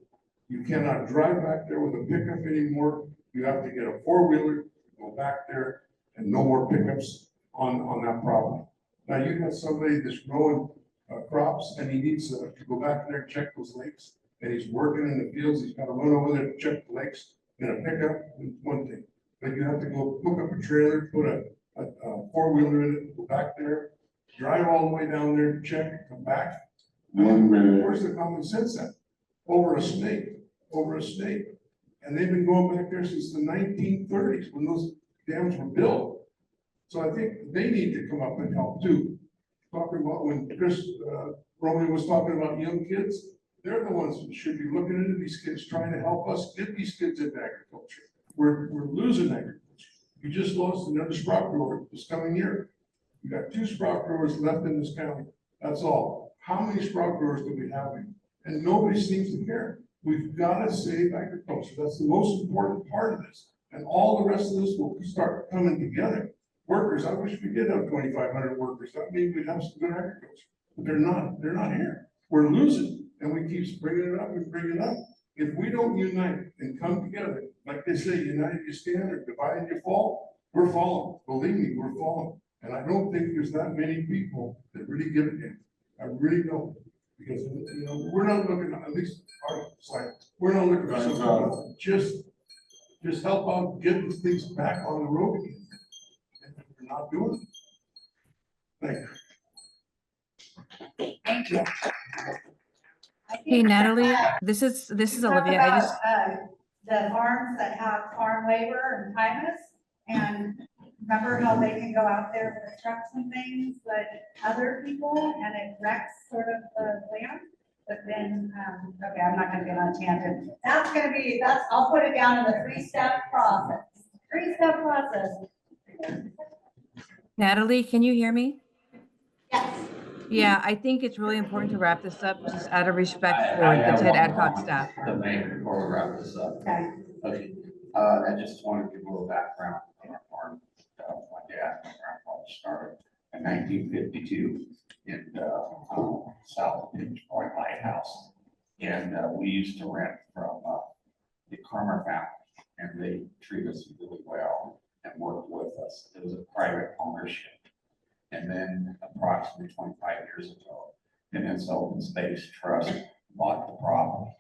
you cannot drive back there with a pickup anymore. You have to get a four-wheeler, go back there, and no more pickups on that property. Now, you have somebody that's growing crops and he needs to go back there and check those lakes. And he's working in the fields, he's gotta run over there to check the lakes in a pickup, it's one thing. But you have to go hook up a trailer, put a four-wheeler in it, go back there, drive all the way down there, check, come back. Where's the common sense at? Over a snake. And they've been going back there since the 1930s when those dams were built. So I think they need to come up and help too. Talking about when Chris Romeo was talking about young kids, they're the ones who should be looking into these kids, trying to help us get these kids into agriculture. We're losing agriculture. We just lost another sprout grower this coming year. We got 2 sprout growers left in this county. That's all. How many sprout growers do we have? And nobody seems to care. We've got to save agriculture. That's the most important part of this. And all the rest of this will start coming together. Workers, I wish we did have 2,500 workers. That means we'd have some good agriculture. But they're not here. We're losing. And we keep bringing it up and bringing it up. If we don't unite and come together, like they say, united you stand or divided you fall, we're falling. Believe me, we're falling. And I don't think there's that many people that really give a damn. I really don't. Because, you know, we're not looking, at least our side, we're not looking for something, just help out, get these things back on the road again. And we're not doing it. Thank you. Hey Natalie, this is Olivia. I just, The farms that have farm labor and kindness, and remember how they can go out there with trucks and things, but other people, and it wrecks sort of the land. But then, okay, I'm not gonna get on a tangent. I'll put it down in the 3-step process. 3-step process. Natalie, can you hear me? Yes. Yeah, I think it's really important to wrap this up just out of respect for the TED ad hoc staff. To make before we wrap this up. Okay. Okay, I just want to give a little background on our farm. My dad and my grandfather started in 1952 in South Pinch Point Lighthouse. And we used to rent from the Carmer family, and they treat us really well and worked with us. It was a private ownership. And then approximately 25 years ago, Peninsula Open Space Trust bought the property.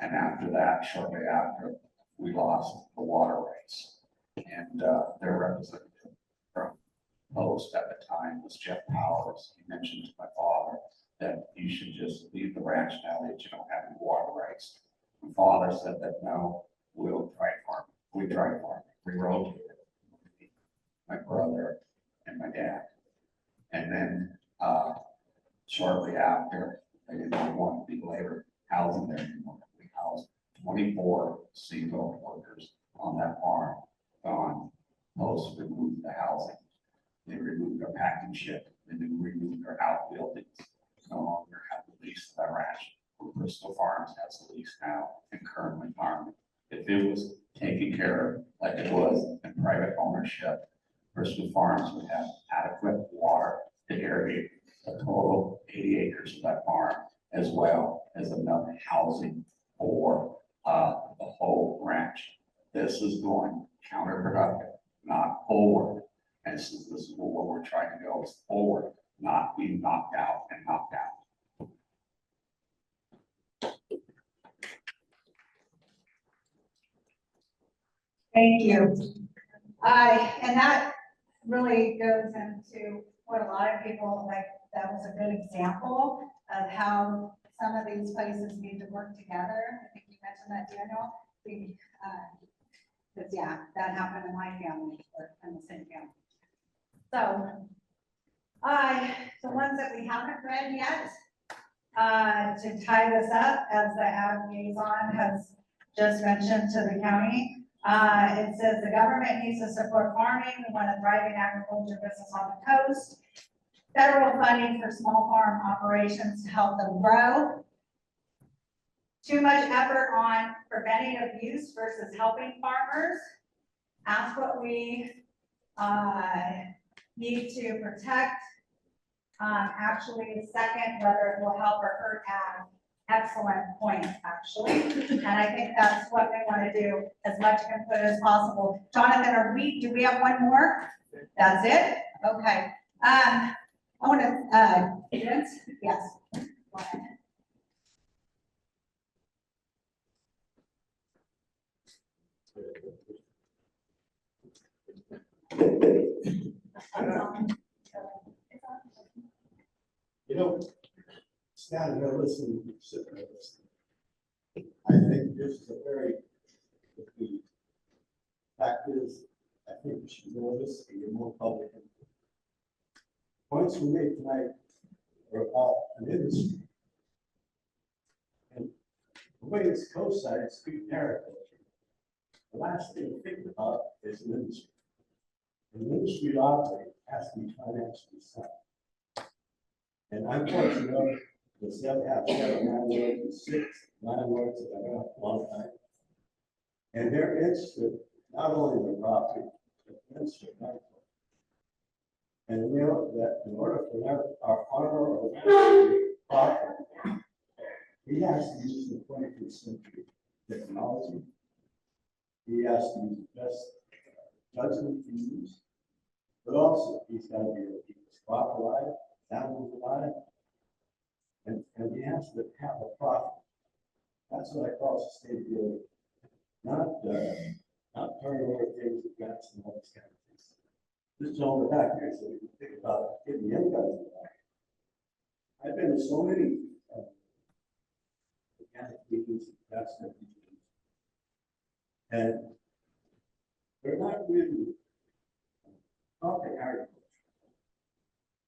And after that, shortly after, we lost the water rights. And their representative from Post at the time was Jeff Powers. He mentioned to my father that you should just leave the ranch now that you don't have any water rights. My father said that no, we'll try farming. We tried farming. We rotated. My brother and my dad. And then shortly after, they didn't want to be labor housing there anymore. We housed 24 single workers on that farm. Gone. Post removed the housing. They removed their packing ship. They removed their outbuildings. No longer have the lease of that ranch. Bristol Farms has the lease now and currently farming. If it was taken care of like it was in private ownership, Bristol Farms would have adequate water to irrigate a total 80 acres of that farm, as well as enough housing for the whole ranch. This is going counterproductive, not forward. And this is what we're trying to go is forward, not being knocked out and knocked out. Thank you. And that really goes into what a lot of people, like, that was a good example of how some of these places need to work together. I think you mentioned that, Daniel. Because yeah, that happened in my family, or in the same family. So, the ones that we haven't read yet, to tie this up, as the ad liaison has just mentioned to the county, it says the government needs to support farming. We want a thriving agriculture business on the coast. Federal funding for small farm operations to help them grow. Too much effort on preventing abuse versus helping farmers. Ask what we need to protect actually second whether it will help or hurt ag. Excellent point, actually. And I think that's what we want to do, as much input as possible. Jonathan, do we have one more? That's it? Okay. I want to, Vince? Yes. Go ahead. You know, standing there listening, sitting there listening, I think this is a very, the fact is, I think we should know this and get more public input. Points we made tonight are about an industry. And the way it's co-side, it's good agriculture. The last thing to think about is an industry. An industry to operate has to be financially sound. And I'm fortunate enough to have 7 landlords and 6 landlords that I've had a long time. And they're interested not only in the property, but interested in our. And we know that in order for our farmer or landlord to be profitable, he has to use the 21st century technology. He has to use the best judgment he can use, but also he's got to be able to keep his crop alive, animals alive, and he has to have a profit. That's what I call sustainability. Not turning over things with guts and all this kind of things. Just on the back here, so you can think about getting young guys in the back. I've been to so many organic meetings, that's kind of meetings. And they're not really talking agriculture.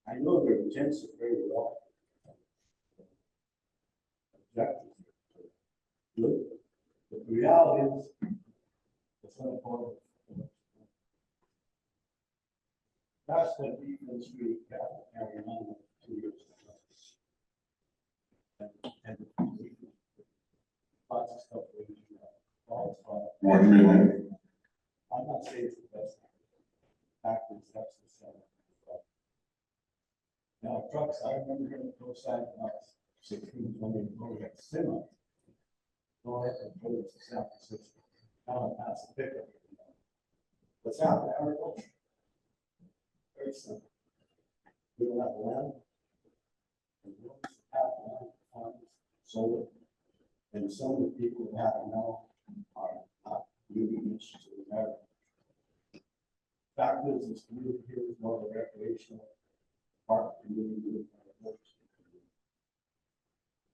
I know their intents are very well. Objectives are good, but the reality is it's not important. That's what defense really got carrying on 2 years ago. And lots of stuff we do. One minute. I'm not saying it's the best. Backwards, that's the center. Now, trucks, I remember hearing the side when I was 16, 20, we had semi. Go ahead and put it to San Francisco. Now I'm past the pickup. What's happening in agriculture? Very simple. We don't have land. And we don't have land farms, solar. And some of the people who have it now are not really interested in agriculture. Fact is, this community here is more of a recreational park community.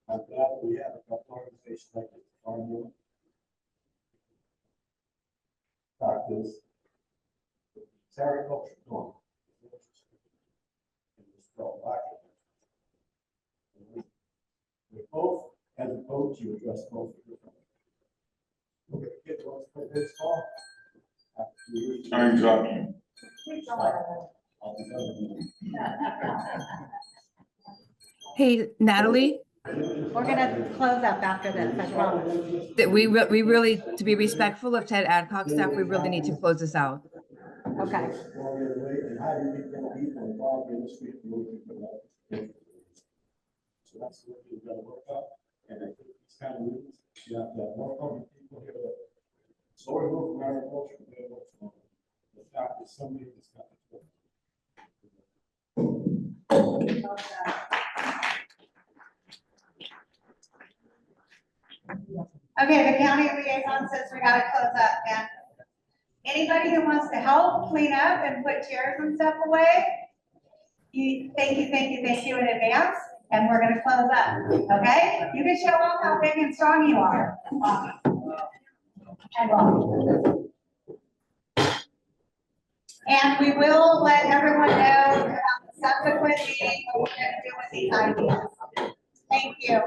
I'm glad we have a couple organizations like the Farm Bill. Fact is, it's agriculture going. We both, as a coach, you address both of them. Okay, get to us for this fall. Time's up. I'll be done. Hey, Natalie, We're gonna close up after this, I promise. that we really, to be respectful of Ted Adcock staff, we really need to close this out. Okay. So that's what we've got to work out. And I think it's kind of means you have to have more public people here that sort of move from agriculture to the fact that somebody is got to. Okay, the county liaison says we gotta close up, and anybody who wants to help clean up and put chairs and stuff away, thank you in advance, and we're gonna close up, okay? You can show off how big and strong you are. And we will let everyone know about the subsequent meeting, what we're gonna do with these ideas. Thank you.